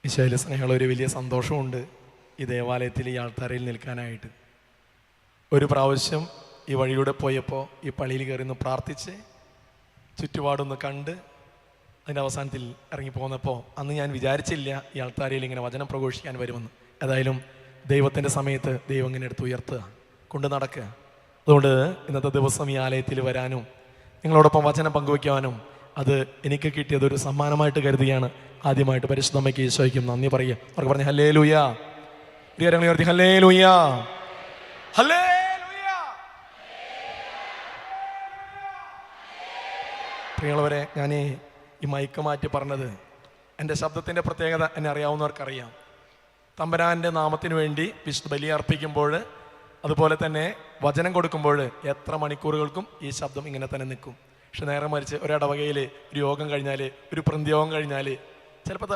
ഈശോയിലെ സ്നേഹമുള്ള ഒരു വലിയ സന്തോഷമുണ്ട് ഈ ദേവാലയത്തിൽ ഈ ആൾത്താരയിൽ നിൽക്കാനായിട്ട്. ഒരു പ്രാവശ്യം ഈ വഴിയിലൂടെ പോയപ്പോൾ ഈ പള്ളിയിൽ കയറി ഒന്ന് പ്രാർത്ഥിച്ച് ചുറ്റുപാടൊന്ന് കണ്ട് അതിൻ്റെ അവസാനത്തിൽ ഇറങ്ങിപ്പോന്നപ്പോൾ അന്ന് ഞാൻ വിചാരിച്ചില്ല ഈ ആൾത്താരയിൽ ഇങ്ങനെ വചനം പ്രഘോഷിക്കാൻ വരുമെന്ന്. ഏതായാലും ദൈവത്തിൻ്റെ സമയത്ത് ദൈവം ഇങ്ങനെ എടുത്ത് ഉയർത്തുക, കൊണ്ട് നടക്കുക. അതുകൊണ്ട് ഇന്നത്തെ ദിവസം ഈ ആലയത്തിൽ വരാനും നിങ്ങളോടൊപ്പം വചനം പങ്കുവയ്ക്കാനും അത് എനിക്ക് കിട്ടിയതൊരു സമ്മാനമായിട്ട് കരുതിയാണ്. ആദ്യമായിട്ട് പരിശുദ്ധ അമ്മയ്ക്ക് ഈശോയ്ക്കും നന്ദി പറയുക. അവർക്ക് പറഞ്ഞ ഹല്ലേലൂയ, പ്രിയരങ്ങളെ ഉയർത്തി ഹല്ലേലൂയ, ഹല്ലേലൂയ. പ്രിയമുള്ളവരെ, ഞാൻ ഈ മൈക്ക് മാറ്റി പറഞ്ഞത് എൻ്റെ ശബ്ദത്തിൻ്റെ പ്രത്യേകത എന്നെ അറിയാവുന്നവർക്കറിയാം. തമ്പുരാൻ്റെ നാമത്തിന് വേണ്ടി വിശുദ്ധ ബലി അർപ്പിക്കുമ്പോൾ, അതുപോലെ തന്നെ വചനം കൊടുക്കുമ്പോൾ എത്ര മണിക്കൂറുകൾക്കും ഈ ശബ്ദം ഇങ്ങനെ തന്നെ നിൽക്കും. പക്ഷെ നേരെ മറിച്ച് ഒരിടവകയിൽ ഒരു യോഗം കഴിഞ്ഞാൽ, ഒരു പ്രതിയോഗം കഴിഞ്ഞാൽ ചിലപ്പോൾ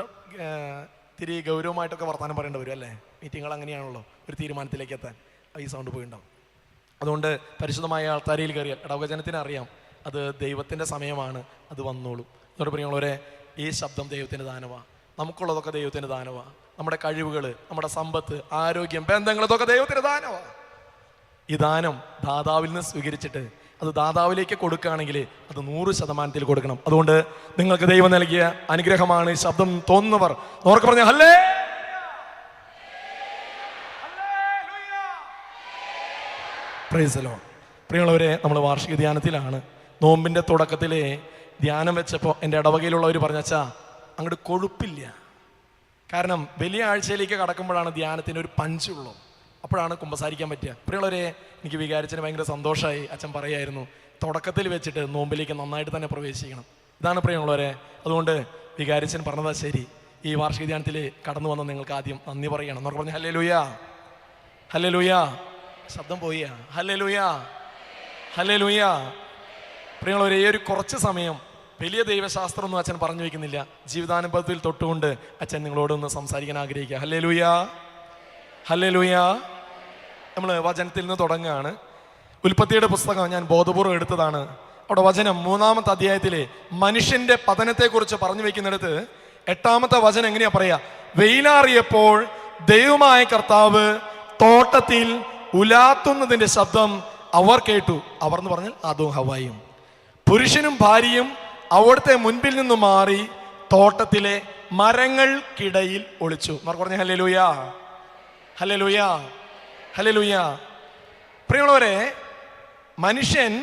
തിരി ഗൗരവമായിട്ടൊക്കെ വർത്തമാനം പറയേണ്ടി വരും അല്ലേ? മീറ്റിങ്ങുകൾ അങ്ങനെയാണല്ലോ, ഒരു തീരുമാനത്തിലേക്ക് എത്താൻ ഈ സൗണ്ട് പോയിണ്ടാവും. അതുകൊണ്ട് പരിശുദ്ധമായ ആൾത്താരയിൽ കയറിയാൽ ഇടവകജനത്തിന് അറിയാം അത് ദൈവത്തിൻ്റെ സമയമാണ്, അത് വന്നോളും. അതുകൊണ്ട് പ്രിയമുള്ളവരെ, ഈ ശബ്ദം ദൈവത്തിൻ്റെ ദാനമാണ്. നമുക്കുള്ളതൊക്കെ ദൈവത്തിൻ്റെ ദാനമാണ്. നമ്മുടെ കഴിവുകൾ, നമ്മുടെ സമ്പത്ത്, ആരോഗ്യം, ബന്ധങ്ങൾ, ഇതൊക്കെ ദൈവത്തിൻ്റെ ദാനമാണ്. ഈ ദാനം ദാതാവിൽ നിന്ന് സ്വീകരിച്ചിട്ട് അത് ദാതാവിലേക്ക് കൊടുക്കുകയാണെങ്കിൽ അത് 100% കൊടുക്കണം. അതുകൊണ്ട് നിങ്ങൾക്ക് ദൈവം നൽകിയ അനുഗ്രഹമാണ് ഈ ശബ്ദം തോന്നുന്നവർ ഓർക്ക് പറഞ്ഞ ഹല്ലേ. Price the Lord. പ്രിയമുള്ളവരെ, നമ്മൾ വാർഷിക ധ്യാനത്തിലാണ്. നോമ്പിൻ്റെ തുടക്കത്തിലെ ധ്യാനം വെച്ചപ്പോൾ എൻ്റെ ഇടവകയിലുള്ളവർ പറഞ്ഞാ അങ്ങോട്ട് കൊഴുപ്പില്ല. കാരണം വലിയ ആഴ്ചയിലേക്ക് കടക്കുമ്പോഴാണ് ധ്യാനത്തിന് ഒരു പഞ്ചുള്ളൂ, അപ്പോഴാണ് കുമ്പസാരിക്കാൻ പറ്റുക. പ്രിയമുള്ളവരെ, എനിക്ക് വികാരിച്ചതിന് ഭയങ്കര സന്തോഷമായി. അച്ഛൻ പറയായിരുന്നു തുടക്കത്തിൽ വെച്ചിട്ട് നോമ്പിലേക്ക് നന്നായിട്ട് തന്നെ പ്രവേശിക്കണം. ഇതാണ് പ്രിയമുള്ളവരെ. അതുകൊണ്ട് വികാരിച്ചൻ പറഞ്ഞതാ ശരി. ഈ വാർഷിക ധ്യാനത്തിൽ കടന്നു വന്ന നിങ്ങൾക്ക് ആദ്യം നന്ദി പറയണം. എന്നൊക്കെ പറഞ്ഞ് ഹല്ലേലൂയ, ഹല്ലേലൂയ. ശബ്ദം പോയ ഹല്ലേലൂയ, ഹല്ലേലൂയ. പ്രിയമുള്ളവരെ, ഈ ഒരു കുറച്ച് സമയം വലിയ ദൈവശാസ്ത്രമൊന്നും അച്ഛൻ പറഞ്ഞു വയ്ക്കുന്നില്ല. ജീവിതാനുഭവത്തിൽ തൊട്ടുകൊണ്ട് അച്ഛൻ നിങ്ങളോടൊന്ന് സംസാരിക്കാൻ ആഗ്രഹിക്കുക. Hallelujah, hallelujah. നമ്മൾ വചനത്തിൽ നിന്ന് തുടങ്ങുകയാണ്. ഉൽപ്പത്തിയുടെ പുസ്തകം ഞാൻ ബോധപൂർവ്വം എടുത്തതാണ്. അവിടെ വചനം 3-ാമത്തെ അധ്യായത്തിലെ മനുഷ്യന്റെ പതനത്തെക്കുറിച്ച് പറഞ്ഞു വെക്കുന്നിടത്ത് 8-ാമത്തെ വചനം എങ്ങനെയാ പറയാ? വെയിലാറിയപ്പോൾ ദൈവമായ കർത്താവ് തോട്ടത്തിൽ ഉലാത്തുന്നതിന്റെ ശബ്ദം അവർ കേട്ടു. അവർ എന്ന് പറഞ്ഞാൽ ആദവും ഹവ്വായും. പുരുഷനും ഭാര്യയും അവിടുത്തെ മുൻപിൽ നിന്ന് മാറി തോട്ടത്തിലെ മരങ്ങൾക്കിടയിൽ ഒളിച്ചു. എന്നൊക്കെ പറഞ്ഞ ഹല്ലേലൂയ, ഹല്ലേലൂയ, ഹല്ലേലൂയ. പ്രിയമുള്ളവരെ, മനുഷ്യൻ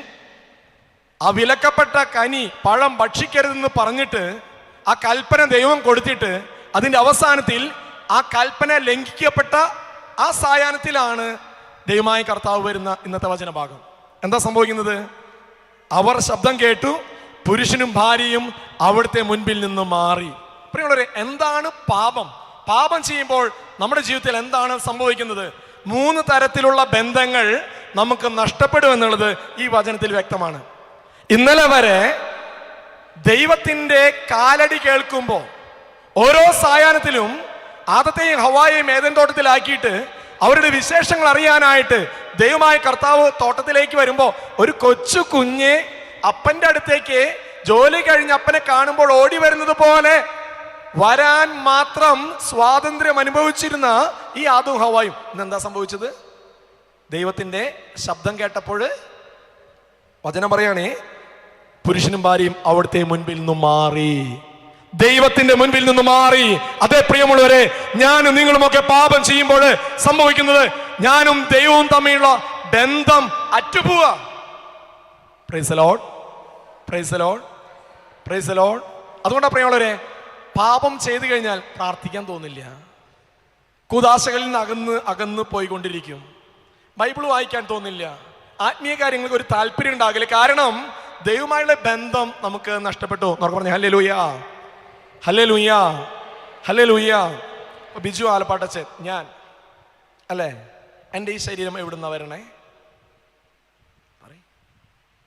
ആ വിലക്കപ്പെട്ട കനി പഴം ഭക്ഷിക്കരുതെന്ന് പറഞ്ഞിട്ട് ആ കൽപ്പന ദൈവം കൊടുത്തിട്ട് അതിൻ്റെ അവസാനത്തിൽ ആ കൽപ്പന ലംഘിക്കപ്പെട്ട ആ സായാഹ്നത്തിലാണ് ദൈവമായ കർത്താവ് വരുന്ന ഇന്നത്തെ വചനഭാഗം. എന്താ സംഭവിക്കുന്നത്? അവർ ശബ്ദം കേട്ടു, പുരുഷനും ഭാര്യയും അവിടുത്തെ മുൻപിൽ നിന്ന് മാറി. പ്രിയമുള്ളവരെ, എന്താണ് പാപം? പാപം ചെയ്യുമ്പോൾ നമ്മുടെ ജീവിതത്തിൽ എന്താണ് സംഭവിക്കുന്നത്? 3 തരത്തിലുള്ള ബന്ധങ്ങൾ നമുക്ക് നഷ്ടപ്പെടുമെന്നുള്ളത് ഈ വചനത്തിൽ വ്യക്തമാണ്. ഇന്നലെ വരെ ദൈവത്തിൻ്റെ കാലടി കേൾക്കുമ്പോൾ ഓരോ സായാഹ്നത്തിലും ആദത്തെയും ഹവ്വായെയും ഏദൻ തോട്ടത്തിലാക്കിയിട്ട് അവരുടെ വിശേഷങ്ങൾ അറിയാനായിട്ട് ദൈവമായ കർത്താവ് തോട്ടത്തിലേക്ക് വരുമ്പോൾ ഒരു കൊച്ചു കുഞ്ഞ് അപ്പൻ്റെ അടുത്തേക്ക് ജോലി കഴിഞ്ഞ് അപ്പനെ കാണുമ്പോൾ ഓടി വരുന്നത് പോലെ വരാൻ മാത്രം സ്വാതന്ത്ര്യം അനുഭവിച്ചിരുന്ന ഈ ആദവും ഹവ്വായും ഇന്നെന്താ സംഭവിച്ചത്? ദൈവത്തിന്റെ ശബ്ദം കേട്ടപ്പോൾ വചനം പറയണേ, പുരുഷനും ഭാര്യയും അവിടുത്തെ മുൻപിൽ നിന്ന് മാറി. ദൈവത്തിന്റെ മുൻപിൽ നിന്ന് മാറി. അതേ പ്രിയമുള്ളവരെ, ഞാനും നിങ്ങളുമൊക്കെ പാപം ചെയ്യുമ്പോൾ സംഭവിക്കുന്നത് ഞാനും ദൈവവും തമ്മിലുള്ള ബന്ധം അറ്റുപോവുക. Praise the Lord, praise the Lord, praise the Lord. അതുകൊണ്ടാണ് പ്രിയമുള്ളവരെ, പാപം ചെയ്തു കഴിഞ്ഞാൽ പ്രാർത്ഥിക്കാൻ തോന്നില്ല. കൂദാശകളിൽ നിന്ന് അകന്ന് പോയിക്കൊണ്ടിരിക്കും. ബൈബിൾ വായിക്കാൻ തോന്നില്ല. ആത്മീയ കാര്യങ്ങൾക്ക് ഒരു താല്പര്യം ഉണ്ടാകില്ല. കാരണം ദൈവമായുള്ള ബന്ധം നമുക്ക് നഷ്ടപ്പെട്ടു. എന്നൊക്കെ പറഞ്ഞു ഹല്ലേലൂയ, ഹല്ലേലൂയ, ഹല്ലേലൂയ. ബിജു ആലപ്പാട്ടച്ചൻ, ഞാൻ അല്ലേ, എൻ്റെ ഈ ശരീരം എവിടുന്നാ വരണേ?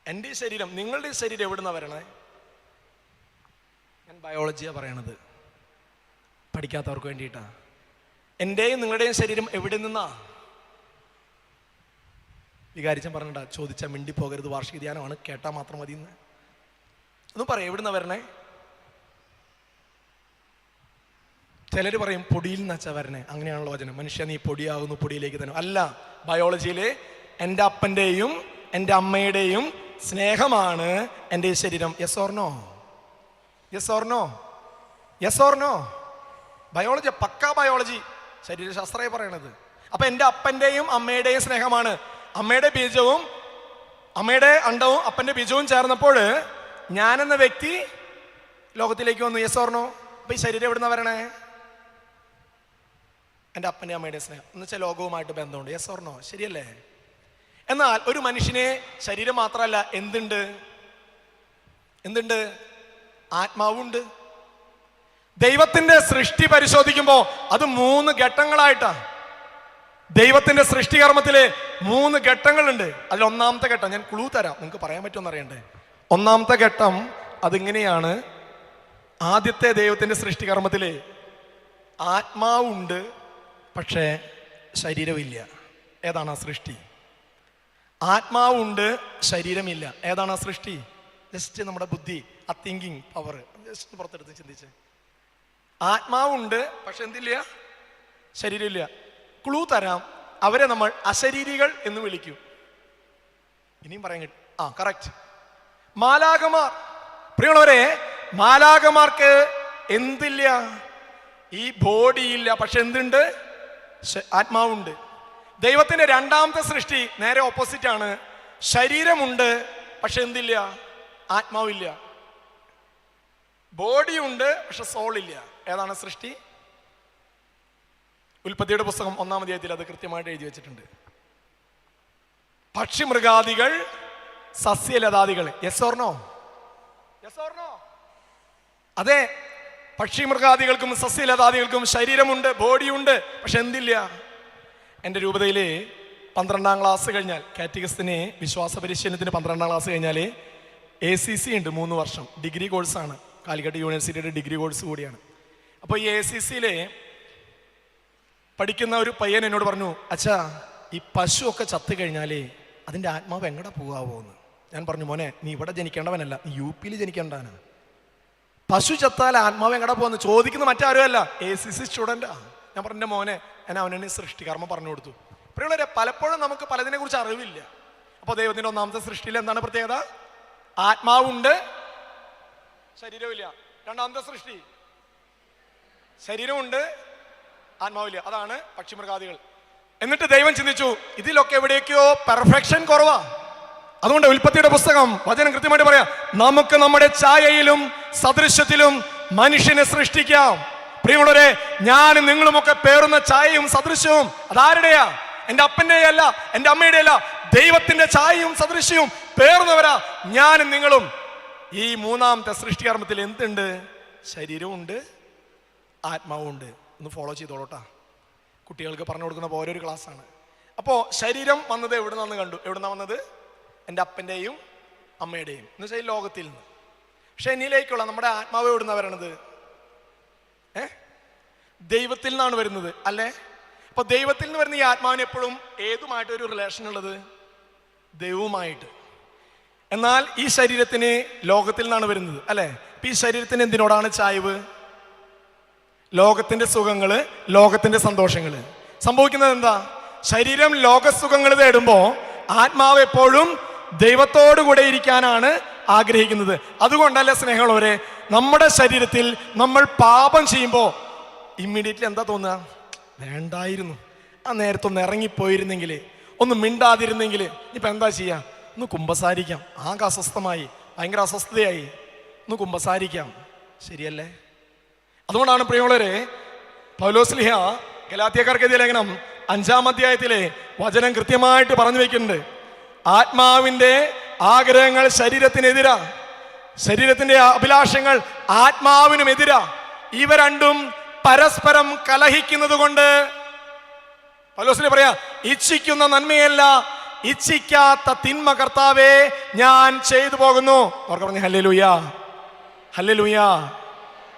എൻ്റെ ഈ ശരീരം, നിങ്ങളുടെ ഈ ശരീരം എവിടുന്നാ വരണേ? ഞാൻ ബയോളജിയാണ് പറയണത്, പഠിക്കാത്തവർക്ക് വേണ്ടിയിട്ടാ. എൻ്റെയും നിങ്ങളുടെയും ശരീരം എവിടെ നിന്നാ? വികാരിച്ചൻ പറഞ്ഞിട്ടാ, ചോദിച്ചാൽ മിണ്ടി പോകരുത്, വാർഷിക ധ്യാനമാണ്, കേട്ടാൽ മാത്രം മതി എന്ന്. ഒന്നും പറയാം, എവിടുന്നാ വരണേ? ചിലർ പറയും പൊടിയിൽ നിന്നച്ചാ വരണേ, അങ്ങനെയാണല്ലോ വചനം. മനുഷ്യ നീ പൊടിയാകുന്നു, പൊടിയിലേക്ക് തന്നെ. അല്ല, ബയോളജിയില് എൻ്റെ അപ്പൻ്റെയും എൻ്റെ അമ്മയുടെയും സ്നേഹമാണ് എൻ്റെ ഈ ശരീരം. Yes or no? Yes or no? Yes or no? Biology, pucca biology, ശരീരശാസ്ത്രമായി പറയണത്. അപ്പൊ എൻ്റെ അപ്പൻ്റെയും അമ്മയുടെയും സ്നേഹമാണ്. അമ്മയുടെ ബീജവും അമ്മയുടെ അണ്ടവും അപ്പൻ്റെ ബീജവും ചേർന്നപ്പോൾ ഞാനെന്ന വ്യക്തി ലോകത്തിലേക്ക് വന്നു. Yes or no? അപ്പൊ ഈ ശരീരം എവിടുന്ന വരണേ? എൻ്റെ അപ്പൻ്റെ അമ്മയുടെ സ്നേഹം എന്ന് വെച്ചാൽ ലോകവുമായിട്ട് ബന്ധമുണ്ട്. Yes or no? ശരിയല്ലേ? എന്നാൽ ഒരു മനുഷ്യനെ ശരീരം മാത്രമല്ല, എന്തുണ്ട്? ആത്മാവുണ്ട്. ദൈവത്തിന്റെ സൃഷ്ടി പരിശോധിക്കുമ്പോൾ അത് 3 ഘട്ടങ്ങളായിട്ടാണ്. ദൈവത്തിന്റെ സൃഷ്ടികർമ്മത്തില് 3 ഘട്ടങ്ങളുണ്ട്. അതിൽ ഒന്നാമത്തെ ഘട്ടം ഞാൻ ക്ലൂ തരാം, നിങ്ങൾക്ക് പറയാൻ പറ്റുമെന്ന് അറിയണ്ടേ. ഒന്നാമത്തെ ഘട്ടം അതിങ്ങനെയാണ്. ആദ്യത്തെ ദൈവത്തിന്റെ സൃഷ്ടികർമ്മത്തില് ആത്മാവുണ്ട്, പക്ഷേ ശരീരമില്ല. ഏതാണ് ആ സൃഷ്ടി? ആത്മാവുണ്ട്, ശരീരമില്ല. ഏതാണ് ആ സൃഷ്ടി? ജസ്റ്റ് നമ്മുടെ ബുദ്ധി, ആ തിങ്കിങ് പവർ ജസ്റ്റ് പുറത്തെടുത്ത് ചിന്തിച്ച്. ആത്മാവുണ്ട്, പക്ഷെ എന്തില്ല? ശരീരമില്ല. ക്ലൂ തരാം, അവരെ നമ്മൾ അശരീരികൾ എന്ന് വിളിക്കും. ഇനിയും പറയാൻ കിട്ടും. കറക്റ്റ്, മാലാഖമാർ. പ്രിയമുള്ളവരെ, മാലാഖമാർക്ക് എന്തില്ല? ഈ ബോഡിയില്ല, പക്ഷെ എന്തുണ്ട്? ആത്മാവുണ്ട്. ദൈവത്തിന്റെ രണ്ടാമത്തെ സൃഷ്ടി നേരെ ഓപ്പോസിറ്റ് ആണ്. ശരീരമുണ്ട്, പക്ഷെ എന്തില്ല? ആത്മാവില്ല. ബോഡിയുണ്ട്, പക്ഷെ സോളില്ല. ഏതാണ് സൃഷ്ടി? ഉൽപ്പത്തിയുടെ പുസ്തകം 1-ാം അധ്യായത്തിൽ അത് കൃത്യമായിട്ട് എഴുതി വെച്ചിട്ടുണ്ട്. പക്ഷിമൃഗാദികൾ, സസ്യലതാദികൾ. Yes or no? Yes or no? അതെ, പക്ഷിമൃഗാദികൾക്കും സസ്യലതാദികൾക്കും ശരീരമുണ്ട്, ബോഡിയുണ്ട്, പക്ഷെ എന്തില്ല? എൻ്റെ രൂപതയിൽ 12ാം ക്ലാസ് കഴിഞ്ഞാൽ, കാറ്റഗിസത്തിന് വിശ്വാസ പരിശീലനത്തിന് 12ാം ക്ലാസ് കഴിഞ്ഞാൽ ACC ഉണ്ട്, 3 വർഷം ഡിഗ്രി കോഴ്സാണ്. കാലിക്കറ്റ് യൂണിവേഴ്സിറ്റിയുടെ ഡിഗ്രി കോഴ്സ് കൂടിയാണ്. അപ്പോൾ ഈ ACCയിൽ പഠിക്കുന്ന ഒരു പയ്യൻ എന്നോട് പറഞ്ഞു, അച്ഛാ, ഈ പശു ഒക്കെ ചത്തു കഴിഞ്ഞാലേ അതിൻ്റെ ആത്മാവ് എങ്ങടെ പോകാവോ എന്ന്. ഞാൻ പറഞ്ഞു, മോനെ, നീ ഇവിടെ ജനിക്കേണ്ടവനല്ല, നീ UP-യിൽ ജനിക്കേണ്ടവനാ. പശു ചത്താൽ ആത്മാവ് എങ്ങടെ പോകുന്നു ചോദിക്കുന്ന മറ്റാരുമല്ല, ACC സ്റ്റുഡൻ്റാ. ഞാൻ പറഞ്ഞു, എൻ്റെ മോനെ, ഞാൻ അവനെ സൃഷ്ടികർമ്മം പറഞ്ഞു കൊടുത്തു. പ്രിയമുള്ളവരെ, പലപ്പോഴും നമുക്ക് പലതിനെ കുറിച്ച് അറിവില്ല. അപ്പോൾ ദൈവത്തിൻ്റെ ഒന്നാമത്തെ സൃഷ്ടിയിൽ എന്താണ് പ്രത്യേകത? ആത്മാവുണ്ട്, ശരീരമില്ല. രണ്ടാമത്തെ സൃഷ്ടി ശരീരമുണ്ട്, ആത്മാവില്ല. അതാണ് പക്ഷിമൃഗാദികൾ. എന്നിട്ട് ദൈവം ചിന്തിച്ചു, ഇതിലൊക്കെ എവിടേക്കോ പെർഫെക്ഷൻ കുറവാ. അതുകൊണ്ട് ഉൽപ്പത്തിയുടെ പുസ്തകം വചനം കൃത്യമായിട്ട് പറയാം, നമുക്ക് നമ്മുടെ ഛായയിലും സദൃശ്യത്തിലും മനുഷ്യനെ സൃഷ്ടിക്കാം. പ്രിയമുള്ളവരെ, ഞാനും നിങ്ങളുമൊക്കെ പേറുന്ന ഛായയും സദൃശ്യവും അതാരുടെയാ? എൻ്റെ അപ്പൻ്റെയല്ല, എൻ്റെ അമ്മയുടെ അല്ല, ദൈവത്തിന്റെ ഛായയും സദൃശ്യവും പേറുന്നവരാ ഞാനും നിങ്ങളും. ഈ 3ാമത്തെ സൃഷ്ടികർമ്മത്തിൽ എന്തുണ്ട്? ശരീരമുണ്ട്, ആത്മാവുണ്ട്. ഒന്ന് ഫോളോ ചെയ്തോളൂട്ടാ, കുട്ടികൾക്ക് പറഞ്ഞു കൊടുക്കുന്ന ഓരോരു ക്ലാസ്സാണ്. അപ്പോൾ ശരീരം വന്നത് എവിടെ നിന്ന് കണ്ടു? എവിടുന്നാ വന്നത്? എൻ്റെ അപ്പൻ്റെയും അമ്മയുടെയും, എന്ന് വെച്ചാൽ ഈ ലോകത്തിൽ നിന്ന്. പക്ഷെ എന്നിലേക്കുള്ള നമ്മുടെ ആത്മാവ് എവിടുന്നാ വരണത്? ദൈവത്തിൽ നിന്നാണ് വരുന്നത്, അല്ലേ? അപ്പൊ ദൈവത്തിൽ നിന്ന് വരുന്ന ഈ ആത്മാവിന് എപ്പോഴും ഏതുമായിട്ട് ഒരു റിലേഷൻ ഉള്ളത്? ദൈവവുമായിട്ട്. എന്നാൽ ഈ ശരീരത്തിന് ലോകത്തിൽ നിന്നാണ് വരുന്നത്, അല്ലെ? ഈ ശരീരത്തിന് എന്തിനോടാണ് ചായ്വ്? ലോകത്തിന്റെ സുഖങ്ങള്, ലോകത്തിന്റെ സന്തോഷങ്ങള്. സംഭവിക്കുന്നത് എന്താ? ശരീരം ലോകസുഖങ്ങൾ തേടുമ്പോ ആത്മാവ് എപ്പോഴും ദൈവത്തോടു കൂടെ ഇരിക്കാനാണ് ആഗ്രഹിക്കുന്നത്. അതുകൊണ്ടല്ല സ്നേഹമുള്ളവരെ, നമ്മുടെ ശരീരത്തിൽ നമ്മൾ പാപം ചെയ്യുമ്പോൾ ഇമ്മീഡിയറ്റ്ലി എന്താ തോന്നുക? വേണ്ടായിരുന്നു, ആ നേരത്തൊന്ന് ഇറങ്ങിപ്പോയിരുന്നെങ്കിൽ, ഒന്ന് മിണ്ടാതിരുന്നെങ്കിൽ. ഇപ്പം എന്താ ചെയ്യുക? ഒന്ന് കുമ്പസാരിക്കാം. ആകെ അസ്വസ്ഥമായി, ഭയങ്കര അസ്വസ്ഥതയായി, ഒന്ന് കുമ്പസാരിക്കാം. ശരിയല്ലേ? അതുകൊണ്ടാണ് പ്രിയമുള്ളവരെ, പൗലോസ്ലീഹ ഗലാത്യക്കാർക്ക് എഴുതിയ ലേഖനം 5-ാം അധ്യായത്തിലെ വചനം കൃത്യമായിട്ട് പറഞ്ഞു വെക്കുന്നുണ്ട്. ആത്മാവിന്റെ ആഗ്രഹങ്ങൾ ശരീരത്തിനെതിരാ, ശരീരത്തിന്റെ അഭിലാഷങ്ങൾ ആത്മാവിനും എതിരാ. ഇവ രണ്ടും പരസ്പരം കലഹിക്കുന്നത് കൊണ്ട് പൗലോസ്ലീഹ പറയാ, ഇച്ഛിക്കുന്ന നന്മയല്ല, ഇച്ഛിക്കാത്ത തിന്മ കർത്താവേ ഞാൻ ചെയ്തു പോകുന്നു. അവർക്ക് പറഞ്ഞു ഹല്ലേലൂയ, ഹല്ലേലൂയ,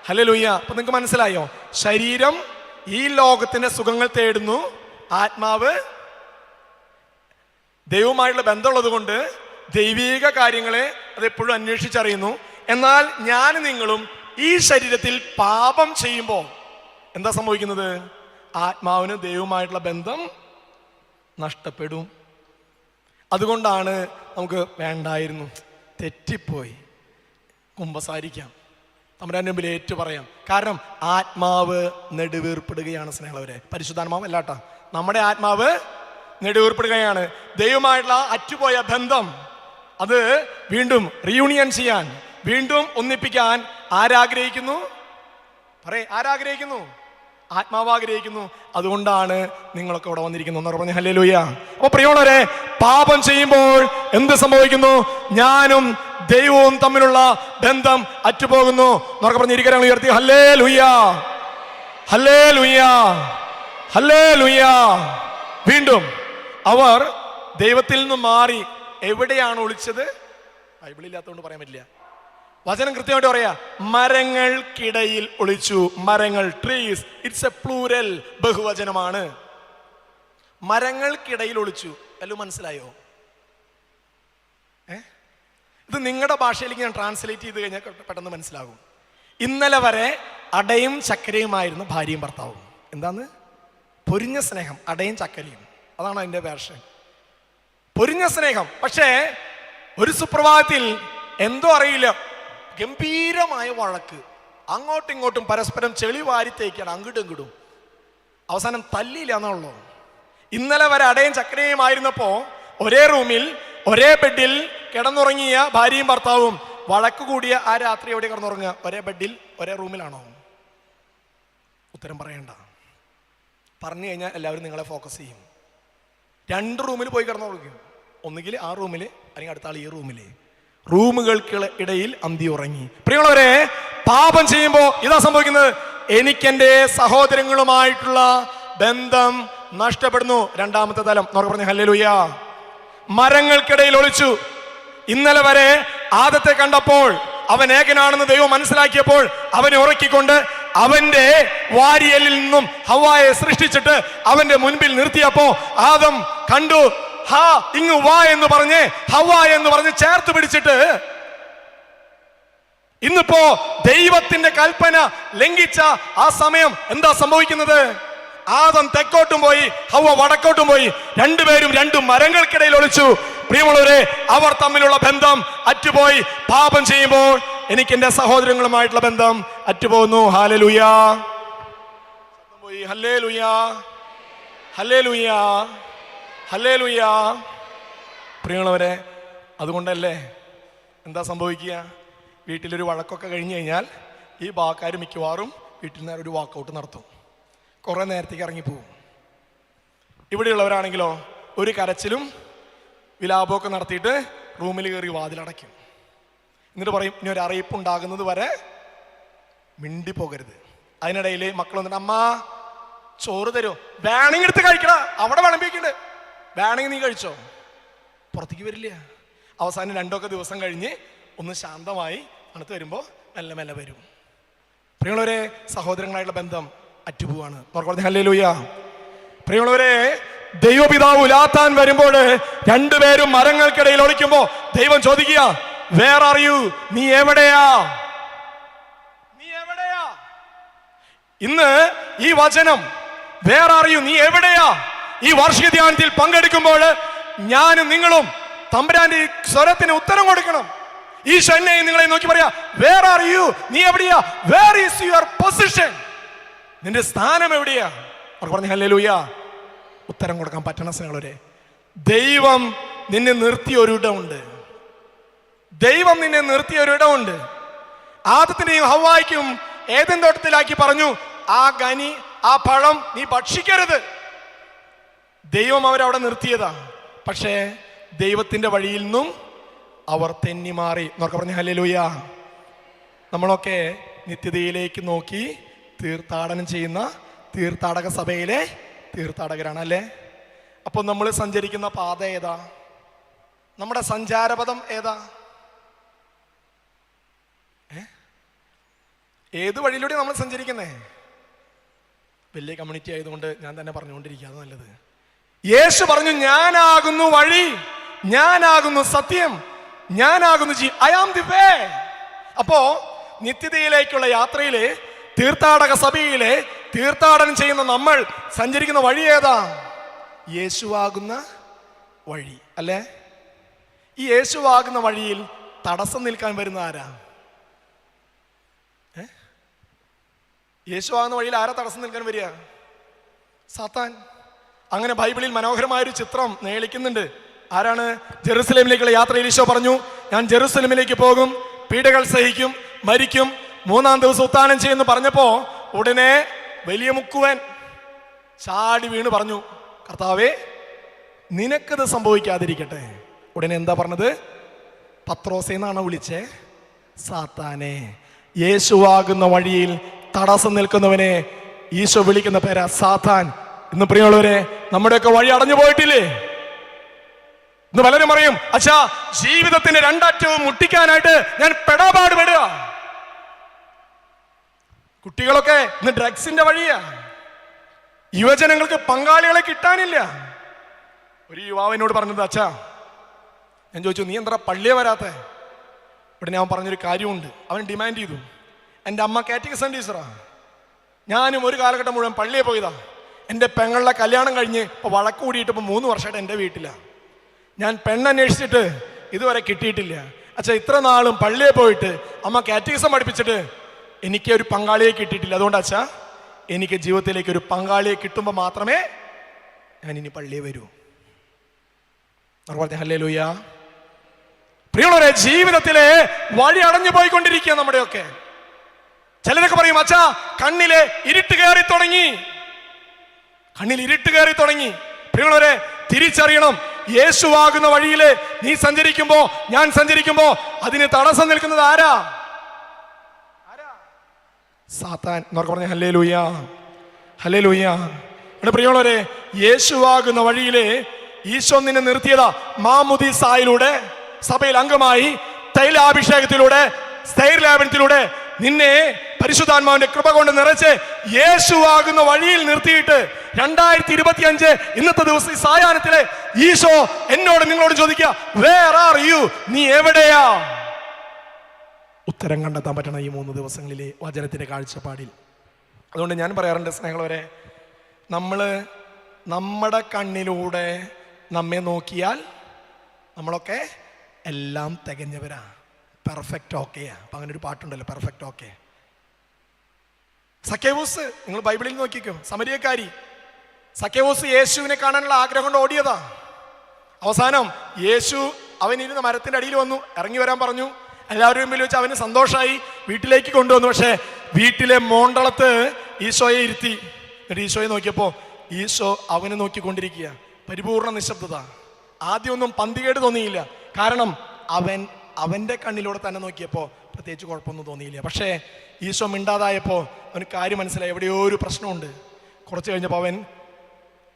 ഹല്ലേലൂയ. അപ്പൊ നിങ്ങൾക്ക് മനസ്സിലായോ? ശരീരം ഈ ലോകത്തിന്റെ സുഖങ്ങൾ തേടുന്നു, ആത്മാവ് ദൈവവുമായിട്ടുള്ള ബന്ധമുള്ളത് കൊണ്ട് ദൈവീക കാര്യങ്ങളെ അതെപ്പോഴും അന്വേഷിച്ചറിയുന്നു. എന്നാൽ ഞാൻ നിങ്ങളും ഈ ശരീരത്തിൽ പാപം ചെയ്യുമ്പോൾ എന്താ സംഭവിക്കുന്നത്? ആത്മാവിന് ദൈവവുമായിട്ടുള്ള ബന്ധം നഷ്ടപ്പെടും. അതുകൊണ്ടാണ് നമുക്ക് വേണ്ടായിരുന്നു, തെറ്റിപ്പോയി, കുമ്പസാരിക്കാം, തമ്പുരാന്റെ മുമ്പിൽ ഏറ്റു പറയാം. കാരണം ആത്മാവ് നെടുവീർപ്പിടുകയാണ് സ്നേഹമുള്ളവരെ. പരിശുദ്ധാത്മാവ് അല്ലാട്ടാ, നമ്മുടെ ആത്മാവ് നെടുവീർപ്പിടുകയാണ്. ദൈവമായിട്ടുള്ള അറ്റുപോയ ബന്ധം അത് വീണ്ടും റീയൂണിയൻ ചെയ്യാൻ, വീണ്ടും ഒന്നിപ്പിക്കാൻ ആരാഗ്രഹിക്കുന്നു? ആരാഗ്രഹിക്കുന്നു? ആത്മാവ് ആഗ്രഹിക്കുന്നു. അതുകൊണ്ടാണ് നിങ്ങളൊക്കെ ഇവിടെ വന്നിരിക്കുന്നു എന്ന് പറഞ്ഞ് ഹല്ലേലൂയ. അപ്പൊ പ്രിയമുള്ളവരെ, പാപം ചെയ്യുമ്പോൾ എന്ത് സംഭവിക്കുന്നു? ഞാനും ദൈവവും തമ്മിലുള്ള ബന്ധം അറ്റുപോകുന്നു എന്നൊക്കെ പറഞ്ഞ് ഇരിക്കരങ്ങൾ ഉയർത്തി ഹല്ലേലൂയ, ഹല്ലേലൂയ, ഹല്ലേലൂയ. വീണ്ടും അവർ ദൈവത്തിൽ നിന്ന് മാറി എവിടെയാണ് ഒളിച്ചത്? ബൈബിളില്ലാത്തതുകൊണ്ട് പറയാൻ പറ്റില്ല. വചനം കൃത്യമായിട്ട് പറയാ, മരങ്ങൾക്കിടയിൽ ഒളിച്ചു. മരങ്ങൾ, ട്രീസ്, ഇറ്റ്സ് എ പ്ലൂരൽ, ബഹുവചനമാണ്. മരങ്ങൾക്കിടയിൽ ഒളിച്ചു. എല്ലാം മനസ്സിലായോ? ഇത് നിങ്ങളുടെ ഭാഷയിലേക്ക് ഞാൻ ട്രാൻസ്ലേറ്റ് ചെയ്ത് കഴിഞ്ഞാൽ പെട്ടെന്ന് മനസ്സിലാകും. ഇന്നലെ വരെ അടയും ചക്കരയുമായിരുന്നു ഭാര്യയും ഭർത്താവും. എന്താന്ന്? പൊരിഞ്ഞ സ്നേഹം, അടയും ചക്കരയും, അതാണ് അതിന്റെ വേർഷൻ. പൊരിഞ്ഞ സ്നേഹം. പക്ഷേ ഒരു സുപ്രഭാതത്തിൽ എന്തോ അറിയില്ല, ഗംഭീരമായ വഴക്ക്, അങ്ങോട്ടും ഇങ്ങോട്ടും പരസ്പരം ചെളി വാരി തേക്കാണ്, അങ്ങോട്ടും ഇങ്ങോട്ടും. അവസാനം തല്ലിയില്ല എന്നുള്ളൂ. ഇന്നലെ വരെ അടയും ചക്കരയും ആയിരുന്നപ്പോ ഒരേ റൂമിൽ ഒരേ ബെഡിൽ കിടന്നുറങ്ങിയ ഭാര്യയും ഭർത്താവും വഴക്ക് കൂടിയ ആ രാത്രി എവിടെ കിടന്നുറങ്ങുക? ഒരേ ബെഡിൽ ഒരേ റൂമിലാണോ? ഉത്തരം പറയണ്ട. പറഞ്ഞു കഴിഞ്ഞാൽ എല്ലാവരും നിങ്ങളെ ഫോക്കസ് ചെയ്യും. 2 റൂമിൽ പോയി കിടന്നുറങ്ങും. ഒന്നുകിൽ ആ റൂമിൽ, അല്ലെങ്കിൽ അടുത്ത ആൾ ഈ റൂമിൽ. റൂമുകൾക്ക് ഇടയിൽ അന്തി ഉറങ്ങി. പ്രിയമുള്ളവരെ, പാപം ചെയ്യുമ്പോൾ ഇതാ സംഭവിക്കുന്നത്. എനിക്കെന്റെ സഹോദരങ്ങളുമായിട്ടുള്ള ബന്ധം നഷ്ടപ്പെടുന്നു. രണ്ടാമത്തെ തലം എന്നൊക്കെ പറഞ്ഞു ഹല്ലേലൂയ. മരങ്ങൾക്കിടയിൽ ഒളിച്ചു. ഇന്നലെ വരെ ആദത്തെ കണ്ടപ്പോൾ അവൻ ഏകനാണെന്ന് ദൈവം മനസ്സിലാക്കിയപ്പോൾ അവനെ ഉറക്കിക്കൊണ്ട് അവന്റെ വാരിയലിൽ നിന്നും ഹവ്വായെ സൃഷ്ടിച്ചിട്ട് അവന്റെ മുൻപിൽ നിർത്തിയപ്പോ ആദം കണ്ടു, ഹാ ഇങ്ങ് വാ എന്ന് പറഞ്ഞ് ഹവ്വ എന്ന് പറഞ്ഞ് ചേർത്ത് പിടിച്ചിട്ട് ഇന്നിപ്പോ ദൈവത്തിന്റെ കൽപ്പന ലംഘിച്ച ആ സമയം എന്താ സംഭവിക്കുന്നത്? ആദം തെക്കോട്ടും പോയി, ഹവ്വ വടക്കോട്ടും പോയി. രണ്ടുപേരും 2 മരങ്ങൾക്കിടയിൽ ഒളിച്ചു. പ്രിയമുള്ളവരെ, അവർ തമ്മിലുള്ള ബന്ധം അറ്റുപോയി. പാപം ചെയ്യുമ്പോൾ എനിക്ക് എന്റെ സഹോദരങ്ങളുമായിട്ടുള്ള ബന്ധം അറ്റുപോകുന്നു. Hallelujah, hallelujah, hallelujah, hallelujah. പ്രിയമുള്ളവരെ, അതുകൊണ്ടല്ലേ എന്താ സംഭവിക്കുക? വീട്ടിലൊരു വഴക്കൊക്കെ കഴിഞ്ഞു കഴിഞ്ഞാൽ ഈ ബാക്കാർ മിക്കവാറും വീട്ടിൽ നിന്ന് ഒരു വാക്കൗട്ട് നടത്തും, കുറെ നേരത്തേക്ക് ഇറങ്ങിപ്പോവും. ഇവിടെയുള്ളവരാണെങ്കിലോ ഒരു കരച്ചിലും വിലാപമൊക്കെ നടത്തിയിട്ട് റൂമിൽ കയറി വാതിലടയ്ക്കും. എന്നിട്ട് പറയും, ഇനി ഒരു അറിയിപ്പ് ഉണ്ടാകുന്നത് വരെ മിണ്ടി പോകരുത്. അതിനിടയിൽ മക്കൾ വന്നിട്ട്, അമ്മ ചോറ് തരുമോ? വേണമെങ്കിൽ എടുത്ത് കഴിക്കടാ, അവിടെ വിളമ്പിക്കുന്നുണ്ട്, വേണമെങ്കിൽ നീ കഴിച്ചോ. പുറത്തേക്ക് വരില്ല. അവസാനം 2 ദിവസം കഴിഞ്ഞ് ഒന്ന് ശാന്തമായി തണുത്ത് വരുമ്പോൾ മെല്ലെ മെല്ലെ വരും. പ്രിയമുള്ളവരെ, സഹോദരങ്ങളായിട്ടുള്ള ബന്ധം അറ്റുപോവാണ്. ഹല്ലേലൂയ. പ്രിയമുള്ളവരെ, ദൈവപിതാവ് ഉലാത്താൻ വരുമ്പോൾ 2 പേരും മരങ്ങൾക്കിടയിൽ ഒളിക്കുമ്പോ ദൈവം ചോദിക്കുക, വേർ ആർ യു? നീ എവിടെയാ? നീ എവിടെയാ? ഇന്ന് ഈ വചനം വേർ ആർ യു, നീ എവിടെയാ, ഈ വാർഷിക ധ്യാനത്തിൽ പങ്കെടുക്കുമ്പോൾ ഞാനും നിങ്ങളും തമ്പുരാന്റെ സ്വരത്തിന് ഉത്തരം കൊടുക്കണം. ഈശോ എന്നെ നിങ്ങളെ നോക്കി പറയാ, വേർ ആർ യു? നീ എവിടെയാ? Where is your position? നിന്റെ സ്ഥാനം എവിടെയാ? അവർ പറഞ്ഞു ഹല്ലേലൂയ. ഉത്തരം കൊടുക്കാൻ പറ്റണ സ്നേഹമുള്ളവരെ, ദൈവം നിന്നെ നിർത്തിയ ഒരിടമുണ്ട്. ദൈവം നിന്നെ നിർത്തിയ ഒരിടമുണ്ട്. ആദത്തിനെയും ഹവ്വായ്ക്കും ഏദൻ തോട്ടത്തിലാക്കി പറഞ്ഞു, ആ ഖനി, ആ പഴം നീ ഭക്ഷിക്കരുത്. ദൈവം അവരവിടെ നിർത്തിയതാ. പക്ഷേ ദൈവത്തിന്റെ വഴിയിൽ നിന്നും അവർ തെന്നിമാറി എന്നൊക്കെ പറഞ്ഞു ഹല്ലേലൂയ. നമ്മളൊക്കെ നിത്യതയിലേക്ക് നോക്കി തീർത്ഥാടനം ചെയ്യുന്ന തീർത്ഥാടക സഭയിലെ തീർത്ഥാടകരാണ് അല്ലേ? അപ്പോൾ നമ്മൾ സഞ്ചരിക്കുന്ന പാത ഏതാ? നമ്മുടെ സഞ്ചാരപഥം ഏതാ? ഏത് വഴിയിലൂടെ നമ്മൾ സഞ്ചരിക്കുന്നേ? വലിയ കമ്മ്യൂണിറ്റി ആയതുകൊണ്ട് ഞാൻ തന്നെ പറഞ്ഞുകൊണ്ടിരിക്കുക, അത് നല്ലത്. യേശു പറഞ്ഞു, ഞാനാകുന്നു വഴി, ഞാനാകുന്നു സത്യം, ഞാനാകുന്നു ഐ ആം ദി വേ. അപ്പോ നിത്യതയിലേക്കുള്ള യാത്രയിലെ തീർത്ഥാടക സഭയിലെ തീർത്ഥാടനം ചെയ്യുന്ന നമ്മൾ സഞ്ചരിക്കുന്ന വഴി ഏതാ? യേശുവാകുന്ന വഴി അല്ലേ? ഈ യേശുവാകുന്ന വഴിയിൽ തടസ്സം നിൽക്കാൻ വരുന്ന ആരാ? യേശുവാകുന്ന വഴിയിൽ ആരാ തടസ്സം നിൽക്കാൻ വരിക? സാത്താൻ. അങ്ങനെ ബൈബിളിൽ മനോഹരമായൊരു ചിത്രം നേളിക്കുന്നുണ്ട്. ആരാണ്? ജെറുസലേമിലേക്കുള്ള യാത്രയിൽ ഈശോ പറഞ്ഞു, ഞാൻ ജെറുസലേമിലേക്ക് പോകും, പീഡകൾ സഹിക്കും, മരിക്കും, 3-ാം ദിവസം ഉത്ഥാനം ചെയ്യുമെന്ന് പറഞ്ഞപ്പോ ഉടനെ വലിയ മുക്കുവൻ ചാടി വീണ് പറഞ്ഞു, കർത്താവേ നിനക്കത് സംഭവിക്കാതിരിക്കട്ടെ. ഉടനെ എന്താ പറഞ്ഞത്? പത്രോസേന്നാണ് വിളിച്ചേ? സാത്താനെ. യേശുവാകുന്ന വഴിയിൽ തടസ്സം നിൽക്കുന്നവനെ ഈശോ വിളിക്കുന്ന പേരാ സാത്താൻ. ഇന്ന് പ്രിയമുള്ളവരെ, നമ്മുടെയൊക്കെ വഴി അടഞ്ഞു പോയിട്ടില്ലേ? ഇന്ന് പലരും പറയും, അച്ഛാ ജീവിതത്തിന്റെ രണ്ടറ്റവും മുട്ടിക്കാനായിട്ട് ഞാൻ പെടാപാട് പെടുക. കുട്ടികളൊക്കെ ഇന്ന് ഡ്രഗ്സിന്റെ വഴിയാ. യുവജനങ്ങൾക്ക് പങ്കാളികളെ കിട്ടാനില്ല. ഒരു യുവാവിനോട് പറഞ്ഞത്, അച്ഛാ ഞാൻ ചോദിച്ചു, നീ എന്താ പള്ളിയെ വരാത്തെ? ഉടനെ അവൻ പറഞ്ഞൊരു കാര്യമുണ്ട്. അവൻ ഡിമാൻഡ് ചെയ്തു, എൻ്റെ അമ്മ കാറ്റഗിസം ടീച്ചറാ, ഞാനും ഒരു കാലഘട്ടം മുഴുവൻ പള്ളിയെ പോയതാ. എൻ്റെ പെങ്ങളുടെ കല്യാണം കഴിഞ്ഞ് ഇപ്പോൾ വഴക്ക് കൂടിയിട്ട് ഇപ്പോൾ 3 വർഷമായിട്ട് എൻ്റെ വീട്ടിലാണ്. ഞാൻ പെണ്ണന്വേഷിച്ചിട്ട് ഇതുവരെ കിട്ടിയിട്ടില്ല. അച്ഛാ ഇത്ര നാളും പള്ളിയെ പോയിട്ട് അമ്മ കാറ്റഗിസം പഠിപ്പിച്ചിട്ട് എനിക്ക് ഒരു പങ്കാളിയെ കിട്ടിയിട്ടില്ല. അതുകൊണ്ട് അച്ഛാ എനിക്ക് ജീവിതത്തിലേക്ക് ഒരു പങ്കാളിയെ കിട്ടുമ്പോൾ മാത്രമേ ഞാൻ ഇനി പള്ളിയെ വരൂ. ഹല്ലേലൂയ. പ്രിയമുള്ളവരെ, ജീവിതത്തിലെ വഴി അടഞ്ഞു പോയിക്കൊണ്ടിരിക്കുക നമ്മുടെയൊക്കെ. ചിലരൊക്കെ പറയും, അച്ഛാ കണ്ണിലെ ഇരുട്ട് കയറി തുടങ്ങി, കണ്ണിൽ ഇരുട്ട് കയറി തുടങ്ങി. പ്രിയമുള്ളവരെ, തിരിച്ചറിയണം, യേശുവാകുന്ന വഴിയില് നീ സഞ്ചരിക്കുമ്പോ, ഞാൻ സഞ്ചരിക്കുമ്പോ അതിന് തടസ്സം നിൽക്കുന്നത് ആരാ? സാത്താൻ. എന്നൊക്കെ പറഞ്ഞ ഹല്ലേലൂയ, ഹല്ലേലൂയ. പ്രിയമുള്ളവരെ, യേശുവാകുന്ന വഴിയില് ഈശോ നിന്നെ നിർത്തിയതാ മാമുദീസായിലൂടെ, സഭയിൽ അംഗമായി, തൈലാഭിഷേകത്തിലൂടെ, സ്ഥൈര്യലാപനത്തിലൂടെ നിന്നെ പരിശുദ്ധാത്മാവിന്റെ കൃപ കൊണ്ട് നിറച്ച് യേശുവാകുന്ന വഴിയിൽ നിർത്തിയിട്ട് 2025 ഇന്നത്തെ ദിവസം ഈ സായാഹ്നത്തിലെ ഈശോ എന്നോട് നിങ്ങളോട് ചോദിക്കുക, വേർ ആർ യു? നീ എവിടെയാ? ഉത്തരം കണ്ടെത്താൻ പറ്റണം ഈ 3 ദിവസങ്ങളിലെ വചനത്തിന്റെ കാഴ്ചപ്പാടിൽ. അതുകൊണ്ട് ഞാൻ പറയാറുണ്ട് സ്നേഹമുള്ളവരെ, നമ്മുടെ കണ്ണിലൂടെ നമ്മെ നോക്കിയാൽ നമ്മളൊക്കെ എല്ലാം തികഞ്ഞവരാ, പെർഫെക്റ്റ് ഓക്കെയാ. അപ്പൊ അങ്ങനെ ഒരു പാട്ടുണ്ടല്ലോ, പെർഫെക്റ്റ് ഓക്കെ. സക്കേവൂസ്, നിങ്ങൾ ബൈബിളിൽ നോക്കിക്കോ, സമരിയക്കാരി. സക്കേവൂസ് യേശുവിനെ കാണാനുള്ള ആഗ്രഹം കൊണ്ട് ഓടിയതാ. അവസാനം യേശു അവനിരുന്ന മരത്തിന്റെ അടിയിൽ വന്നു, ഇറങ്ങി വരാൻ പറഞ്ഞു. എല്ലാവരും മുമ്പിൽ വെച്ച് അവന് സന്തോഷമായി, വീട്ടിലേക്ക് കൊണ്ടുവന്നു. പക്ഷെ വീട്ടിലെ മോണ്ടളത്ത് ഈശോയെ ഇരുത്തി. എന്നിട്ട് ഈശോയെ നോക്കിയപ്പോ ഈശോ അവനെ നോക്കിക്കൊണ്ടിരിക്കുക, പരിപൂർണ നിശബ്ദത. ആദ്യമൊന്നും പന്തികേട് തോന്നിയില്ല, കാരണം അവന്റെ കണ്ണിലൂടെ തന്നെ നോക്കിയപ്പോൾ പ്രത്യേകിച്ച് കുഴപ്പമൊന്നും തോന്നിയില്ല. പക്ഷേ ഈശോ മിണ്ടാതായപ്പോൾ അവന് കാര്യം മനസ്സിലായി, എവിടെയോ ഒരു പ്രശ്നമുണ്ട്. കുറച്ച് കഴിഞ്ഞപ്പോൾ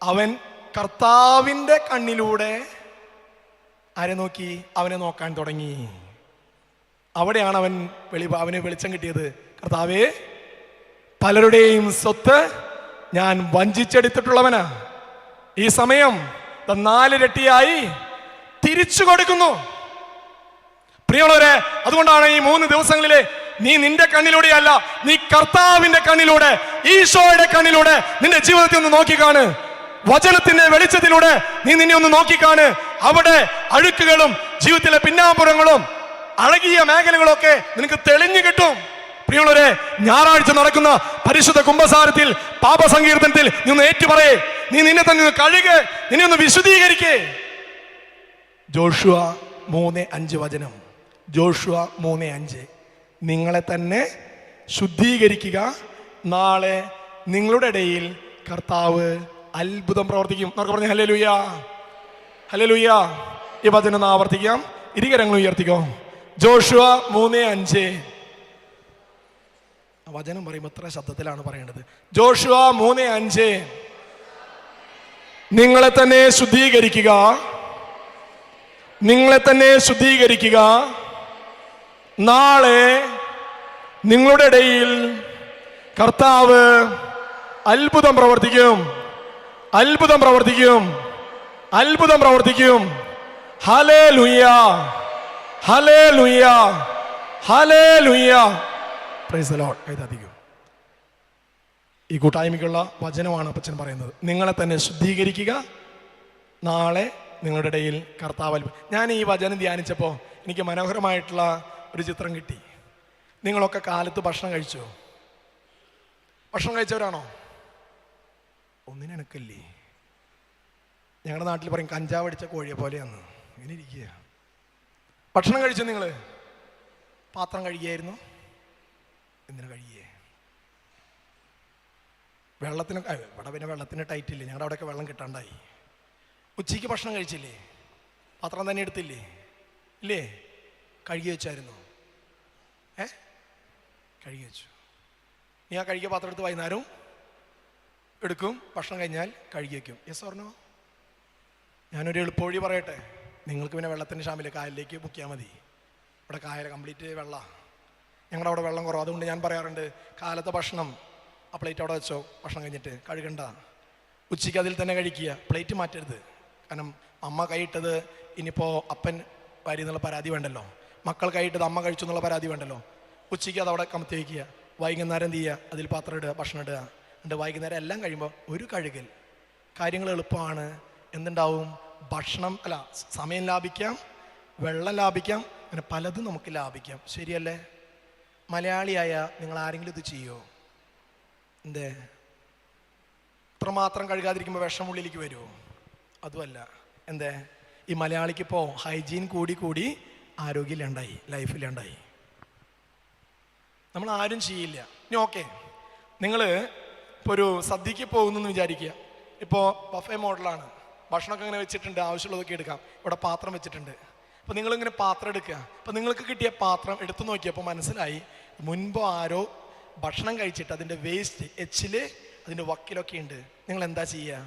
അവൻ കർത്താവിൻ്റെ കണ്ണിലൂടെ ആരെ നോക്കി? അവനെ നോക്കാൻ തുടങ്ങി. അവിടെയാണ് അവന് വെളിച്ചം കിട്ടിയത്. കർത്താവേ, പലരുടെയും സ്വത്ത് ഞാൻ വഞ്ചിച്ചെടുത്തിട്ടുള്ളവനാ, ഈ സമയം 4 ഇരട്ടിയായി തിരിച്ചു കൊടുക്കുന്നു. പ്രിയമുള്ളവരെ, അതുകൊണ്ടാണ് ഈ 3 ദിവസങ്ങളിലെ നീ നിന്റെ കണ്ണിലൂടെയല്ല, നീ കർത്താവിന്റെ കണ്ണിലൂടെ, ഈശോയുടെ കണ്ണിലൂടെ നിന്റെ ജീവിതത്തെ ഒന്ന് നോക്കിക്കാണ്. വചനത്തിന്റെ വെളിച്ചത്തിലൂടെ നീ നിന്നെ ഒന്ന് നോക്കിക്കാണ്. അവിടെ അഴുക്കുകളും ജീവിതത്തിലെ പിന്നാമ്പുറങ്ങളും അഴകിയ മേഖലകളൊക്കെ നിനക്ക് തെളിഞ്ഞു കിട്ടും. പ്രിയമുള്ളവരെ, ഞായറാഴ്ച നടക്കുന്ന പരിശുദ്ധ കുംഭസാരത്തിൽ, പാപസങ്കീർത്തനത്തിൽ നീ ഒന്ന് ഏറ്റുപറയേ, നീ നിന്നെ തന്നെ ഒന്ന് കഴുക്, നിന്നെ ഒന്ന് വിശുദ്ധീകരിക്കേ. ജോഷുവ 3:5 വചനം, ജോഷുവ 3:5, നിങ്ങളെ തന്നെ ശുദ്ധീകരിക്കുക, നാളെ നിങ്ങളുടെ ഇടയിൽ കർത്താവ് അത്ഭുതം പ്രവർത്തിക്കും. എന്നൊക്കെ പറഞ്ഞു ഹല്ലേലൂയ, ഹല്ലേലൂയ. ഈ വചനം ഒന്ന് ആവർത്തിക്കാം, ഇരുകരങ്ങൾ ഉയർത്തിക്കോ. ജോഷുവ 3:5. വചനം പറയുമ്പോൾ എത്ര ശബ്ദത്തിലാണ് പറയേണ്ടത്? ജോഷുവ 3:5, നിങ്ങളെ തന്നെ ശുദ്ധീകരിക്കുക, നിങ്ങളെ തന്നെ ശുദ്ധീകരിക്കുക, നാളെ നിങ്ങളുടെ ഇടയിൽ കർത്താവ് അത്ഭുതം പ്രവർത്തിക്കും, അത്ഭുതം പ്രവർത്തിക്കും, അത്ഭുതം പ്രവർത്തിക്കും. Hallelujah, hallelujah, hallelujah. Praise the Lord. കൈതാതിക്കും. ഈ കൂട്ടായ്മയ്ക്കുള്ള വചനമാണ് അപ്പച്ചൻ പറയുന്നത്. നിങ്ങളെ തന്നെ ശുദ്ധീകരിക്കുക, നാളെ നിങ്ങളുടെ ഇടയിൽ കർത്താവ്. ഞാൻ ഈ വചനം ധ്യാനിച്ചപ്പോൾ എനിക്ക് മനോഹരമായിട്ടുള്ള ഒരു ചിത്രം കിട്ടി. നിങ്ങളൊക്കെ കാലത്ത് ഭക്ഷണം കഴിച്ചോ? ഭക്ഷണം കഴിച്ചവരാണോ? ഒന്നിനെനക്കല്ലേ. ഞങ്ങളുടെ നാട്ടിൽ പറയും കഞ്ചാവ് അടിച്ച കോഴിയെ പോലെയാന്ന്. ഇങ്ങനെ ഇരിക്കുക. ഭക്ഷണം കഴിച്ചു. നിങ്ങൾ പാത്രം കഴുകിയായിരുന്നു? എന്തിനു കഴുകിയേ? വെള്ളത്തിന്. ഇവിടെ പിന്നെ വെള്ളത്തിന് ടൈറ്റില്ലേ, ഞങ്ങളുടെ അവിടെയൊക്കെ വെള്ളം കിട്ടാണ്ടായി. ഉച്ചയ്ക്ക് ഭക്ഷണം കഴിച്ചില്ലേ? പാത്രം തന്നെ എടുത്തില്ലേ? ഇല്ലേ? കഴുകി വെച്ചായിരുന്നു? കഴുകി വെച്ചു. നീ ആ കഴുകിയ പാത്രം എടുത്ത് വൈകുന്നേരവും എടുക്കും, ഭക്ഷണം കഴിഞ്ഞാൽ കഴുകി വയ്ക്കും. Yes or no? ഞാനൊരു എളുപ്പവഴി പറയട്ടെ. നിങ്ങൾക്ക് പിന്നെ വെള്ളത്തിൻ്റെ ക്ഷാമില്ല, കായലിലേക്ക് മുക്കിയാൽ മതി. ഇവിടെ കായൽ കംപ്ലീറ്റ് വെള്ളം. ഞങ്ങളുടെ അവിടെ വെള്ളം കുറവ്. അതുകൊണ്ട് ഞാൻ പറയാറുണ്ട്, കാലത്തെ ഭക്ഷണം ആ പ്ലേറ്റ് അവിടെ വെച്ചോ, ഭക്ഷണം കഴിഞ്ഞിട്ട് കഴുകണ്ട. ഉച്ചയ്ക്ക് അതിൽ തന്നെ കഴിക്കുക, പ്ലേറ്റ് മാറ്റരുത്. കാരണം അമ്മ കൈയിട്ടത് ഇനിയിപ്പോൾ അപ്പൻ വാരി എന്നുള്ള പരാതി വേണ്ടല്ലോ, മക്കൾ കൈയിട്ടത് അമ്മ കഴിച്ചു എന്നുള്ള പരാതി വേണ്ടല്ലോ. ഉച്ചയ്ക്ക് അതവിടെ കമത്തി വയ്ക്കുക, വൈകുന്നേരം എന്ത് ചെയ്യുക, അതിൽ പാത്രം ഇടുക, ഭക്ഷണം ഇടുക. എന്നിട്ട് വൈകുന്നേരം എല്ലാം കഴിയുമ്പോൾ ഒരു കഴുകൽ. കാര്യങ്ങൾ എളുപ്പമാണ്. എന്തുണ്ടാവും? ഭക്ഷണം അല്ല, സമയം ലാഭിക്കാം, വെള്ളം ലാഭിക്കാം, അങ്ങനെ പലതും നമുക്ക് ലാഭിക്കാം. ശരിയല്ലേ? മലയാളിയായ നിങ്ങൾ ആരെങ്കിലും ഇത് ചെയ്യുമോ? എന്തേ ഇത്രമാത്രം കഴുകാതിരിക്കുമ്പോൾ വിഷം ഉള്ളിലേക്ക് വരുമോ? അതുമല്ല. എന്തേ ഈ മലയാളിക്ക് ഇപ്പോൾ ഹൈജീൻ കൂടി കൂടി ആരോഗ്യമില്ലാണ്ടായി, ലൈഫില്ലാണ്ടായി. നമ്മൾ ആരും ചെയ്യില്ല. ഇനി ഓക്കെ, നിങ്ങൾ ഇപ്പോൾ ഒരു സദ്യക്ക് പോകുന്നെന്ന് വിചാരിക്കുക. ഇപ്പോൾ ബഫേ മോഡലാണ്, ഭക്ഷണമൊക്കെ ഇങ്ങനെ വെച്ചിട്ടുണ്ട്, ആവശ്യമുള്ളതൊക്കെ എടുക്കാം. ഇവിടെ പാത്രം വെച്ചിട്ടുണ്ട്. അപ്പോൾ നിങ്ങളിങ്ങനെ പാത്രം എടുക്കുക. അപ്പോൾ നിങ്ങൾക്ക് കിട്ടിയ പാത്രം എടുത്തു നോക്കിയപ്പോൾ മനസ്സിലായി മുൻപ് ആരോ ഭക്ഷണം കഴിച്ചിട്ട് അതിൻ്റെ വേസ്റ്റ് എച്ചിൽ അതിൻ്റെ വക്കിലൊക്കെ ഉണ്ട്. നിങ്ങൾ എന്താ ചെയ്യുക?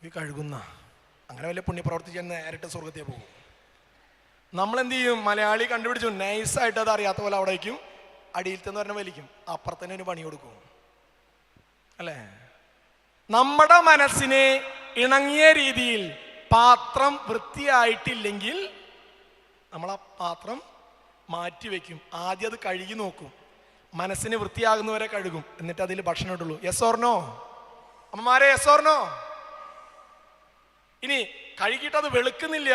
പോയി കഴുകുന്ന. അങ്ങനെ വലിയ പുണ്യപ്രവർത്തി ചെയ്യാൻ നേരിട്ട് സ്വർഗത്തിൽ പോകും. നമ്മളെന്ത് ചെയ്യും? മലയാളി കണ്ടുപിടിച്ചു, നൈസായിട്ട് അത് അറിയാത്ത പോലെ അവിടെ വയ്ക്കും, അടിയിലത്തെന്ന് പറഞ്ഞാൽ വലിക്കും, അപ്പുറത്തന്നെ ഒരു പണി കൊടുക്കും. അല്ലേ? നമ്മുടെ മനസ്സിനെ ഇണങ്ങിയ രീതിയിൽ പാത്രം വൃത്തിയായിട്ടില്ലെങ്കിൽ നമ്മൾ ആ പാത്രം മാറ്റി വയ്ക്കും. ആദ്യം അത് കഴുകി നോക്കും, മനസ്സിന് വൃത്തിയാകുന്നവരെ കഴുകും, എന്നിട്ട് അതിൽ ഭക്ഷണം ഇടുള്ളൂ. Yes or no? അമ്മമാരെ, യെസ് ഓർ നോ? ഇനി കഴുകിയിട്ട് അത് വെളുക്കുന്നില്ല,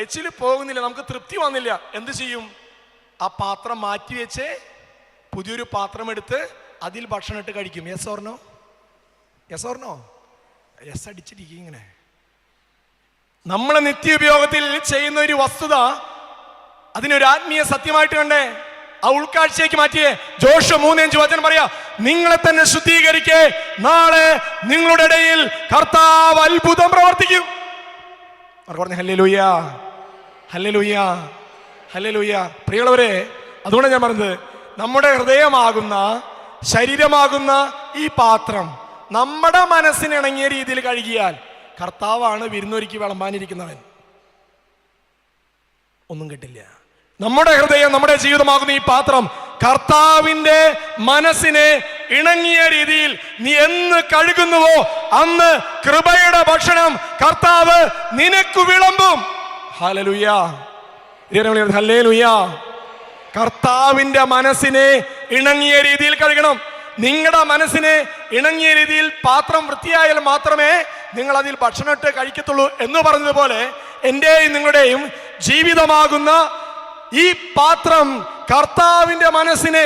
എച്ചിൽ പോകുന്നില്ല, നമുക്ക് തൃപ്തി വന്നില്ല, എന്ത് ചെയ്യും? ആ പാത്രം മാറ്റി വെച്ച് പുതിയൊരു പാത്രം എടുത്ത് അതിൽ ഭക്ഷണം ഇട്ട് കഴിക്കും. Yes or no? Yes or no? Yes അടിച്ചിരിക്കും. ഇങ്ങനെ നമ്മൾ നിത്യോപയോഗത്തിൽ ചെയ്യുന്ന ഒരു വസ്തുത, അതിനൊരു ആത്മീയ സത്യമായിട്ട് കണ്ടേ ആ ഉൾക്കാഴ്ചയ്ക്ക് മാറ്റിയേ. ജോഷുവ 3:5 വചനം പറയാ, നിങ്ങളെ തന്നെ ശുദ്ധീകരിക്കേ, നാളെ നിങ്ങളുടെ ഇടയിൽ കർത്താവ് അത്ഭുതം പ്രവർത്തിക്കും. പറഞ്ഞു ഹല്ലേലൂയ, ഹല്ലേലൂയ, ഹല്ലേലൂയ. പ്രിയമുള്ളവരെ, അതുകൊണ്ട് ഞാൻ പറഞ്ഞത്, നമ്മുടെ ഹൃദയമാകുന്ന, ശരീരമാകുന്ന ഈ പാത്രം നമ്മുടെ മനസ്സിനിണങ്ങിയ രീതിയിൽ കഴുകിയാൽ കർത്താവാണ് വിരുന്നൊരുക്കി വിളമ്പാനിരിക്കുന്നവൻ. ഒന്നും കിട്ടില്ല. നമ്മുടെ ഹൃദയം, നമ്മുടെ ജീവിതമാകുന്ന ഈ പാത്രം കർത്താവിന്റെ മനസ്സിനെ ഇണങ്ങിയ രീതിയിൽ നീ എന്ന് കഴുകുന്നുവോ അന്ന് കൃപയുടെ ഭക്ഷണം കർത്താവ് നിനക്ക് വിളമ്പും. Hallelujah, hallelujah. കർത്താവിന്റെ മനസ്സിനെ ഇണങ്ങിയ രീതിയിൽ കഴുകണം. നിങ്ങളുടെ മനസ്സിനെ ഇണങ്ങിയ രീതിയിൽ പാത്രം വൃത്തിയായാൽ മാത്രമേ നിങ്ങൾ അതിൽ ഭക്ഷണം ഇട്ട് കഴിക്കത്തുള്ളൂ എന്ന് പറഞ്ഞതുപോലെ എൻ്റെയും നിങ്ങളുടെയും ജീവിതമാകുന്ന ഈ പാത്രം കർത്താവിന്റെ മനസ്സിനെ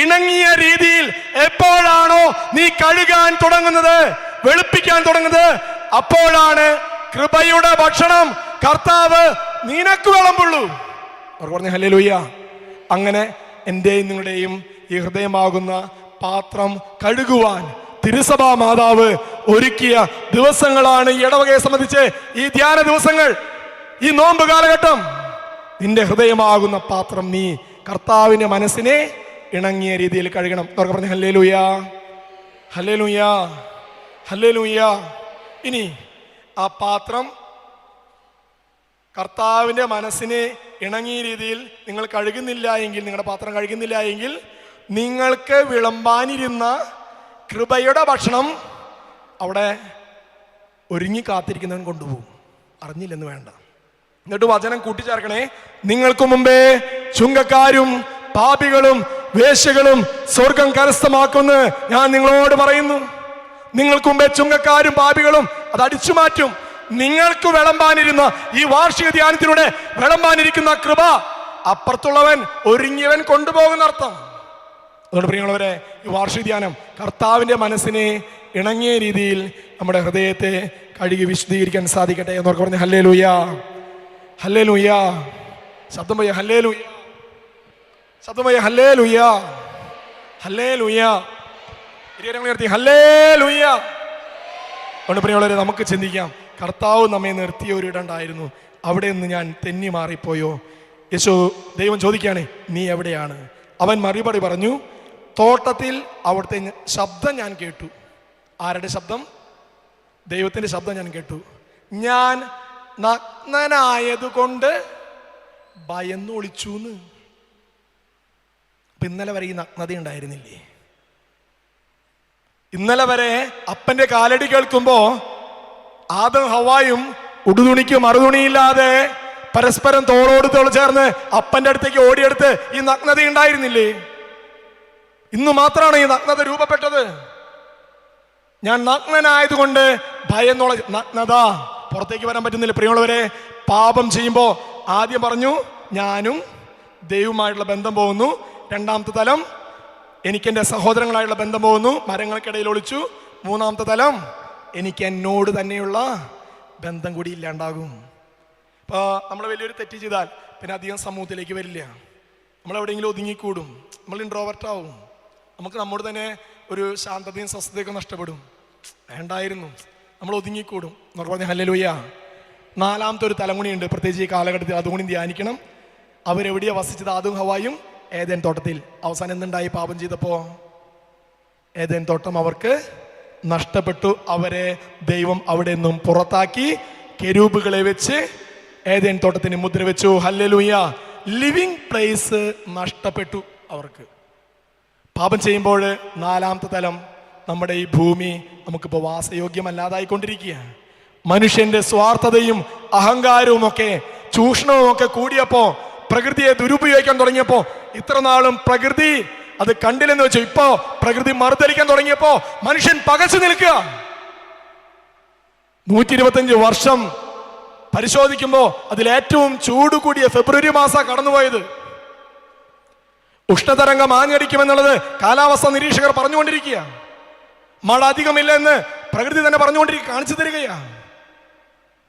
ഇണങ്ങിയ രീതിയിൽ എപ്പോഴാണോ നീ കഴുകാൻ തുടങ്ങുന്നത്, വെളുപ്പിക്കാൻ തുടങ്ങുന്നത്, അപ്പോഴാണ് കൃപയുടെ ഭക്ഷണം കർത്താവ് നിനക്ക് വിളമ്പുള്ളൂ. പറഞ്ഞു ഹല്ലേലൂയ. അങ്ങനെ എൻ്റെയും നിങ്ങളുടെയും ഈ ഹൃദയമാകുന്ന പാത്രം കഴുകുവാൻ തിരുസഭാ മാതാവ് ഒരുക്കിയ ദിവസങ്ങളാണ് ഈ ഇടവകയെ സംബന്ധിച്ച് ഈ ധ്യാന ദിവസങ്ങൾ, ഈ നോമ്പ് കാലഘട്ടം. നിന്റെ ഹൃദയമാകുന്ന പാത്രം നീ കർത്താവിന്റെ മനസ്സിനെ ഇണങ്ങിയ രീതിയിൽ കഴുകണം. അവർക്ക് പറഞ്ഞു ഹല്ലേലൂയ, ഹല്ലേലൂയ, ഹല്ലേലൂയ. ഇനി ആ പാത്രം കർത്താവിന്റെ മനസ്സിനെ ഇണങ്ങിയ രീതിയിൽ നിങ്ങൾ കഴുകുന്നില്ല എങ്കിൽ, നിങ്ങളുടെ പാത്രം കഴുകുന്നില്ല എങ്കിൽ, നിങ്ങൾക്ക് വിളമ്പാനിരുന്ന കൃപയുടെ ഭക്ഷണം അവിടെ ഒരുങ്ങി കാത്തിരിക്കുന്നവൻ കൊണ്ടുപോകും. അറിഞ്ഞില്ലെന്ന് വേണ്ട. എന്നിട്ട് വചനം കൂട്ടിച്ചേർക്കണേ, നിങ്ങൾക്ക് മുമ്പേ ചുങ്കക്കാരും പാപികളും വേശ്യകളും സ്വർഗം കരസ്ഥമാക്കുമെന്ന് ഞാൻ നിങ്ങളോട് പറയുന്നു. നിങ്ങൾക്ക് മുമ്പേ ചുങ്കക്കാരും പാപികളും അത് അടിച്ചു മാറ്റും. നിങ്ങൾക്ക് വിളമ്പാനിരുന്ന ഈ വാർഷിക ധ്യാനത്തിലൂടെ വിളമ്പാനിരിക്കുന്ന കൃപ അപ്പുറത്തുള്ളവൻ ഒരുങ്ങിയവൻ കൊണ്ടുപോകുന്ന അർത്ഥം. അതുകൊണ്ട് പ്രിയമുള്ളവരെ, ഈ വാർഷിക ധ്യാനം കർത്താവിന്റെ മനസ്സിനെ ഇണങ്ങിയ രീതിയിൽ നമ്മുടെ ഹൃദയത്തെ കഴുകി വിശുദ്ധീകരിക്കാൻ സാധിക്കട്ടെ എന്നവർക്ക് പറഞ്ഞ് ഹല്ലേലൂയ, ഹല്ലേലൂയ. ശബ്ദം പോയ ഹല്ലേലൂയ, ശബ്ദം പോയ ഹല്ലേലൂയ, ഹല്ലേലൂയ. ഉയർത്തി ഹല്ലേലൂയ. അതുകൊണ്ട് പ്രിയമുള്ളവരെ, നമുക്ക് ചിന്തിക്കാം, കർത്താവ് നമ്മെ നിർത്തിയ ഒരിടണ്ടായിരുന്നു, അവിടെ നിന്ന് ഞാൻ തെന്നി മാറിപ്പോയോ? ദൈവം ചോദിക്കുകയാണ്, നീ എവിടെയാണ്? അവൻ മറുപടി പറഞ്ഞു, തോട്ടത്തിൽ അവിടുത്തെ ശബ്ദം ഞാൻ കേട്ടു. ആരുടെ ശബ്ദം? ദൈവത്തിന്റെ ശബ്ദം ഞാൻ കേട്ടു. ഞാൻ നഗ്നനായതുകൊണ്ട് ഭയന്ന് ഒളിച്ചൂന്ന്. ഇന്നലെ വരെ ഈ നഗ്നത ഉണ്ടായിരുന്നില്ലേ? ഇന്നലെ വരെ അപ്പന്റെ കാലടി കേൾക്കുമ്പോ ആദം ഹവ്വായും ഉടുതുണിക്ക് മറുതുണിയില്ലാതെ പരസ്പരം തോളോട് തോൾ ചേർന്ന് അപ്പന്റെ അടുത്തേക്ക് ഓടിയെടുത്ത് ഈ നഗ്നത ഉണ്ടായിരുന്നില്ലേ? ഇന്ന് മാത്രമാണ് ഈ നഗ്നത രൂപപ്പെട്ടത്. ഞാൻ നഗ്നനായതുകൊണ്ട് ഭയന്നുള്ള നഗ്നത പുറത്തേക്ക് വരാൻ പറ്റുന്നില്ല. പ്രിയമുള്ളവരെ, പാപം ചെയ്യുമ്പോൾ ആദ്യം പറഞ്ഞു ഞാനും ദൈവവുമായിട്ടുള്ള ബന്ധം പോകുന്നു. രണ്ടാമത്തെ തലം എനിക്ക് എൻ്റെ സഹോദരങ്ങളായുള്ള ബന്ധം പോകുന്നു, മരങ്ങൾക്കിടയിൽ ഒളിച്ചു. മൂന്നാമത്തെ തലം എനിക്ക് എന്നോട് തന്നെയുള്ള ബന്ധം കൂടി ഇല്ലാണ്ടാകും. ഇപ്പോൾ നമ്മൾ വലിയൊരു തെറ്റ് ചെയ്താൽ പിന്നെ അധികം സമൂഹത്തിലേക്ക് വരില്ല. നമ്മളെവിടെയെങ്കിലും ഒതുങ്ങിക്കൂടും, നമ്മൾ ഇൻട്രോവർട്ടാവും, നമുക്ക് നമ്മോട് തന്നെ ഒരു ശാന്തതയും സ്വസ്ഥതയൊക്കെ നഷ്ടപ്പെടും. വേണ്ടായിരുന്നു, നമ്മൾ ഒതുങ്ങിക്കൂടും എന്ന് പറഞ്ഞ ഹല്ലേലൂയ. നാലാമത്തെ ഒരു തലമുണിയുണ്ട്, പ്രത്യേകിച്ച് ഈ കാലഘട്ടത്തിൽ അതുകൂടി ധ്യാനിക്കണം. അവരെവിടെയാണ് വസിച്ചത്? ആദവും ഹവ്വായും ഏദൻ തോട്ടത്തിൽ. അവസാനം എന്തുണ്ടായി? പാപം ചെയ്തപ്പോൾ ഏദൻ തോട്ടം അവർക്ക് നഷ്ടപ്പെട്ടു. അവരെ ദൈവം അവിടെ നിന്നും പുറത്താക്കി കെരൂബുകളെ വെച്ച് ഏദൻ തോട്ടത്തിന് മുദ്ര വെച്ചു. ഹല്ലേലൂയ. ലിവിങ് പ്ലേസ് നഷ്ടപ്പെട്ടു അവർക്ക്. പാപം ചെയ്യുമ്പോൾ നാലാമത്തെ തലം, നമ്മുടെ ഈ ഭൂമി നമുക്കിപ്പോൾ വാസയോഗ്യമല്ലാതായിക്കൊണ്ടിരിക്കുക. മനുഷ്യന്റെ സ്വാർത്ഥതയും അഹങ്കാരവും ഒക്കെ ചൂഷണവും ഒക്കെ കൂടിയപ്പോ, പ്രകൃതിയെ ദുരുപയോഗിക്കാൻ തുടങ്ങിയപ്പോ, ഇത്ര നാളും പ്രകൃതി അത് കണ്ടില്ലെന്ന് വെച്ചു, ഇപ്പോ പ്രകൃതി മറുതലിക്കാൻ തുടങ്ങിയപ്പോ മനുഷ്യൻ പകച്ചു നിൽക്കുക. 125 വർഷം പരിശോധിക്കുമ്പോ അതിലേറ്റവും ചൂട് കൂടിയ ഫെബ്രുവരി മാസം കടന്നുപോയത്. ഉഷ്ണതരംഗം ആഞ്ഞടിക്കുമെന്നുള്ളത് കാലാവസ്ഥ നിരീക്ഷകർ പറഞ്ഞുകൊണ്ടിരിക്കുക. മഴ അധികമില്ല എന്ന് പ്രകൃതി തന്നെ കാണിച്ചു തരികയാണ്.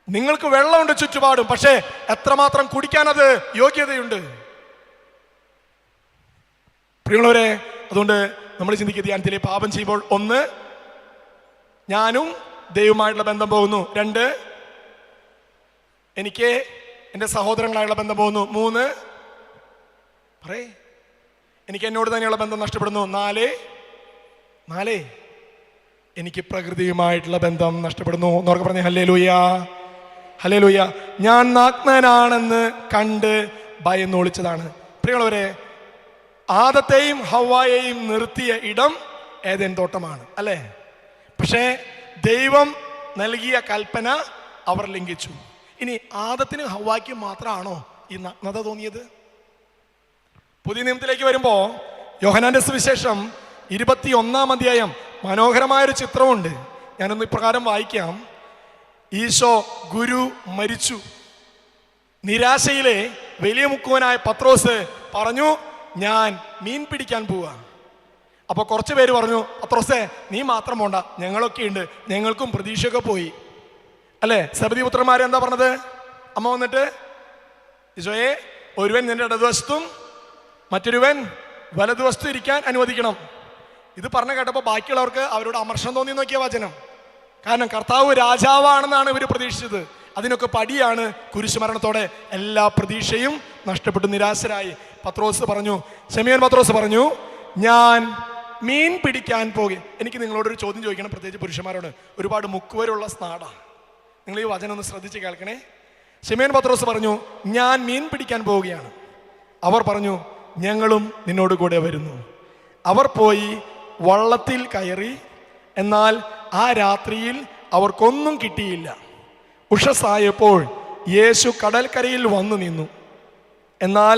നിങ്ങൾക്ക് വെള്ളമുണ്ട് ചുറ്റുപാടും, പക്ഷേ എത്രമാത്രം കുടിക്കാൻ അത് യോഗ്യതയുണ്ട്? പ്രിയമുള്ളവരെ, അതുകൊണ്ട് നമ്മൾ ചിന്തിക്കുക, ധ്യാനത്തിലെ പാപം ചെയ്യുമ്പോൾ 1, ഞാനും ദൈവവുമായിട്ടുള്ള ബന്ധം പോകുന്നു. 2, എനിക്ക് എൻ്റെ സഹോദരങ്ങളായുള്ള ബന്ധം പോകുന്നു. 3, എനിക്ക് എന്നോട് തന്നെയുള്ള ബന്ധം നഷ്ടപ്പെടുന്നു. 4, എനിക്ക് പ്രകൃതിയുമായിട്ടുള്ള ബന്ധം നഷ്ടപ്പെടുന്നു. എന്നൊക്കെ പറഞ്ഞേ ഹല്ലേലൂയ, ഹല്ലേലൂയ. ഞാൻ നഗ്നനാണെന്ന് കണ്ട് ഭയന്ന് ഒളിച്ചതാണ്. പ്രിയമുള്ളവരെ, ആദത്തെയും ഹവ്വായെയും നിർത്തിയ ഇടം ഏദൻ തോട്ടമാണ്, അല്ലേ? പക്ഷേ ദൈവം നൽകിയ കൽപ്പന അവർ ലംഘിച്ചു. ഇനി ആദത്തിനും ഹവ്വായ്ക്കും മാത്രമാണോ ഈ നഗ്നത തോന്നിയത്? പുതിയ നിയമത്തിലേക്ക് വരുമ്പോ യോഹന്നാന്റെ സുവിശേഷം 21-ാം അധ്യായം മനോഹരമായൊരു ചിത്രമുണ്ട്. ഞാനൊന്ന് ഇപ്രകാരം വായിക്കാം. ഈശോ ഗുരു മരിച്ചു. നിരാശയിലെ വലിയ മുക്കുവനായ പത്രോസ് പറഞ്ഞു, ഞാൻ മീൻ പിടിക്കാൻ പോവാ. അപ്പൊ കുറച്ച് പേര് പറഞ്ഞു, പത്രോസേ നീ മാത്രം പോണ്ട, ഞങ്ങളൊക്കെ ഉണ്ട്, ഞങ്ങൾക്കും പ്രതീക്ഷയൊക്കെ പോയി, അല്ലേ? സബദി പുത്രന്മാരെ എന്താ പറഞ്ഞത്? അമ്മ വന്നിട്ട്, ഈശോയെ, ഒരുവൻ നിന്റെ ഇടതുവശത്തും മറ്റൊരുവൻ വലതുവശത്തും ഇരിക്കാൻ അനുവദിക്കണം. ഇത് പറഞ്ഞു കേട്ടപ്പോൾ ബാക്കിയുള്ളവർക്ക് അവരോട് അമർഷം തോന്നി നോക്കിയ വചനം. കാരണം കർത്താവ് രാജാവാണെന്നാണ് ഇവർ പ്രതീക്ഷിച്ചത്. അതിനൊക്കെ പടിയാണ് കുരിശുമരണത്തോടെ എല്ലാ പ്രതീക്ഷയും നഷ്ടപ്പെട്ടു, നിരാശരായി. ശമീയോൻ പത്രോസ് പറഞ്ഞു, ഞാൻ മീൻ പിടിക്കാൻ പോകും. എനിക്ക് നിങ്ങളോടൊരു ചോദ്യം ചോദിക്കണം, പ്രത്യേകിച്ച് പുരുഷന്മാരോട്. ഒരുപാട് മുക്കുവരുള്ള നാടാണ്, നിങ്ങൾ ഈ വചനം ഒന്ന് ശ്രദ്ധിച്ച് കേൾക്കണേ. ശമീയോൻ പത്രോസ് പറഞ്ഞു, ഞാൻ മീൻ പിടിക്കാൻ പോവുകയാണ്. അവർ പറഞ്ഞു, ഞങ്ങളും നിന്നോട് കൂടെ വരുന്നു. അവർ പോയി വള്ളത്തിൽ കയറി. എന്നാൽ ആ രാത്രിയിൽ അവർക്കൊന്നും കിട്ടിയില്ല. ഉഷസ്സായപ്പോൾ യേശു കടൽക്കരയിൽ വന്നു നിന്നു. എന്നാൽ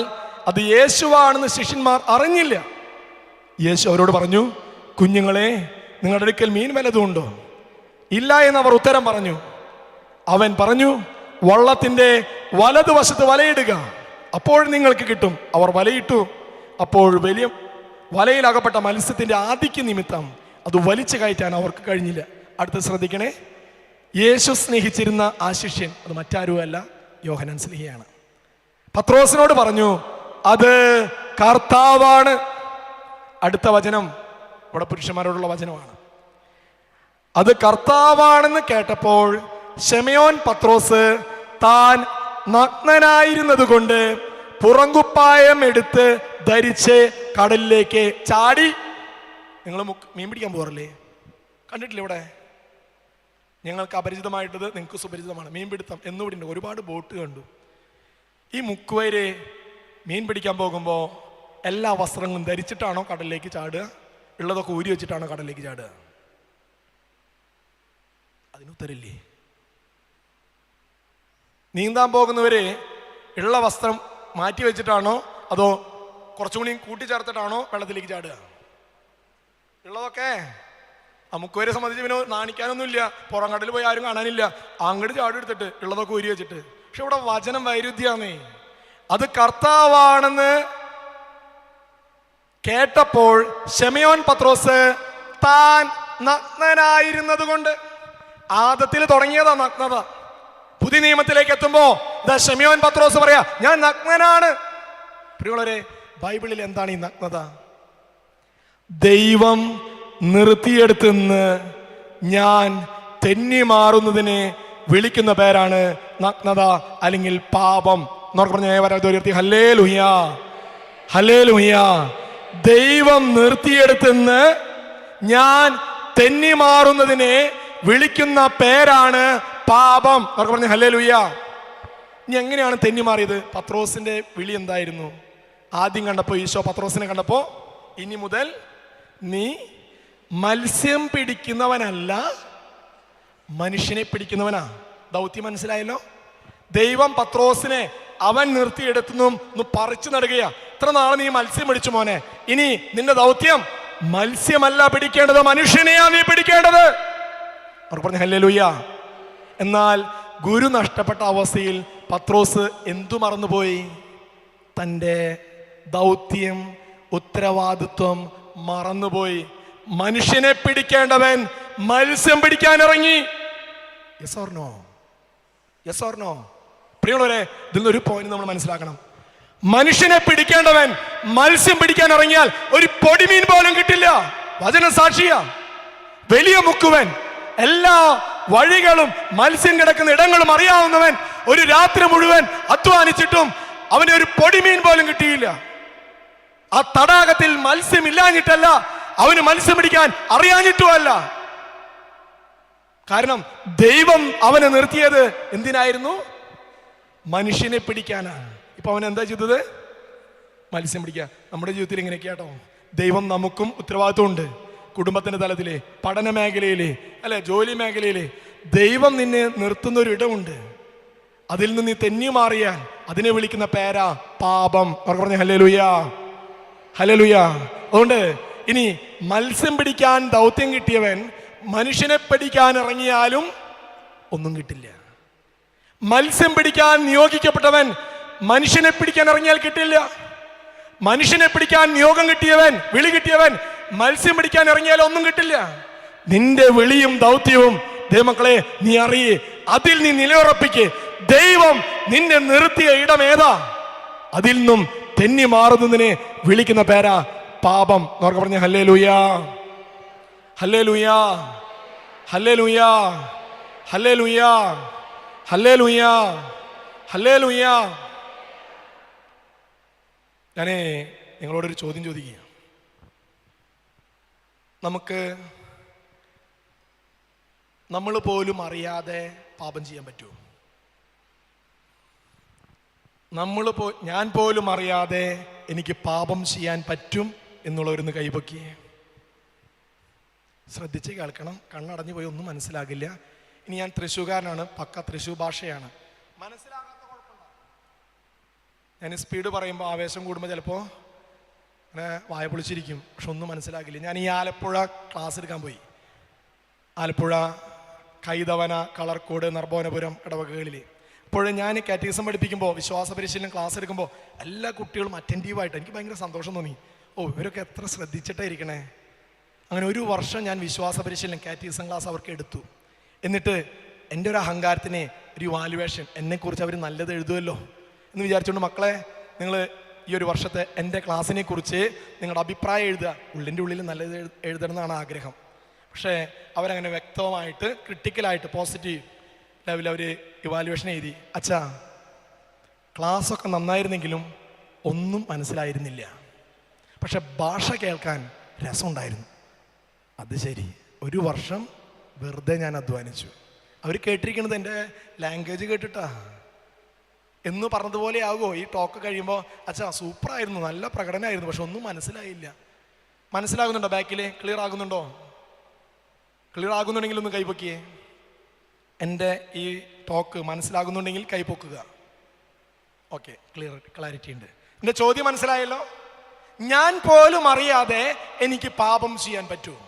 അത് യേശുവാണെന്ന് ശിഷ്യന്മാർ അറിഞ്ഞില്ല. യേശു അവരോട് പറഞ്ഞു, കുഞ്ഞുങ്ങളെ, നിങ്ങളുടെ അടുക്കൽ മീൻ വല്ലതും ഇല്ല എന്നവർ ഉത്തരം പറഞ്ഞു. അവൻ പറഞ്ഞു, വള്ളത്തിന്റെ വലതുവശത്ത് വലയിടുക, അപ്പോൾ നിങ്ങൾക്ക് കിട്ടും. അവർ വലയിട്ടു. അപ്പോൾ വലിയ വലയിലകപ്പെട്ട മത്സ്യത്തിന്റെ ആദിക്ക് നിമിത്തം അത് വലിച്ചു കയറ്റാൻ അവർക്ക് കഴിഞ്ഞില്ല. അടുത്ത് ശ്രദ്ധിക്കണേ, യേശു സ്നേഹിച്ചിരുന്ന ആ ശിഷ്യൻ അത് മറ്റാരുമല്ല, യോഹന്നാൻ സ്ലീഹയാണ്. പത്രോസിനോട് പറഞ്ഞു, അത് കർത്താവാണ്. അടുത്ത വചനം ഇവിടെ പുരുഷന്മാരോടുള്ള വചനമാണ്. അത് കർത്താവാണെന്ന് കേട്ടപ്പോൾ ശിമയോൻ പത്രോസ് താൻ നഗ്നനായിരുന്നത് കൊണ്ട് പുറങ്കുപ്പായം എടുത്ത് ധരിച്ച് കടലിലേക്ക് ചാടി. നിങ്ങൾ മീൻ പിടിക്കാൻ പോകാറില്ലേ? കണ്ടിട്ടില്ല? ഇവിടെ ഞങ്ങൾക്ക് അപരിചിതമായിട്ടത് നിങ്ങൾക്ക് സുപരിചിതമാണ്. മീൻപിടുത്തം എന്നുകൂടി ഉണ്ട്. ഒരുപാട് ബോട്ട് കണ്ടു. ഈ മുക്കുവരെ മീൻ പിടിക്കാൻ പോകുമ്പോൾ എല്ലാ വസ്ത്രങ്ങളും ധരിച്ചിട്ടാണോ കടലിലേക്ക് ചാടുക? ഉള്ളതൊക്കെ ഊരി വെച്ചിട്ടാണോ കടലിലേക്ക് ചാടുക? അതിനുത്തരില്ലേ? നീന്താൻ പോകുന്നവരെ ഉള്ള വസ്ത്രം മാറ്റി വെച്ചിട്ടാണോ അതോ കുറച്ചുകൂടി കൂട്ടിച്ചേർത്തിട്ടാണോ വെള്ളത്തിലേക്ക് ചാടുക? ഉള്ളതൊക്കെ ആ മുക്കുവരെ സംബന്ധിച്ച് പിന്നെ നാണിക്കാനൊന്നുമില്ല. പുറം കടലിൽ പോയി ആരും കാണാനില്ല. അങ്ങോട്ട് ചാടി എടുത്തിട്ട് ഉള്ളതൊക്കെ ഊരി വെച്ചിട്ട്. പക്ഷെ ഇവിടെ വചനം വൈരുദ്ധ്യാന്നേ. അത് കർത്താവാണെന്ന് കേട്ടപ്പോൾ ശിമയോൻ പത്രോസ് താൻ നഗ്നനായിരുന്നത് കൊണ്ട്, ആദത്തിൽ തുടങ്ങിയതാ നഗ്നത. പുതിയ നിയമത്തിലേക്ക് എത്തുമ്പോ ശിമയോൻ പത്രോസ് പറയാ, ഞാൻ നഗ്നനാണ്. പ്രിയമുള്ളവരെ, ബൈബിളിൽ എന്താണ് ഈ നഗ്നത? ദൈവം നിർത്തിയെടുത്തുനിന്ന് ഞാൻ തെന്നി മാറുന്നതിനെ വിളിക്കുന്ന പേരാണ് നഗ്നത അല്ലെങ്കിൽ പാപം. പറഞ്ഞ ഹല്ലേലൂയാ, ഹല്ലേലൂയാ. ദൈവം നിർത്തിയെടുത്തുനിന്ന് ഞാൻ തെന്നി മാറുന്നതിനെ വിളിക്കുന്ന പേരാണ് പാപം. പറഞ്ഞ ഹല്ലേലൂയാ. ഇനി എങ്ങനെയാണ് തെന്നി മാറിയത്? പത്രോസിന്റെ വിളി എന്തായിരുന്നു? ആദ്യം കണ്ടപ്പോ ഈശോ പത്രോസിനെ കണ്ടപ്പോ, ഇനി മുതൽ നീ മത്സ്യം പിടിക്കുന്നവനല്ല, മനുഷ്യനെ പിടിക്കുന്നവനാ. ദൗത്യം മനസ്സിലായല്ലോ? ദൈവം പത്രോസിനെ അവൻ നിർത്തിയെടുത്തുനിന്നും പറിച്ചു നടുകയാ. ഇത്ര നാളെ നീ മത്സ്യം പിടിച്ചു മോനെ, ഇനി നിന്റെ ദൗത്യം മത്സ്യമല്ല പിടിക്കേണ്ടത്, മനുഷ്യനെയാ നീ പിടിക്കേണ്ടത്. അവർ പറഞ്ഞു ഹല്ലേലൂയാ. എന്നാൽ ഗുരു നഷ്ടപ്പെട്ട അവസ്ഥയിൽ പത്രോസ് എന്തു മറന്നുപോയി? തൻ്റെ ദൗത്യം, ഉത്തരവാദിത്വം മറന്നുപോയി. മനുഷ്യനെ പിടിക്കേണ്ടവൻ മത്സ്യം പിടിക്കാൻ ഇറങ്ങി. Yes or no? Yes or no? പ്രിയമുള്ളവരെ, ഇതിൽ നിന്നൊരു പോയിന്റ് നമ്മൾ മനസ്സിലാക്കണം. മനുഷ്യനെ പിടിക്കേണ്ടവൻ മത്സ്യം പിടിക്കാൻ ഇറങ്ങിയാൽ ഒരു പൊടിമീൻ പോലും കിട്ടില്ല. വചന സാക്ഷിയാ. വലിയ മുക്കുവൻ, എല്ലാ വഴികളും മത്സ്യം കിടക്കുന്ന ഇടങ്ങളും അറിയാവുന്നവൻ, ഒരു രാത്രി മുഴുവൻ അധ്വാനിച്ചിട്ടും അവന് ഒരു പൊടിമീൻ പോലും കിട്ടിയില്ല. ആ തടാകത്തിൽ മത്സ്യം ഇല്ലാഞ്ഞിട്ടല്ല, അവന് മത്സ്യം പിടിക്കാൻ അറിയാഞ്ഞിട്ടുമല്ല. കാരണം ദൈവം അവനെ നിർത്തിയത് എന്തിനായിരുന്നു? മനുഷ്യനെ പിടിക്കാനാ. ഇപ്പൊ അവൻ എന്താ ചെയ്തത്? മത്സ്യം പിടിക്കുക. നമ്മുടെ ജീവിതത്തിൽ ഇങ്ങനെയൊക്കെ കേട്ടോ. ദൈവം നമുക്കും ഉത്തരവാദിത്വം ഉണ്ട്. കുടുംബത്തിന്റെ തലത്തിലെ, പഠന മേഖലയിലെ, അല്ലെ ജോലി മേഖലയിലെ ദൈവം നിന്നെ നിർത്തുന്ന ഒരു ഇടമുണ്ട്. അതിൽ നിന്ന് നീ തെന്നി മാറിയാൽ അതിനെ വിളിക്കുന്ന പേരാ പാപം. അവർ പറഞ്ഞ ഹല്ലേലൂയാ, ഹല്ലേലൂയാ. അതുകൊണ്ട് ഇനി മത്സ്യം പിടിക്കാൻ ദൗത്യം കിട്ടിയവൻ മനുഷ്യനെ പിടിക്കാൻ ഇറങ്ങിയാലും ഒന്നും കിട്ടില്ല. മത്സ്യം പിടിക്കാൻ നിയോഗിക്കപ്പെട്ടവൻ മനുഷ്യനെ പിടിക്കാൻ ഇറങ്ങിയാൽ കിട്ടില്ല. മനുഷ്യനെ പിടിക്കാൻ നിയോഗം കിട്ടിയവൻ, വിളി കിട്ടിയവൻ മത്സ്യം പിടിക്കാൻ ഇറങ്ങിയാൽ ഒന്നും കിട്ടില്ല. നിന്റെ വിളിയും ദൗത്യവും ദൈവമക്കളെ നീ അറിയേ, അതിൽ നീ നിലയുറപ്പിക്ക്. ദൈവം നിന്നെ നിർത്തിയ ഇടം ഏതാ? അതിൽ നിന്നും തെന്നി മാറുന്നതിനെ വിളിക്കുന്ന പേരാ പാപം. അവർക്ക് പറഞ്ഞ ഹല്ലേലൂയാ, ഹല്ലേലൂയാ, ഹല്ലേലൂയാ, ഹല്ലേലൂയാ, ഹല്ലേലൂയാ, ഹല്ലേലൂയാ. ഞാനേ നിങ്ങളോടൊരു ചോദ്യം ചോദിക്കുക. നമ്മൾ പോലും അറിയാതെ പാപം ചെയ്യാൻ പറ്റുമോ? ഞാൻ പോലും അറിയാതെ എനിക്ക് പാപം ചെയ്യാൻ പറ്റും എന്നുള്ളവരൊന്ന് കൈപൊക്കി. ശ്രദ്ധിച്ച് കേൾക്കണം, കണ്ണടഞ്ഞു പോയി ഒന്നും മനസ്സിലാകില്ല. ഇനി ഞാൻ തൃശ്ശൂർകാരനാണ്, പക്ക തൃശ്ശൂർ ഭാഷയാണ്. മനസ്സിലാകാത്ത കുഴപ്പമുണ്ടോ? ഞാൻ സ്പീഡ് പറയുമ്പോൾ ആവേശം കൂടുമ്പോൾ ചിലപ്പോൾ അങ്ങനെ വായ പൊളിച്ചിരിക്കും, പക്ഷെ ഒന്നും മനസ്സിലാക്കില്ല. ഞാൻ ഈ ആലപ്പുഴ ക്ലാസ് എടുക്കാൻ പോയി. ആലപ്പുഴ, കൈതവന, കളർക്കോട്, നർബോനപുരം ഇടവകകളിൽ. അപ്പോൾ ഞാൻ കാറ്റഗിസം പഠിപ്പിക്കുമ്പോൾ, വിശ്വാസ പരിശീലനം ക്ലാസ് എടുക്കുമ്പോൾ എല്ലാ കുട്ടികളും അറ്റൻറ്റീവായിട്ട് എനിക്ക് ഭയങ്കര സന്തോഷം തോന്നി. ഇവരൊക്കെ എത്ര ശ്രദ്ധിച്ചിട്ടായിരിക്കണേ. അങ്ങനെ ഒരു വർഷം ഞാൻ വിശ്വാസ പരിശീലനം കാറ്റഗിസം ക്ലാസ് അവർക്ക് എടുത്തു. എന്നിട്ട് എൻ്റെ ഒരു അഹങ്കാരത്തിനെ ഒരു ഇവാലുവേഷൻ, എന്നെക്കുറിച്ച് അവർ നല്ലത് എഴുതുമല്ലോ എന്ന് വിചാരിച്ചുകൊണ്ട്, മക്കളെ നിങ്ങൾ ഈ ഒരു വർഷത്തെ എൻ്റെ ക്ലാസ്സിനെ കുറിച്ച് നിങ്ങളുടെ അഭിപ്രായം എഴുതുക, ഉള്ളിൻ്റെ ഉള്ളിൽ നല്ലത് എഴുതണം എന്നാണ് ആഗ്രഹം. പക്ഷേ അവരങ്ങനെ വ്യക്തമായിട്ട് ക്രിട്ടിക്കലായിട്ട് പോസിറ്റീവ് ലെവലിൽ അവർ ഇവാലുവേഷൻ എഴുതി. അച്ഛാ, ക്ലാസ്സൊക്കെ നന്നായിരുന്നെങ്കിലും ഒന്നും മനസ്സിലായിരുന്നില്ല, പക്ഷെ ഭാഷ കേൾക്കാൻ രസമുണ്ടായിരുന്നു. അത് ശരി, ഒരു വർഷം വെറുതെ ഞാൻ അധ്വാനിച്ചു. അവർ കേട്ടിരിക്കുന്നത് എൻ്റെ ലാംഗ്വേജ് കേട്ടിട്ടാ എന്ന് പറഞ്ഞതുപോലെ ആകുമോ ഈ ടോക്ക് കഴിയുമ്പോൾ? അച്ഛാ സൂപ്പറായിരുന്നു, നല്ല പ്രകടനമായിരുന്നു, പക്ഷെ ഒന്നും മനസ്സിലായില്ല. മനസ്സിലാകുന്നുണ്ടോ? ബാക്കിൽ ക്ലിയർ ആകുന്നുണ്ടോ? ക്ലിയർ ആകുന്നുണ്ടെങ്കിൽ ഒന്ന് കൈപ്പൊക്കിയേ. എൻ്റെ ഈ ടോക്ക് മനസ്സിലാകുന്നുണ്ടെങ്കിൽ കൈപ്പൊക്കുക. ഓക്കെ, ക്ലാരിറ്റി ഉണ്ട്. എൻ്റെ ചോദ്യം മനസ്സിലായല്ലോ? ഞാൻ പോലും അറിയാതെ എനിക്ക് പാപം ചെയ്യാൻ പറ്റുമോ?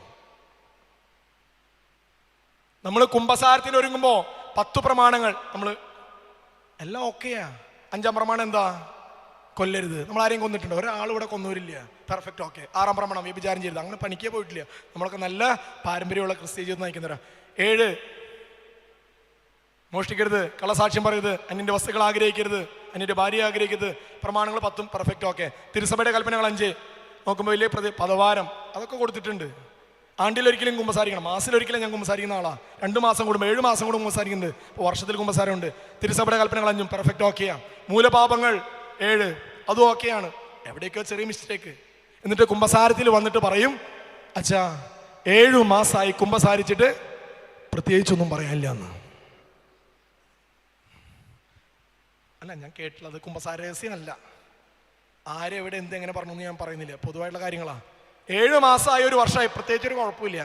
നമ്മൾ കുമ്പസാരത്തിന് ഒരുങ്ങുമ്പോൾ 10 പ്രമാണങ്ങൾ നമ്മൾ എല്ലാം ഓക്കെയാ. 5-ാം പ്രമാണം എന്താ? കൊല്ലരുത്. നമ്മൾ ആരെയും കൊന്നിട്ടുണ്ടോ? ഒരാൾ ഇവിടെ കൊന്നൂരില്ല. Perfect, okay. 6-ാം പ്രമാണം വ്യഭിചാരം ചെയ്യരുത്. അങ്ങനെ പണിക്കേ പോയിട്ടില്ല. നമ്മളൊക്കെ നല്ല പാരമ്പര്യമുള്ള ക്രിസ്ത്യ ജീവിതം നയിക്കുന്നവരാ. 7 മോഷ്ടിക്കരുത്, കള്ളസാക്ഷ്യം പറയരുത്, അന്യന്റെ വസ്തുക്കൾ ആഗ്രഹിക്കരുത്, അന്യന്റെ ഭാര്യയെ ആഗ്രഹിക്കരുത്. പ്രമാണങ്ങൾ 10 പെർഫെക്റ്റ്, ഓക്കെ. തിരുസഭയുടെ കൽപ്പനകൾ 5 നോക്കുമ്പോൾ വലിയ പദവാരം അതൊക്കെ കൊടുത്തിട്ടുണ്ട്. ആണ്ടിലൊരിക്കലും കുമ്പസാരിക്കണം. മാസത്തിലൊരിക്കലും ഞാൻ കുമ്പസാരിക്കുന്ന ആളാണ്. 2 മാസം കൂടുമ്പോൾ 7 മാസം കൂടെ കുമ്പസാരിക്കുന്നുണ്ട്. ഇപ്പോൾ വർഷത്തിൽ കുമ്പസാരമുണ്ട്. തിരുസഭയുടെ കൽപ്പനകൾ 5 പെർഫെക്റ്റ്, ഓക്കെയാണ്. മൂലപാപങ്ങൾ 7 അതും ഓക്കെയാണ്. എവിടെയൊക്കെയോ ചെറിയ മിസ്റ്റേക്ക്. എന്നിട്ട് കുമ്പസാരത്തിൽ വന്നിട്ട് പറയും, അച്ഛാ 7 മാസമായി കുമ്പസാരിച്ചിട്ട് പ്രത്യേകിച്ചൊന്നും പറയാനില്ല എന്ന്. അല്ല, ഞാൻ കേട്ടിട്ടുള്ളത് കുമ്പസാര രഹസ്യമല്ല. ആരെവിടെ എന്തെങ്ങനെ പറഞ്ഞു എന്ന് ഞാൻ പറയുന്നില്ല, പൊതുവായിട്ടുള്ള കാര്യങ്ങളാണ്. 7 മാസമായി, ഒരു വർഷമായി, പ്രത്യേകിച്ചൊരു കുഴപ്പമില്ല.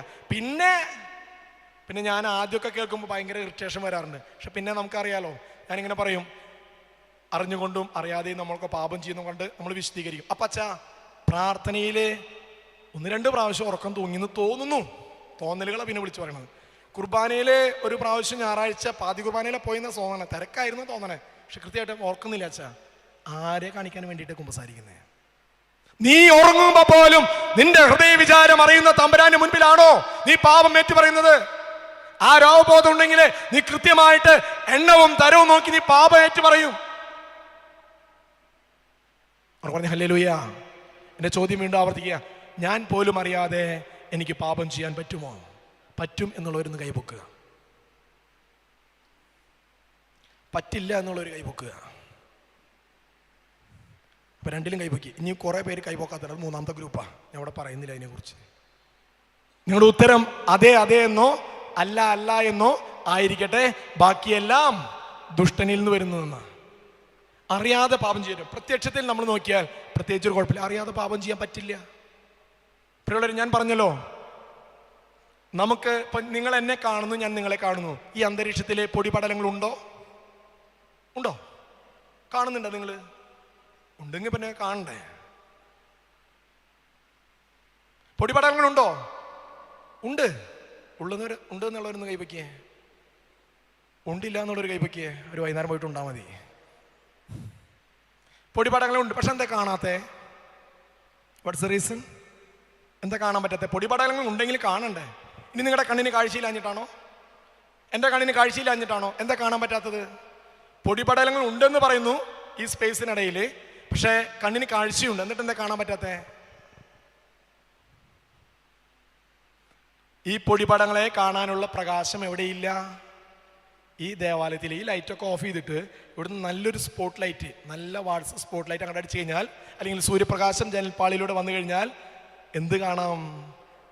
പിന്നെ ഞാൻ ആദ്യമൊക്കെ കേൾക്കുമ്പോൾ ഭയങ്കര ഇറിറ്റേഷൻ വരാറുണ്ട്. പക്ഷെ പിന്നെ നമുക്കറിയാലോ, ഞാനിങ്ങനെ പറയും, അറിഞ്ഞുകൊണ്ടും അറിയാതെയും നമ്മൾക്ക് പാപം ചെയ്യുന്ന കൊണ്ട് നമ്മൾ വിശദീകരിക്കും. അപ്പം അച്ഛാ, പ്രാർത്ഥനയിൽ 1-2 പ്രാവശ്യം ഉറക്കം തൂങ്ങിന്ന് തോന്നുന്നു. തോന്നലുകളെ പിന്നെ വിളിച്ചു പറയണത്. കുർബാനയിൽ ഒരു പ്രാവശ്യം ഞായറാഴ്ച പാതി കുർബാനയിലെ പോയിന്ന തോന്നണേ, തിരക്കായിരുന്നു തോന്നണേ, പക്ഷെ കൃത്യമായിട്ട് ഓർക്കുന്നില്ല. അച്ഛാ, ആരെ കാണിക്കാൻ വേണ്ടിയിട്ട് കുമ്പസാരിക്കുന്നത്? നീ ഉറങ്ങുമ്പോ പോലും നിന്റെ ഹൃദയ വിചാരം അറിയുന്ന തമ്പുരാന്റെ മുൻപിലാണോ നീ പാപം ഏറ്റു പറയുന്നത്? ആ രോഗബോധം ഉണ്ടെങ്കിൽ നീ കൃത്യമായിട്ട് എണ്ണവും തരവും നോക്കി നീ പാപം ഏറ്റു പറയും. പറഞ്ഞു ഹല്ലേലൂയ. എന്റെ ചോദ്യം വീണ്ടും ആവർത്തിക്കുക. ഞാൻ പോലും അറിയാതെ എനിക്ക് പാപം ചെയ്യാൻ പറ്റുമോ? പറ്റും എന്നുള്ളവരൊന്ന് കൈപൊക്കുക. പറ്റില്ല എന്നുള്ളൊരു കൈപൊക്കുക. അപ്പൊ 2ലും കൈപൊക്കി. ഇനി കുറെ പേര് കൈപൊക്കാത്തത് 3-ാമത്തെ ഗ്രൂപ്പാ. ഞാൻ ഇവിടെ പറയുന്നില്ല അതിനെക്കുറിച്ച്. നിങ്ങളുടെ ഉത്തരം അതെ അതെ എന്നോ അല്ല അല്ല എന്നോ ആയിരിക്കട്ടെ. ബാക്കിയെല്ലാം ദുഷ്ടനിൽ നിന്ന് വരുന്നതെന്ന്. അറിയാതെ പാപം ചെയ്യും. പ്രത്യക്ഷത്തിൽ നമ്മൾ നോക്കിയാൽ പ്രത്യേകിച്ചൊരു കുഴപ്പമില്ല. അറിയാതെ പാപം ചെയ്യാൻ പറ്റില്ല. പ്രിയമുള്ളവരെ, ഞാൻ പറഞ്ഞല്ലോ, നമുക്ക് ഇപ്പം നിങ്ങൾ എന്നെ കാണുന്നു, ഞാൻ നിങ്ങളെ കാണുന്നു. ഈ അന്തരീക്ഷത്തിലെ പൊടിപടലങ്ങളുണ്ടോ? ഉണ്ടോ? കാണുന്നുണ്ടോ നിങ്ങൾ? ഉണ്ടെങ്കിൽ പിന്നെ കാണണ്ടേ? പൊടിപടലങ്ങളുണ്ടോ? ഉണ്ട്. ഉള്ളവർ ഉണ്ട് എന്നുള്ളവരൊന്ന് കൈവയ്ക്കേ. ഉണ്ടില്ല എന്നുള്ളൊരു കൈവയ്ക്കേ. ഒരു വൈകുന്നേരം പോയിട്ട് ഉണ്ടാ മതി. പൊടിപടലങ്ങളുണ്ട്, പക്ഷെ എന്താ കാണാത്തേ? What's the reason? എന്താ കാണാൻ പറ്റാത്ത? പൊടിപടലങ്ങൾ ഉണ്ടെങ്കിൽ കാണണ്ടേ? ഇനി നിങ്ങളുടെ കണ്ണിന് കാഴ്ചയില്ലാഞ്ഞിട്ടാണോ? എൻ്റെ കണ്ണിന് കാഴ്ചയില്ലാഞ്ഞിട്ടാണോ? എന്താ കാണാൻ പറ്റാത്തത്? പൊടിപടലങ്ങൾ ഉണ്ടെന്ന് പറയുന്നു ഈ സ്പേസിനിടയിൽ, പക്ഷേ കണ്ണിന് കാഴ്ചയുണ്ട്. എന്നിട്ട് എന്താ കാണാൻ പറ്റാത്തേ? ഈ പൊടിപടങ്ങളെ കാണാനുള്ള പ്രകാശം എവിടെയില്ല? ഈ ദേവാലയത്തിൽ. ഈ ലൈറ്റൊക്കെ ഓഫ് ചെയ്തിട്ട് ഇവിടുന്ന് നല്ലൊരു സ്പോട്ട് ലൈറ്റ്, നല്ല വാട്സ് സ്പോട്ട് ലൈറ്റ് അങ്ങോട്ട് അടിച്ചു കഴിഞ്ഞാൽ, അല്ലെങ്കിൽ സൂര്യപ്രകാശം ജനൽപ്പാളിയിലൂടെ വന്നു കഴിഞ്ഞാൽ എന്ത് കാണാം?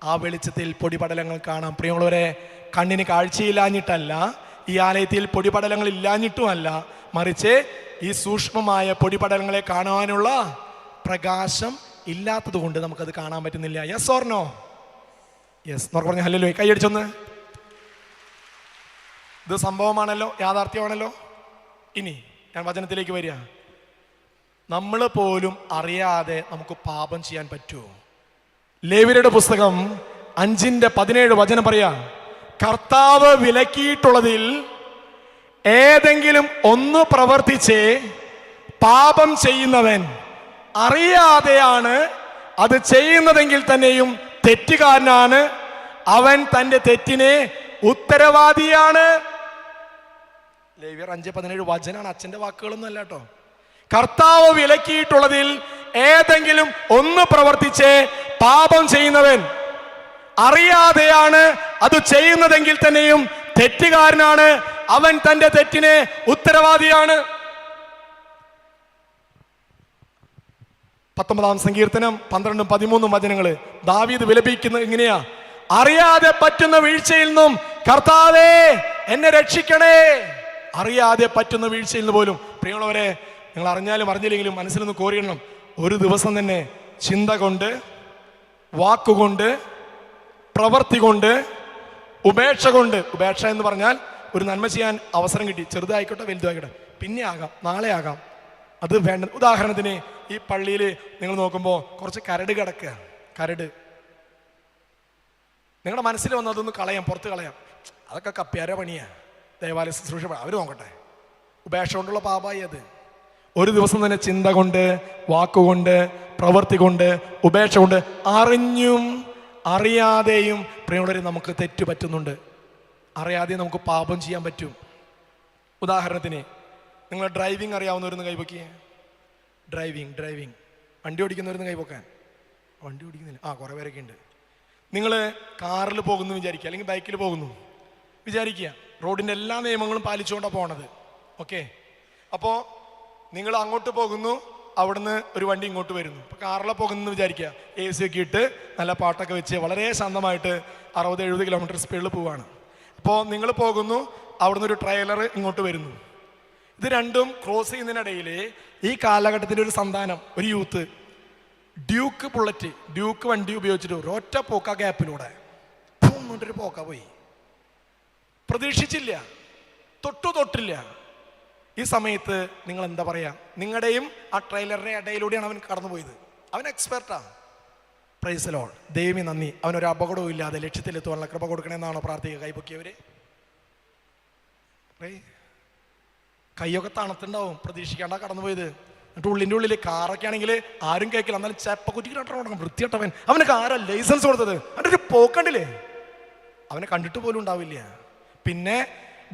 ആ വെളിച്ചത്തിൽ പൊടിപടലങ്ങൾ കാണാം. പ്രിയമുള്ളവരെ, കണ്ണിന് കാഴ്ചയില്ലാഞ്ഞിട്ടല്ല, ഈ ആലയത്തിൽ പൊടിപടലങ്ങൾ ഇല്ലാഞ്ഞിട്ടുമല്ല, മറിച്ച് ഈ സൂക്ഷ്മമായ പൊടിപടലങ്ങളെ കാണാനുള്ള പ്രകാശം ഇല്ലാത്തത് കൊണ്ട് നമുക്കത് കാണാൻ പറ്റുന്നില്ല. Yes or no? യെസ്. നോക്ക് പറഞ്ഞ ഹല്ലേലൂയ. കൈയടിച്ചൊന്ന്. ഇത് സംഭവമാണല്ലോ, യാഥാർത്ഥ്യമാണല്ലോ. ഇനി ഞാൻ വചനത്തിലേക്ക് വരിക. നമ്മൾ പോലും അറിയാതെ നമുക്ക് പാപം ചെയ്യാൻ പറ്റുമോ? ലേവ്യരുടെ പുസ്തകം 5:17 വചനം പറയാ, കർത്താവ് വിലക്കിയിട്ടുള്ളതിൽ ഏതെങ്കിലും ഒന്ന് പ്രവർത്തിച്ച് പാപം ചെയ്യുന്നവൻ അറിയാതെയാണ് അത് ചെയ്യുന്നതെങ്കിൽ തന്നെയും തെറ്റുകാരനാണ്, അവൻ തന്റെ തെറ്റിനെ ഉത്തരവാദിയാണ്. ലേവ്യർ 5:17 വചനാണ്, അച്ഛന്റെ വാക്കുകളൊന്നും അല്ല കേട്ടോ. കർത്താവ് വിലക്കിയിട്ടുള്ളതിൽ ഏതെങ്കിലും ഒന്ന് പ്രവർത്തിച്ച് പാപം ചെയ്യുന്നവൻ അറിയാതെയാണ് അത് ചെയ്യുന്നതെങ്കിൽ തന്നെയും തെറ്റുകാരനാണ്, അവൻ തന്റെ തെറ്റിനെ ഉത്തരവാദിയാണ്. 19-ാം സങ്കീർത്തനം 12-13 വചനങ്ങള് ദാവീദ് വിലപിക്കുന്നത് ഇങ്ങനെയാ, അറിയാതെ പറ്റുന്ന വീഴ്ചയിൽ നിന്നും കർത്താവേ എന്നെ രക്ഷിക്കണേ. അറിയാതെ പറ്റുന്ന വീഴ്ചയിൽ നിന്ന് പോലും. പ്രിയമുള്ളവരെ, നിങ്ങൾ അറിഞ്ഞാലും അറിഞ്ഞില്ലെങ്കിലും മനസ്സിൽ നിന്ന് കോരിയിടണം, ഒരു ദിവസം തന്നെ ചിന്ത കൊണ്ട്, വാക്കുകൊണ്ട്, പ്രവൃത്തി കൊണ്ട്, ഉപേക്ഷ കൊണ്ട്. ഉപേക്ഷ എന്ന് പറഞ്ഞാൽ ഒരു നന്മ ചെയ്യാൻ അവസരം കിട്ടി, ചെറുതായിക്കോട്ടെ വലുതായിക്കോട്ടെ, പിന്നെ ആകാം, നാളെ ആകാം, അത് വേണ്ട. ഉദാഹരണത്തിന് ഈ പള്ളിയിൽ നിങ്ങൾ നോക്കുമ്പോൾ കുറച്ച് കരട് കിടക്കുക, കരട് നിങ്ങളുടെ മനസ്സിൽ വന്ന് അതൊന്ന് കളയാം, പുറത്ത് കളയാം. അതൊക്കെ കപ്പ്യാര പണിയാ, ദേവാലയ ശുശ്രൂഷ അവർ നോക്കട്ടെ. ഉപേക്ഷ കൊണ്ടുള്ള പാപമായി അത്. ഒരു ദിവസം തന്നെ ചിന്ത കൊണ്ട്, വാക്കുകൊണ്ട്, പ്രവൃത്തി കൊണ്ട്, ഉപേക്ഷ കൊണ്ട്, അറിഞ്ഞും അറിയാതെയും പ്രിയമുള്ളവരെ നമുക്ക് തെറ്റ് പറ്റുന്നുണ്ട്. അറിയാതെ നമുക്ക് പാപം ചെയ്യാൻ പറ്റും. ഉദാഹരണത്തിന് നിങ്ങൾ ഡ്രൈവിംഗ് അറിയാവുന്നവരൊന്ന് കൈപൊക്കിയേ. ഡ്രൈവിംഗ് വണ്ടി ഓടിക്കുന്നവരൊന്ന് കൈപൊക്കാൻ. വണ്ടി ഓടിക്കുന്നില്ല, കുറേ പേരൊക്കെ ഉണ്ട്. നിങ്ങൾ കാറിൽ പോകുന്നു വിചാരിക്കുക, അല്ലെങ്കിൽ ബൈക്കിൽ പോകുന്നു വിചാരിക്കുക, റോഡിൻ്റെ എല്ലാ നിയമങ്ങളും പാലിച്ചുകൊണ്ടാണ് പോണത്. ഓക്കെ, അപ്പോൾ നിങ്ങൾ അങ്ങോട്ട് പോകുന്നു, അവിടുന്ന് ഒരു വണ്ടി ഇങ്ങോട്ട് വരുന്നു. അപ്പോൾ കാറിൽ പോകുന്നു വിചാരിക്കുക, AC ഒക്കെ ഇട്ട് നല്ല പാട്ടൊക്കെ വെച്ച് വളരെ ശാന്തമായിട്ട് 60-70 കിലോമീറ്റർ സ്പീഡിൽ പോവാണ്. അപ്പോൾ നിങ്ങൾ പോകുന്നു, അവിടുന്ന് ഒരു ട്രെയിലർ ഇങ്ങോട്ട് വരുന്നു. ഇത് രണ്ടും ക്രോസ് ചെയ്യുന്നതിനിടയിൽ ഈ കാലഘട്ടത്തിൻ്റെ ഒരു സന്താനം, ഒരു യൂത്ത് ഡ്യൂക്ക് വണ്ടി ഉപയോഗിച്ചിട്ട് ഒരൊറ്റ പോക്ക ഗ്യാപ്പിലൂടെ ഒരു പോക്ക പോയി. പ്രതീക്ഷിച്ചില്ല, തൊട്ടില്ല. ഈ സമയത്ത് നിങ്ങൾ എന്താ പറയാ? നിങ്ങളുടെയും ആ ട്രെയിലറിന്റെ ഇടയിലൂടെയാണ് അവൻ കടന്നുപോയത്. അവൻ എക്സ്പെർട്ടാ. Price the Lord. ദൈവമേ നന്ദി, അവനൊരു അപകടവും ഇല്ലാതെ ലക്ഷ്യത്തിലെത്തുവാനുള്ള കൃപ കൊടുക്കണമെന്നാണോ പ്രാർത്ഥിക്കുക? കൈപൊക്കിയവര് കൈയൊക്കെ തണുത്തുണ്ടാവും, പ്രതീക്ഷിക്കാണ്ട കടന്നുപോയത്. എന്നിട്ട് ഉള്ളിൻ്റെ ഉള്ളിൽ കാറൊക്കെ ആണെങ്കിൽ ആരും കേൾക്കില്ല, എന്നാലും ചെപ്പക്കുറ്റിക്കിട്ടുണ്ടാവും വൃത്തിയട്ടവൻ. അവനൊക്കെ ആരാ ലൈസൻസ് കൊടുത്തത്? അവൻ്റെ ഒരു പോക്കണ്ടില്ലേ, അവനെ കണ്ടിട്ട് പോലും ഉണ്ടാവില്ല. പിന്നെ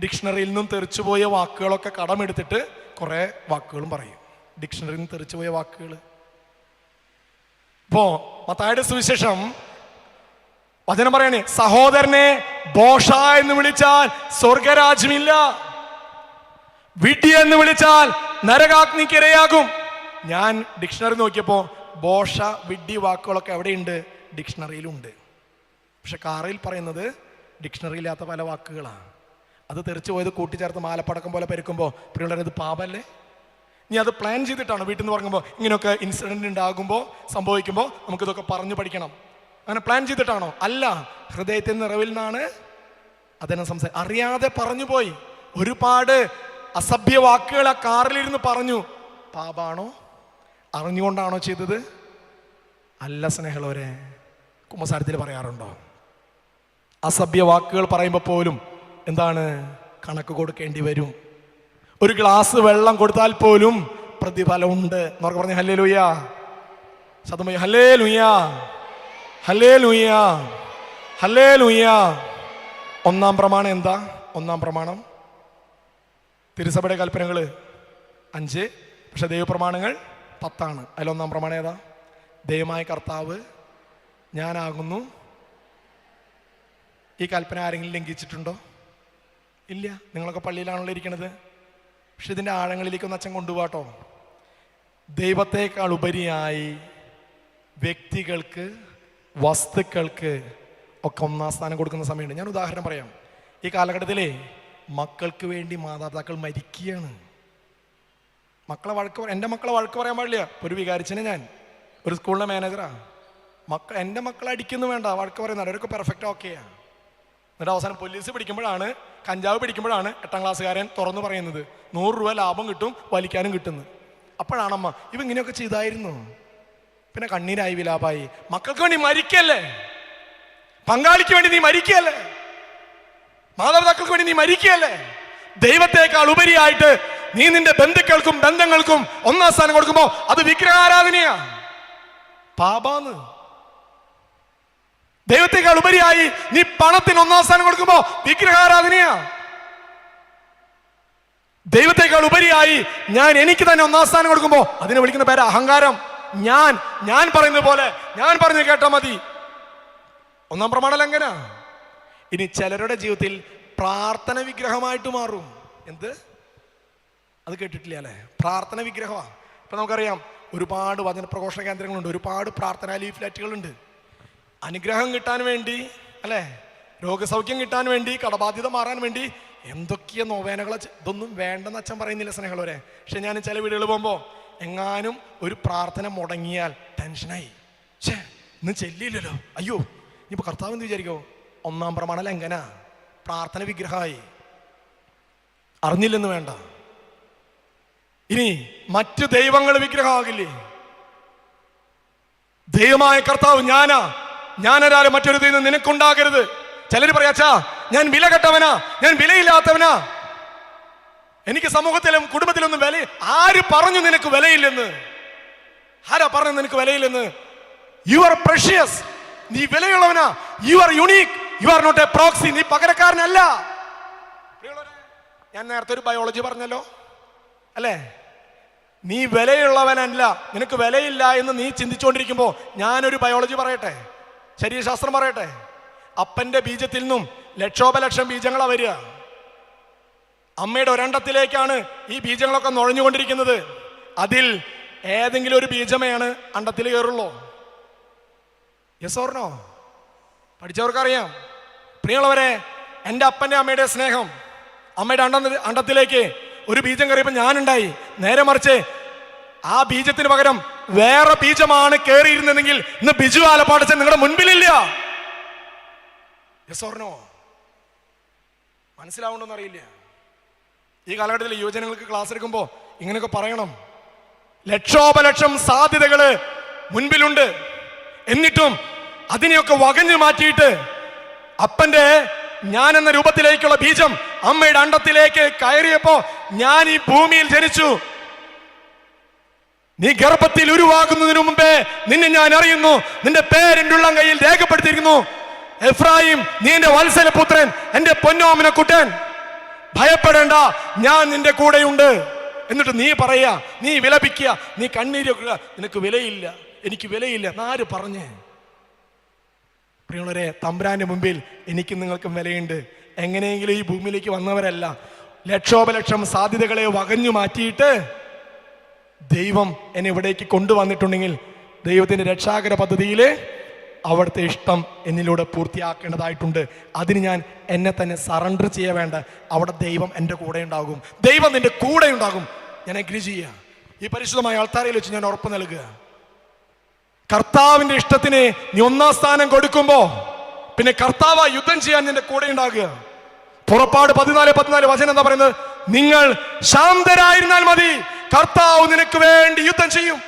ഡിക്ഷണറിയിൽ നിന്നും തെറിച്ചുപോയ വാക്കുകളൊക്കെ കടമെടുത്തിട്ട് കുറേ വാക്കുകളും പറയും. ഡിക്ഷണറിയിൽ നിന്ന് തെറിച്ചുപോയ വാക്കുകൾ. ഇപ്പോ മത്തായിയുടെ സുവിശേഷം വചനം പറയണേ, സഹോദരനെ ബോഷ എന്ന് വിളിച്ചാൽ സ്വർഗരാജ്യമില്ല, വിഡ്ഢി എന്ന് വിളിച്ചാൽ നരകാഗ്നിക്കിരയാകും. ഞാൻ ഡിക്ഷണറി നോക്കിയപ്പോൾ ബോഷ, വിഡ്ഢി വാക്കുകളൊക്കെ എവിടെയുണ്ട്? ഡിക്ഷണറിയിലുണ്ട്. പക്ഷെ കാറിൽ പറയുന്നത് ഡിക്ഷണറിയില്ലാത്ത പല വാക്കുകളാണ്. അത് തെറിച്ചു പോയത് കൂട്ടിച്ചേർത്ത് മാലപ്പടക്കം പോലെ പെരുക്കുമ്പോൾ പ്രിയമുള്ളവരെ അത് പാപല്ലേ? ഇനി അത് പ്ലാൻ ചെയ്തിട്ടാണ് വീട്ടിൽ നിന്ന് പറയുമ്പോൾ ഇങ്ങനെയൊക്കെ ഇൻസിഡൻറ്റ് ഉണ്ടാകുമ്പോൾ, സംഭവിക്കുമ്പോൾ നമുക്കിതൊക്കെ പറഞ്ഞു പഠിക്കണം. അങ്ങനെ പ്ലാൻ ചെയ്തിട്ടാണോ? അല്ല, ഹൃദയത്തിൻ്റെ നിറവിൽ നിന്നാണ് അതിനെ അറിയാതെ പറഞ്ഞു പോയി. ഒരുപാട് അസഭ്യ വാക്കുകൾ ആ കാറിലിരുന്ന് പറഞ്ഞു. പാപാണോ? അറിഞ്ഞുകൊണ്ടാണോ ചെയ്തത്? അല്ല സ്നേഹമുള്ളവരെ, കുമ്പസാരത്തിൽ പറയാറുണ്ടോ? അസഭ്യ വാക്കുകൾ പറയുമ്പോൾ പോലും എന്താണ്? കണക്ക് കൊടുക്കേണ്ടി വരും. ഒരു ഗ്ലാസ് വെള്ളം കൊടുത്താൽ പോലും പ്രതിഫലമുണ്ട് എന്നൊക്കെ പറഞ്ഞ് ഹല്ലേലൂയ, ശതമയ ഹല്ലേലൂയ, ഹല്ലേലൂയ, ഹല്ലേലൂയ. ഒന്നാം പ്രമാണം എന്താ? ഒന്നാം പ്രമാണം തിരുസഭയുടെ കൽപ്പനകൾ 5, പക്ഷെ ദൈവപ്രമാണങ്ങൾ 10. അതിലൊന്നാം പ്രമാണം ഏതാ? ദൈവമായ കർത്താവ് ഞാനാകുന്നു. ഈ കൽപ്പന ആരെങ്കിലും ലംഘിച്ചിട്ടുണ്ടോ? ഇല്ല. നിങ്ങളൊക്കെ പള്ളിയിലാണല്ലോ ഇരിക്കണത്. പക്ഷെ ഇതിൻ്റെ ആഴങ്ങളിലേക്കൊന്ന് അച്ഛൻ കൊണ്ടുപോകാട്ടോ. ദൈവത്തെക്കാൾ ഉപരിയായി വ്യക്തികൾക്ക്, വസ്തുക്കൾക്ക് ഒക്കെ ഒന്നാം സ്ഥാനം കൊടുക്കുന്ന സമയമുണ്ട്. ഞാൻ ഉദാഹരണം പറയാം. ഈ കാലഘട്ടത്തിലെ മക്കൾക്ക് വേണ്ടി മാതാപിതാക്കൾ മരിക്കുകയാണ്. എൻ്റെ മക്കളെ വഴക്ക് പറയാൻ പാടില്ല. ഒരു വികാരിച്ചനെ, ഞാൻ ഒരു സ്കൂളിലെ മാനേജറാ. എൻ്റെ മക്കളെ അടിക്കുന്നു വേണ്ട, വഴക്ക് പറയുന്നത് അവരൊക്കെ പെർഫെക്റ്റ് ഓക്കെയാണ്. എന്നിട്ട് അവസാനം പോലീസ് പിടിക്കുമ്പോഴാണ്, കഞ്ചാവ് പിടിക്കുമ്പോഴാണ് 8ാം ക്ലാസ്സുകാരൻ തുറന്നു പറയുന്നത് 100 രൂപ ലാഭം കിട്ടും, വലിക്കാനും കിട്ടുന്നു. അപ്പോഴാണമ്മ ഇവ ഇങ്ങനെയൊക്കെ ചെയ്തായിരുന്നു. പിന്നെ കണ്ണീരായി, വിലാപായി. മക്കൾക്ക് വേണ്ടി മരിക്കല്ലേ, പങ്കാളിക്ക് വേണ്ടി നീ മരിക്കല്ലേ, മാതാപിതാക്കൾക്ക് വേണ്ടി നീ മരിക്കല്ലേ. ദൈവത്തെക്കാൾ ഉപരിയായിട്ട് നീ നിന്റെ ബന്ധുക്കൾക്കും ബന്ധങ്ങൾക്കും ഒന്നാം സ്ഥാനം കൊടുക്കുമ്പോ അത് വിഗ്രഹാരാധനയാ, പാപാന്ന്. ദൈവത്തെക്കാൾ ഉപരിയായി നീ പണത്തിന് ഒന്നാം സ്ഥാനം കൊടുക്കുമ്പോ വിഗ്രഹാരാധനയാ. ദൈവത്തെക്കാൾ ഉപരിയായി ഞാൻ എനിക്ക് തന്നെ ഒന്നാം സ്ഥാനം കൊടുക്കുമ്പോ അതിനെ വിളിക്കുന്ന പേര് അഹങ്കാരം. ഞാൻ പറയുന്നത് പോലെ ഞാൻ പറഞ്ഞു കേട്ടാ മതി, ഒന്നാം പ്രമാണ ലംഘന. ഇനി ചിലരുടെ ജീവിതത്തിൽ പ്രാർത്ഥന വിഗ്രഹമായിട്ട് മാറും. എന്ത്? അത് കേട്ടിട്ടില്ല അല്ലെ? പ്രാർത്ഥന വിഗ്രഹമാണ്. ഇപ്പൊ നമുക്കറിയാം, ഒരുപാട് വചന പ്രഘോഷണ കേന്ദ്രങ്ങളുണ്ട്, ഒരുപാട് പ്രാർത്ഥനാ ലീഫ്ലെറ്റുകളുണ്ട്. അനുഗ്രഹം കിട്ടാൻ വേണ്ടി അല്ലെ, രോഗസൗഖ്യം കിട്ടാൻ വേണ്ടി, കടബാധ്യത മാറാൻ വേണ്ടി എന്തൊക്കെയോ നോവേനകളെ. ഇതൊന്നും വേണ്ടെന്ന് അച്ഛൻ പറയുന്നില്ല സ്നേഹമുള്ളവരെ. പക്ഷെ ഞാൻ ചില വീടുകൾ പോകുമ്പോൾ എങ്ങാനും ഒരു പ്രാർത്ഥന മുടങ്ങിയാൽ ടെൻഷനായി. ഇന്ന് ചെല്ലില്ലല്ലോ, അയ്യോ ഇനിയിപ്പോൾ കർത്താവ് എന്ത് വിചാരിക്കോ? ഒന്നാം പ്രമാണ ലംഘന, പ്രാർത്ഥന വിഗ്രഹമായി. അറിഞ്ഞില്ലെന്ന് വേണ്ട. ഇനി മറ്റു ദൈവങ്ങൾ വിഗ്രഹമാകില്ലേ? ദൈവമായ കർത്താവ് ഞാനൊരാളും മറ്റൊരു ദൈവം നിനക്കുണ്ടാകരുത്. ചിലർ പറയാച്ചാ ഞാൻ വില കെട്ടവനാ, ഞാൻ വിലയില്ലാത്തവനാ, എനിക്ക് സമൂഹത്തിലും കുടുംബത്തിലൊന്നും വില. ആര് പറഞ്ഞു നിനക്ക് വിലയില്ലെന്ന്? ആരാ പറഞ്ഞു നിനക്ക് വിലയില്ലെന്ന്? യു ആർ പ്രഷ്യസ്, നീ വിലയുള്ളവനാ. You are unique, you are not a proxy, നീ പകരക്കാരനല്ല. ഞാൻ നേരത്തെ ഒരു ബയോളജി പറഞ്ഞല്ലോ അല്ലേ? നീ വിലയുള്ളവനല്ല, നിനക്ക് വിലയില്ല എന്ന് നീ ചിന്തിച്ചുകൊണ്ടിരിക്കുമ്പോ ഞാനൊരു ബയോളജി പറയട്ടെ, ശരീരശാസ്ത്രം പറയട്ടെ. അപ്പന്റെ ബീജത്തിൽ നിന്നും ലക്ഷോപലക്ഷം ബീജങ്ങളാ വരിക. അമ്മയുടെ ഒരണ്ടത്തിലേക്കാണ് ഈ ബീജങ്ങളൊക്കെ നുഴഞ്ഞുകൊണ്ടിരിക്കുന്നത്. അതിൽ ഏതെങ്കിലും ഒരു ബീജമേയാണ് അണ്ടത്തിൽ കയറുള്ളൂ. Yes or no? പഠിച്ചവർക്കറിയാം. പ്രിയമുള്ളവരെ, എൻ്റെ അപ്പൻ്റെ അമ്മയുടെ സ്നേഹം, അമ്മയുടെ അണ്ടത്തിലേക്ക് ഒരു ബീജം കയറിയപ്പോൾ ഞാനുണ്ടായി. നേരെ മറിച്ച് ആ ബീജത്തിന് പകരം വേറെ ബീജമാണ് കയറിയിരുന്നെങ്കിൽ ഇന്ന് ബിജു ആലപ്പാടച്ചൻ നിങ്ങളുടെ മുൻപിലില്ല. Yes or no? മനസ്സിലാവുണ്ടോന്ന് അറിയില്ല. ഈ കാലഘട്ടത്തിൽ യുവജനങ്ങൾക്ക് ക്ലാസ് എടുക്കുമ്പോൾ ഇങ്ങനെയൊക്കെ പറയണം. ലക്ഷോപലക്ഷം സാധ്യതകള് മുൻപിലുണ്ട്, എന്നിട്ടും അതിനെയൊക്കെ വകഞ്ഞു മാറ്റിയിട്ട് അപ്പന്റെ ഞാൻ എന്ന രൂപത്തിലേക്കുള്ള ബീജം അമ്മയുടെ അണ്ടത്തിലേക്ക് കയറിയപ്പോ ഞാൻ ഈ ഭൂമിയിൽ ജനിച്ചു. നീ ഗർഭത്തിൽ ഉരുവാകുന്നതിനു മുമ്പേ നിന്നെ ഞാൻ അറിയുന്നു, നിന്റെ പേരെന്റെ ഉള്ളം കയ്യിൽ രേഖപ്പെടുത്തിയിരിക്കുന്നു. എഫ്രായിം, നീ എന്റെ വത്സലപുത്രൻ, എന്റെ പൊന്നോമന കുട്ടൻ, ഭയപ്പെടേണ്ട, ഞാൻ നിന്റെ കൂടെയുണ്ട്. എന്നിട്ട് നീ പറയാ, നീ വിലപിക്കുക, നീ കണ്ണീരൊക്കുക, നിനക്ക് വിലയില്ല, എനിക്ക് വിലയില്ല. ആര് പറഞ്ഞേ? പ്രിയമുള്ളവരെ, തമ്പുരാന്റെ മുമ്പിൽ എനിക്കും നിങ്ങൾക്കും വിലയുണ്ട്. എങ്ങനെയെങ്കിലും ഈ ഭൂമിയിലേക്ക് വന്നവരല്ല. ലക്ഷോപലക്ഷം സാധ്യതകളെ വകഞ്ഞു മാറ്റിയിട്ട് ദൈവം എന്നെ ഇവിടേക്ക് കൊണ്ടുവന്നിട്ടുണ്ടെങ്കിൽ ദൈവത്തിന്റെ രക്ഷാകര പദ്ധതിയിൽ അവിടുത്തെ ഇഷ്ടം എന്നിലൂടെ പൂർത്തിയാക്കേണ്ടതായിട്ടുണ്ട്. അതിന് ഞാൻ എന്നെ തന്നെ സറണ്ടർ ചെയ്യാൻ വേണ്ട. അവിടെ ദൈവം എൻ്റെ കൂടെ ഉണ്ടാകും, ദൈവം നിന്റെ കൂടെ ഉണ്ടാകും. ഞാൻ അഗ്രി ചെയ്യുക. ഈ പരിശുദ്ധമായ ആൾത്താരയിൽ വെച്ച് ഞാൻ ഉറപ്പ് നൽകുക, കർത്താവിന്റെ ഇഷ്ടത്തിന് നീ ഒന്നാം സ്ഥാനം കൊടുക്കുമ്പോ പിന്നെ കർത്താവ് യുദ്ധം ചെയ്യാൻ നിന്റെ കൂടെ ഉണ്ടാകുക. പുറപ്പാട് 14:14 വചനം എന്താ പറയുന്നത്? നിങ്ങൾ ശാന്തരായിരുന്നാൽ മതി, കർത്താവ് നിനക്ക് വേണ്ടി യുദ്ധം ചെയ്യും.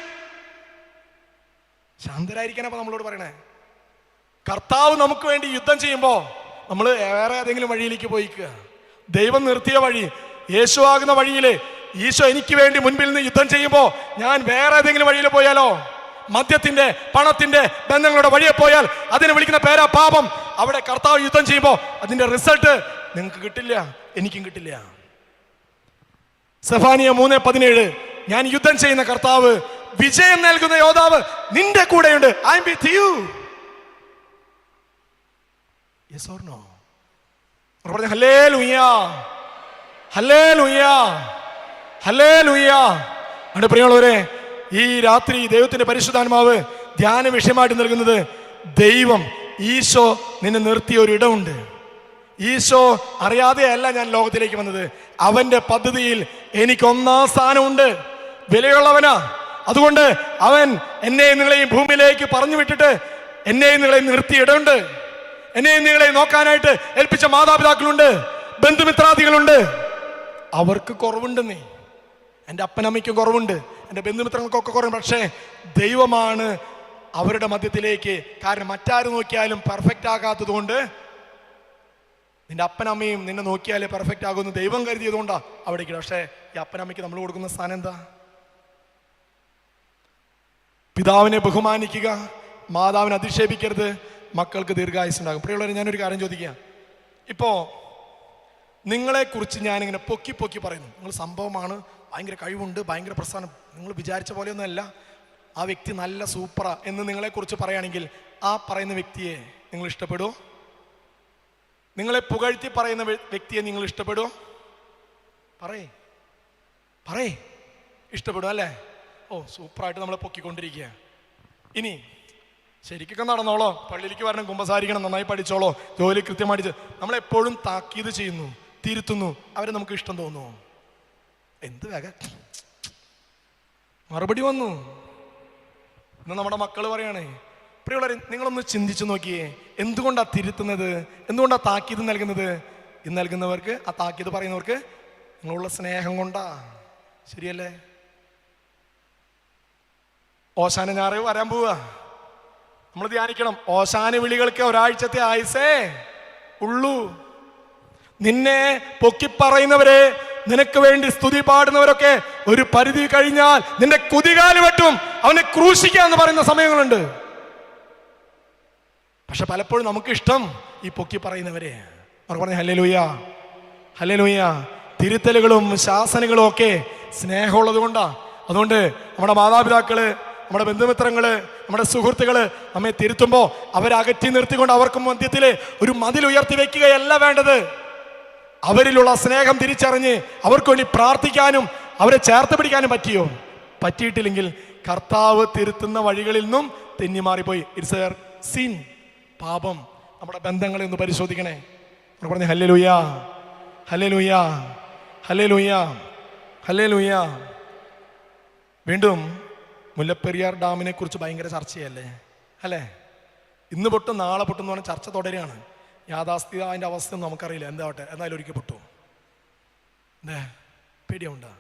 ശാന്തരായിരിക്കാനപ്പോ നമ്മളോട് പറയണേ. കർത്താവ് നമുക്ക് വേണ്ടി യുദ്ധം ചെയ്യുമ്പോ നമ്മൾ വേറെ ഏതെങ്കിലും വഴിയിലേക്ക് പോയിക്കുക. ദൈവം നിർത്തിയ വഴി, യേശു ആകുന്ന വഴിയില് ഈശോ എനിക്ക് വേണ്ടി മുൻപിൽ നിന്ന് യുദ്ധം ചെയ്യുമ്പോ ഞാൻ വേറെ ഏതെങ്കിലും വഴിയിൽ പോയാലോ? മദ്യത്തിന്റെ, പണത്തിന്റെ, ബന്ധങ്ങളുടെ വഴിയെ പോയാൽ അതിനെ വിളിക്കുന്ന പേരാ പാപം. അവിടെ കർത്താവ് യുദ്ധം ചെയ്യുമ്പോ അതിന്റെ റിസൾട്ട് നിങ്ങൾക്ക് കിട്ടില്ല, എനിക്കും കിട്ടില്ല. സെഫാനിയ 3:17, ഞാൻ യുദ്ധം ചെയ്യുന്ന കർത്താവ്, വിജയം നൽകുന്ന യോദ്ധാവ് നിന്റെ കൂടെയുണ്ട്. I am with you. Yes or no? പറഞ്ഞു ഹല്ലേലൂയ, ഹല്ലേലൂയ, ഹല്ലേലൂയ. അവിടെ പ്രിയമുള്ളവരെ, ഈ രാത്രി ദൈവത്തിന്റെ പരിശുദ്ധാത്മാവ് ധ്യാന വിഷയമായിട്ട് നൽകുന്നത്, ദൈവം ഈശോ നിന്നെ നിർത്തിയ ഒരു ഇടമുണ്ട്. ഈശോ അറിയാതെയല്ല ഞാൻ ലോകത്തിലേക്ക് വന്നത്. അവന്റെ പദ്ധതിയിൽ എനിക്ക് ഒന്നാം സ്ഥാനമുണ്ട്. വിലയുള്ളവനാ. അതുകൊണ്ട് അവൻ എന്നെയും നിങ്ങളെയും ഭൂമിയിലേക്ക് പറഞ്ഞു വിട്ടിട്ട് എന്നെയും നിങ്ങളെയും നിർത്തിയ ഇടമുണ്ട്. എന്നെയും നിങ്ങളെയും നോക്കാനായിട്ട് ഏൽപ്പിച്ച മാതാപിതാക്കളുണ്ട്, ബന്ധുമിത്രാദികളുണ്ട്. അവർക്ക് കുറവുണ്ടെന്നേ. എൻ്റെ അപ്പനമ്മയ്ക്കും കുറവുണ്ട്, എൻ്റെ ബന്ധുമിത്രങ്ങൾക്കൊക്കെ കുറയും. പക്ഷേ ദൈവമാണ് അവരുടെ മധ്യത്തിലേക്ക്. കാരണം മറ്റാരും നോക്കിയാലും പെർഫെക്റ്റ് ആകാത്തത് കൊണ്ട്, നിന്റെ അപ്പനമ്മയും നിന്നെ നോക്കിയാലേ പെർഫെക്റ്റ് ആകുമെന്ന് ദൈവം കരുതിയത് കൊണ്ടാ അവിടേക്ക്. പക്ഷേ ഈ അപ്പനമ്മയ്ക്ക് നമ്മൾ കൊടുക്കുന്ന സ്ഥാനം എന്താ? പിതാവിനെ ബഹുമാനിക്കുക, മാതാവിനെ അധിക്ഷേപിക്കരുത്, മക്കൾക്ക് ദീർഘായുസ് ഉണ്ടാകും. പ്രിയമുള്ളവരെ, ഞാനൊരു കാര്യം ചോദിക്കാം. ഇപ്പോൾ നിങ്ങളെക്കുറിച്ച് ഞാനിങ്ങനെ പൊക്കി പൊക്കി പറയുന്നു, നിങ്ങൾ സംഭവമാണ്, ഭയങ്കര കഴിവുണ്ട്, ഭയങ്കര പ്രസ്ഥാനം, നിങ്ങൾ വിചാരിച്ച പോലെയൊന്നുമല്ല, ആ വ്യക്തി നല്ല സൂപ്പറാ എന്ന് നിങ്ങളെക്കുറിച്ച് പറയുകയാണെങ്കിൽ ആ പറയുന്ന വ്യക്തിയെ നിങ്ങൾ ഇഷ്ടപ്പെടുമോ? നിങ്ങളെ പുകഴ്ത്തി പറയുന്ന വ്യക്തിയെ നിങ്ങൾ ഇഷ്ടപ്പെടുമോ? പറയേ ഇഷ്ടപ്പെടും അല്ലേ? ഓ, സൂപ്പറായിട്ട് നമ്മളെ പൊക്കിക്കൊണ്ടിരിക്കുക. ഇനി ശരിക്കൊക്കെ നടന്നോളോ, പള്ളിയിലേക്ക് വരണം, കുമ്പസാരിക്കണം, നന്നായി പഠിച്ചോളോ, ജോലി കൃത്യമായിട്ട് നമ്മളെപ്പോഴും താക്കീത് ചെയ്യുന്നു, തിരുത്തുന്നു, അവരെ നമുക്ക് ഇഷ്ടം തോന്നുമോ? എന്ത് വേഗം മറുപടി വന്നു. ഇന്ന് നമ്മുടെ മക്കൾ പറയണേ. പ്രിയമുള്ളവരെ, നിങ്ങളൊന്ന് ചിന്തിച്ചു നോക്കിയേ, എന്തുകൊണ്ടാണ് തിരുത്തുന്നത്, എന്തുകൊണ്ടാണ് താക്കീത് നൽകുന്നത്? ഇത് നൽകുന്നവർക്ക്, ആ താക്കീത് പറയുന്നവർക്ക് നിങ്ങളുള്ള സ്നേഹം കൊണ്ടാ. ശരിയല്ലേ? ഓശാന ഞായർ വരാൻ പോവുക. നമ്മൾ ധ്യാനിക്കണം, ഓശാന വിളികൾക്ക് ഒരാഴ്ചത്തെ ആയുസേ ഉള്ളൂ. നിന്നെ പൊക്കിപ്പറയുന്നവരെ, നിനക്ക് വേണ്ടി സ്തുതി പാടുന്നവരൊക്കെ ഒരു പരിധി കഴിഞ്ഞാൽ നിന്റെ കുതികാല് വെട്ടും, അവനെ ക്രൂശിക്കാന്ന് പറയുന്ന സമയങ്ങളുണ്ട്. പക്ഷെ പലപ്പോഴും നമുക്ക് ഇഷ്ടം ഈ പൊക്കി പറയുന്നവരെ. അവർ പറഞ്ഞ ഹല്ലേലൂയ, ഹല്ലേലൂയ. തിരുത്തലുകളും ശാസനകളും ഒക്കെ സ്നേഹമുള്ളത് കൊണ്ടാ. അതുകൊണ്ട് നമ്മുടെ മാതാപിതാക്കള്, നമ്മുടെ ബന്ധുമിത്രങ്ങള്, നമ്മുടെ സുഹൃത്തുക്കള് നമ്മെ തിരുത്തുമ്പോൾ അവരെ അകറ്റി നിർത്തിക്കൊണ്ട് അവർക്ക് മധ്യത്തില് ഒരു മതിൽ ഉയർത്തി വെക്കുകയല്ല വേണ്ടത്. അവരിലുള്ള സ്നേഹം തിരിച്ചറിഞ്ഞ് അവർക്ക് വേണ്ടി പ്രാർത്ഥിക്കാനും അവരെ ചേർത്ത് പിടിക്കാനും പറ്റിയോ? പറ്റിയിട്ടില്ലെങ്കിൽ കർത്താവ് തിരുത്തുന്ന വഴികളിൽ നിന്നും തെന്നിമാറിപ്പോയി. ഇറ്റ്സ് എ സിൻ, പാപം. നമ്മുടെ ബന്ധങ്ങളെ ഒന്ന് പരിശോധിക്കണേ. പറഞ്ഞ ഹല്ലേലൂയ, ഹല്ലേലൂയ, ഹല്ലേലൂയ, ഹല്ലേലൂയ. വീണ്ടും മുല്ലപ്പെരിയാർ ഡാമിനെ കുറിച്ച് ഭയങ്കര ചർച്ചയല്ലേ അല്ലേ? ഇന്ന് പൊട്ടും നാളെ പൊട്ടും എന്ന് പറഞ്ഞാൽ ചർച്ച തുടരുകയാണ്. യാഥാസ്ഥിത അതിൻ്റെ അവസ്ഥ ഒന്നും നമുക്കറിയില്ല, എന്താവട്ടെ, എന്നാലും ഒരിക്കൽ പൊട്ടു. പേടിയുണ്ടാ?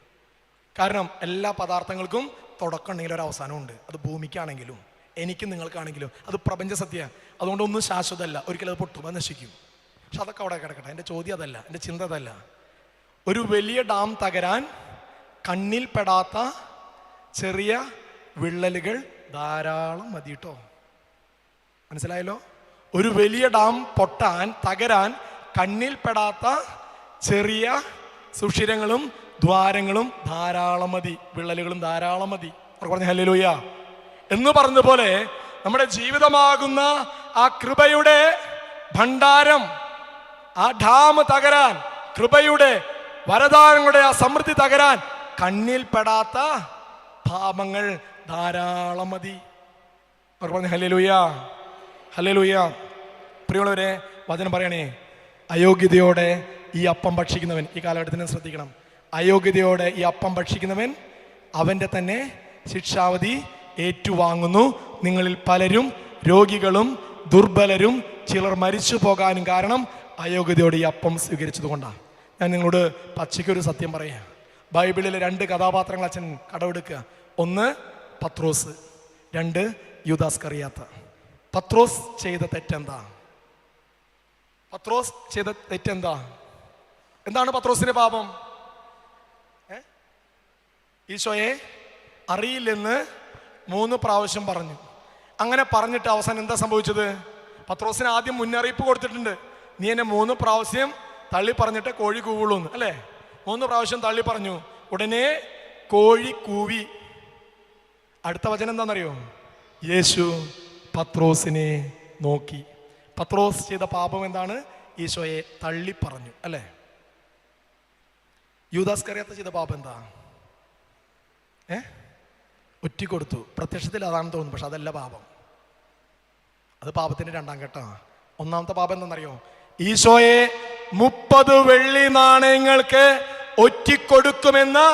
കാരണം എല്ലാ പദാർത്ഥങ്ങൾക്കും തുടക്കം ഉണ്ടെങ്കിൽ ഒരു അവസാനമുണ്ട്. അത് ഭൂമിക്കാണെങ്കിലും എനിക്കും നിങ്ങൾക്കാണെങ്കിലും അത് പ്രപഞ്ച സത്യ. അതുകൊണ്ടൊന്നും ശാശ്വതമല്ല, ഒരിക്കലും അത് പൊട്ടും, അത് നശിക്കും. പക്ഷെ അതൊക്കെ അവിടെ കിടക്കട്ടെ. എൻ്റെ ചോദ്യം അതല്ല, എൻ്റെ ചിന്ത അതല്ല. ഒരു വലിയ ഡാം തകരാൻ കണ്ണിൽ പെടാത്ത ചെറിയ വിള്ളലുകൾ ധാരാളം മതി കേട്ടോ. മനസ്സിലായല്ലോ? ഒരു വലിയ ഡാം പൊട്ടാൻ, തകരാൻ കണ്ണിൽ പെടാത്ത ചെറിയ സുഷിരങ്ങളും ദ്വാരങ്ങളും ധാരാളം മതി, വിള്ളലുകളും ധാരാളം മതി. അവർ പറഞ്ഞ ഹല്ലേലൂയ എന്ന് പറഞ്ഞതുപോലെ നമ്മുടെ ജീവിതമാകുന്ന ആ കൃപയുടെ ഭണ്ഡാരം, ആ ഡാം തകരാൻ, കൃപയുടെ വരദാനങ്ങളുടെ ആ സമൃദ്ധി തകരാൻ കണ്ണിൽ പെടാത്ത പാപങ്ങൾ ധാരാളം മതി. അവർ പറഞ്ഞു ഹല്ലേലൂയ, ഹല്ലേലൂയ. പ്രിയമുള്ളവരെ, വചനം പറയണേ, അയോഗ്യതയോടെ ഈ അപ്പം ഭക്ഷിക്കുന്നവൻ, ഈ കാലഘട്ടത്തിന് ശ്രദ്ധിക്കണം, അയോഗ്യതയോടെ ഈ അപ്പം ഭക്ഷിക്കുന്നവൻ അവൻ്റെ തന്നെ ശിക്ഷാവധി ഏറ്റുവാങ്ങുന്നു. നിങ്ങളിൽ പലരും രോഗികളും ദുർബലരും ചിലർ മരിച്ചു പോകാനും കാരണം അയോഗ്യതയോടെ ഈ അപ്പം സ്വീകരിച്ചത് കൊണ്ടാണ്. ഞാൻ നിങ്ങളോട് പച്ചയ്ക്കൊരു സത്യം പറയാം. ബൈബിളിലെ 2 കഥാപാത്രങ്ങൾ അച്ഛൻ കടമെടുക്കുക. ഒന്ന് പത്രോസ്, 2 യൂദാസ്കറിയാത്ത. പത്രോസ് ചെയ്ത തെറ്റെന്താ? പത്രോസ് ചെയ്ത തെറ്റെന്താ? എന്താണ് പത്രോസിന്റെ പാപം? ഈശോയെ അറിയില്ലെന്ന് 3 പ്രാവശ്യം പറഞ്ഞു. അങ്ങനെ പറഞ്ഞിട്ട് അവസാനം എന്താ സംഭവിച്ചത്? പത്രോസിന് ആദ്യം മുന്നറിയിപ്പ് കൊടുത്തിട്ടുണ്ട്, നീ എന്നെ 3 പ്രാവശ്യം തള്ളി പറഞ്ഞിട്ട് കോഴി കൂവുള്ളൂ അല്ലേ? 3 പ്രാവശ്യം തള്ളി പറഞ്ഞു. ഉടനെ കോഴി കൂവി. അടുത്ത വചനം എന്താണെന്നറിയോ? യേശു പത്രോസിനെ നോക്കി. പത്രോസ് ചെയ്ത പാപം എന്താണ്? ഈശോയെ തള്ളി പറഞ്ഞു അല്ലേ? യൂദാസ്കറിയാത്ത ചെയ്ത പാപം എന്താ? ഒറ്റിക്കൊടുത്തു. പ്രത്യക്ഷത്തിൽ അതാണെന്ന് തോന്നുന്നു, പക്ഷെ അതല്ല പാപം. അത് പാപത്തിന്റെ 2ാം ഘട്ടമാണ്. 1ാമത്തെ പാപം എന്താണെന്നറിയോ? ഈശോയെ 30 വെള്ളി നാണയങ്ങൾക്ക് ഒറ്റിക്കൊടുക്കുമെന്ന്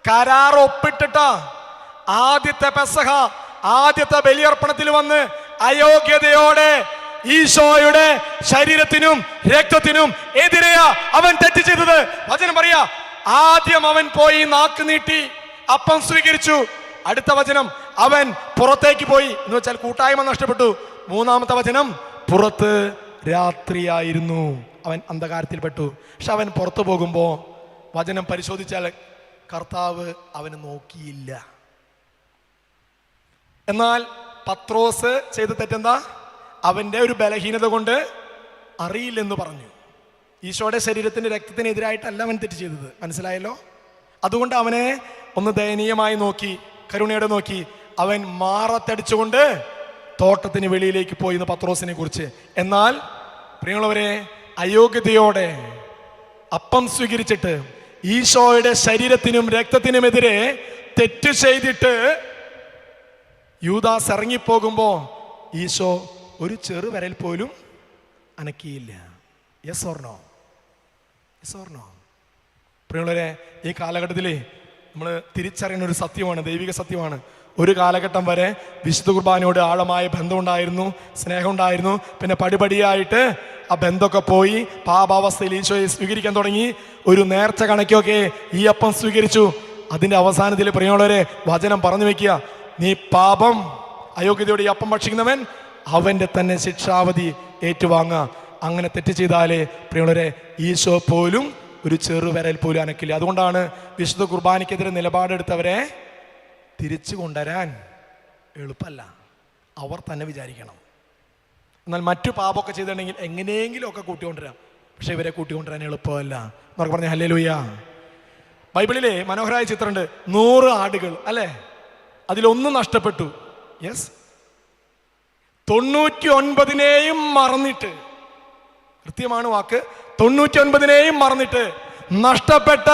കരാർ ഒപ്പിട്ടിട്ട് ആദ്യത്തെ പെസഹ, ആദ്യത്തെ ബലിയർപ്പണത്തിൽ വന്ന് അയോഗ്യതയോടെ ഈശോയുടെ ശരീരത്തിനും രക്തത്തിനും എതിരെയാ അവൻ തെറ്റ് ചെയ്തത്. വചനം പറയാ, ആദ്യം അവൻ പോയി നാക്ക് നീട്ടി അപ്പം സ്വീകരിച്ചു. അടുത്ത വചനം, അവൻ പുറത്തേക്ക് പോയി എന്ന് വെച്ചാൽ കൂട്ടായ്മ നഷ്ടപ്പെട്ടു. മൂന്നാമത്തെ വചനം, പുറത്ത് രാത്രിയായിരുന്നു, അവൻ അന്ധകാരത്തിൽപ്പെട്ടു. പക്ഷെ അവൻ പുറത്തു പോകുമ്പോ വചനം പരിശോധിച്ചാൽ കർത്താവ് അവന് നോക്കിയില്ല. എന്നാൽ പത്രോസ് ചെയ്ത തെറ്റെന്താ? അവന്റെ ഒരു ബലഹീനത കൊണ്ട് അറിയില്ലെന്ന് പറഞ്ഞു. ഈശോയുടെ ശരീരത്തിന്റെ രക്തത്തിനെതിരായിട്ടല്ല അവൻ തെറ്റ് ചെയ്തത്, മനസ്സിലായല്ലോ? അതുകൊണ്ട് അവനെ ഒന്ന് ദയനീയമായി നോക്കി, കരുണയോടെ നോക്കി. അവൻ മാറത്തടിച്ചുകൊണ്ട് തോട്ടത്തിന് വെളിയിലേക്ക് പോയി എന്ന് പത്രോസിനെ കുറിച്ച്. എന്നാൽ പ്രിയമുള്ളവരെ, അയോഗ്യതയോടെ അപ്പം സ്വീകരിച്ചിട്ട് ഈശോയുടെ ശരീരത്തിനും രക്തത്തിനുമെതിരെ തെറ്റ് ചെയ്തിട്ട് യൂദാസ് ഇറങ്ങിപ്പോകുമ്പോ ഈശോ ഒരു ചെറുവിരൽ പോലും അനക്കിയില്ല. Yes or no? Yes or no? പ്രിയമുള്ളവരെ, ഈ കാലഘട്ടത്തിലെ നമ്മൾ തിരിച്ചറിയുന്ന ഒരു സത്യമാണ്, ദൈവിക സത്യമാണ്. ഒരു കാലഘട്ടം വരെ വിശുദ്ധ കുർബാനയോട് ആഴമായ ബന്ധമുണ്ടായിരുന്നു, സ്നേഹമുണ്ടായിരുന്നു. പിന്നെ പടിപടിയായിട്ട് ആ ബന്ധമൊക്കെ പോയി പാപാവസ്ഥയിൽ ഈശോയെ സ്വീകരിക്കാൻ തുടങ്ങി. ഒരു നേർച്ച കണക്കൊക്കെ ഈ അപ്പം സ്വീകരിച്ചു. അതിൻ്റെ അവസാനത്തിൽ പ്രിയമുള്ളവരെ വചനം പറഞ്ഞു വെക്കുക, നീ പാപം അയോഗ്യതയോടെ ഈ അപ്പം ഭക്ഷിക്കുന്നവൻ അവൻ്റെ തന്നെ ശിക്ഷാവധി ഏറ്റുവാങ്ങുക. അങ്ങനെ തെറ്റ് ചെയ്താലേ പ്രിയമുള്ളവരെ ഈശോ പോലും ഒരു ചെറുവിരൽ പോലും അനക്കില്ല. അതുകൊണ്ടാണ് വിശുദ്ധ കുർബാനയ്ക്കെതിരെ നിലപാടെടുത്തവരെ തിരിച്ചു കൊണ്ടുവരാൻ എളുപ്പമല്ല, അവർ തന്നെ വിചാരിക്കണം. എന്നാൽ മറ്റു പാപമൊക്കെ ചെയ്തിട്ടുണ്ടെങ്കിൽ എങ്ങനെയെങ്കിലും ഒക്കെ കൂട്ടിക്കൊണ്ടുവരാം. പക്ഷെ ഇവരെ കൂട്ടിക്കൊണ്ടുവരാൻ എളുപ്പമല്ല. എന്നൊക്കെ പറഞ്ഞ ഹല്ലേലൂയ. ബൈബിളിലെ മനോഹരമായ ചിത്രമുണ്ട്, 100 ആടുകൾ അല്ലേ, അതിലൊന്ന് നഷ്ടപ്പെട്ടു. യെസ്, 99 മറന്നിട്ട്, കൃത്യമാണ് വാക്ക്, 99 മറന്നിട്ട് നഷ്ടപ്പെട്ട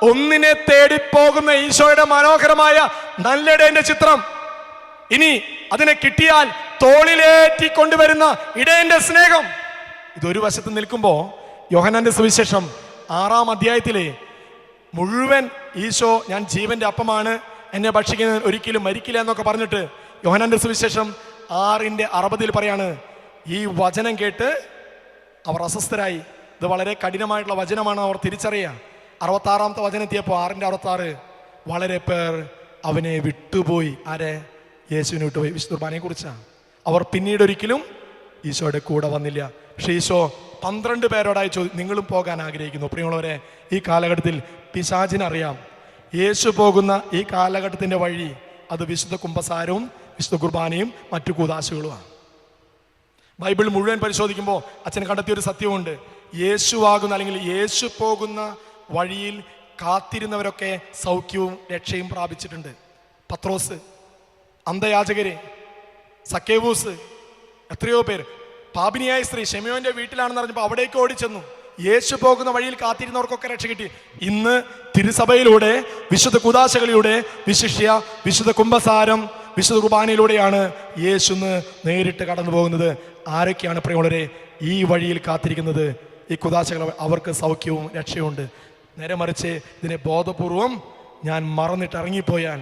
ഒന്നിനെ തേടിപ്പോകുന്ന ഈശോയുടെ മനോഹരമായ നല്ലിടയന്റെ ചിത്രം. ഇനി അതിനെ കിട്ടിയാൽ തോളിലേറ്റി കൊണ്ടുവരുന്ന ഇടയന്റെ സ്നേഹം. ഇതൊരു വശത്ത് നിൽക്കുമ്പോ യോഹന്നാന്റെ സുവിശേഷം 6-ാം അധ്യായത്തിലെ മുഴുവൻ ഈശോ ഞാൻ ജീവന്റെ അപ്പമാണ്, എന്നെ ഭക്ഷിക്കുന്നത് ഒരിക്കലും മരിക്കില്ല എന്നൊക്കെ പറഞ്ഞിട്ട് യോഹന്നാന്റെ സുവിശേഷം 6:60 പറയാണ്, ഈ വചനം കേട്ട് അവർ അസ്വസ്ഥരായി. ഇത് വളരെ കഠിനമായിട്ടുള്ള വചനമാണ്, അവർ തിരിച്ചറിയുക. 66-ാമത്തെ വചനം എത്തിയപ്പോൾ 6:66 വളരെ പേർ അവനെ വിട്ടുപോയി. ആരെ? യേശുവിനെ വിട്ടുപോയി. വിശുദ്ധ കുർബാനയെ കുറിച്ചാണ്. അവർ പിന്നീട് ഒരിക്കലും ഈശോയുടെ കൂടെ വന്നില്ല. പക്ഷേ ഈശോ 12 പേരോടായി നിങ്ങളും പോകാൻ ആഗ്രഹിക്കുന്നു. പ്രിയമുള്ളവരെ, ഈ കാലഘട്ടത്തിൽ പിശാചിനറിയാം യേശു പോകുന്ന ഈ കാലഘട്ടത്തിന്റെ വഴി അത് വിശുദ്ധ കുമ്പസാരവും വിശുദ്ധ കുർബാനയും മറ്റു കൂദാശകളുമാണ്. ബൈബിൾ മുഴുവൻ പരിശോധിക്കുമ്പോൾ അച്ഛൻ കണ്ടെത്തിയൊരു സത്യമുണ്ട്. യേശുവാകുന്ന അല്ലെങ്കിൽ യേശു പോകുന്ന വഴിയിൽ കാത്തിരുന്നവരൊക്കെ സൗഖ്യവും രക്ഷയും പ്രാപിച്ചിട്ടുണ്ട്. പത്രോസ്, അന്ധയാചകര്, സക്കേവൂസ്, എത്രയോ പേര്. പാപിനിയായ സ്ത്രീ ശെമയോന്റെ വീട്ടിലാണെന്ന് അറിഞ്ഞപ്പോൾ അവിടേക്ക് ഓടിച്ചെന്നു. യേശു പോകുന്ന വഴിയിൽ കാത്തിരുന്നവർക്കൊക്കെ രക്ഷ കിട്ടി. ഇന്ന് തിരുസഭയിലൂടെ വിശുദ്ധ കൂദാശകളിലൂടെ വിശിഷ്യ വിശുദ്ധ കുംഭസാരം വിശുദ്ധ കുർബാനയിലൂടെയാണ് യേശുന്ന് നേരിട്ട് കടന്നു പോകുന്നത്. ആരൊക്കെയാണ് പ്രിയമുള്ളവരെ ഈ വഴിയിൽ കാത്തിരിക്കുന്നത്? ഈ കുദാശകൾ, അവർക്ക് സൗഖ്യവും രക്ഷയുണ്ട്. നേരെ മറിച്ച് ഇതിനെ ബോധപൂർവം ഞാൻ മറന്നിട്ട് ഇറങ്ങിപ്പോയാൽ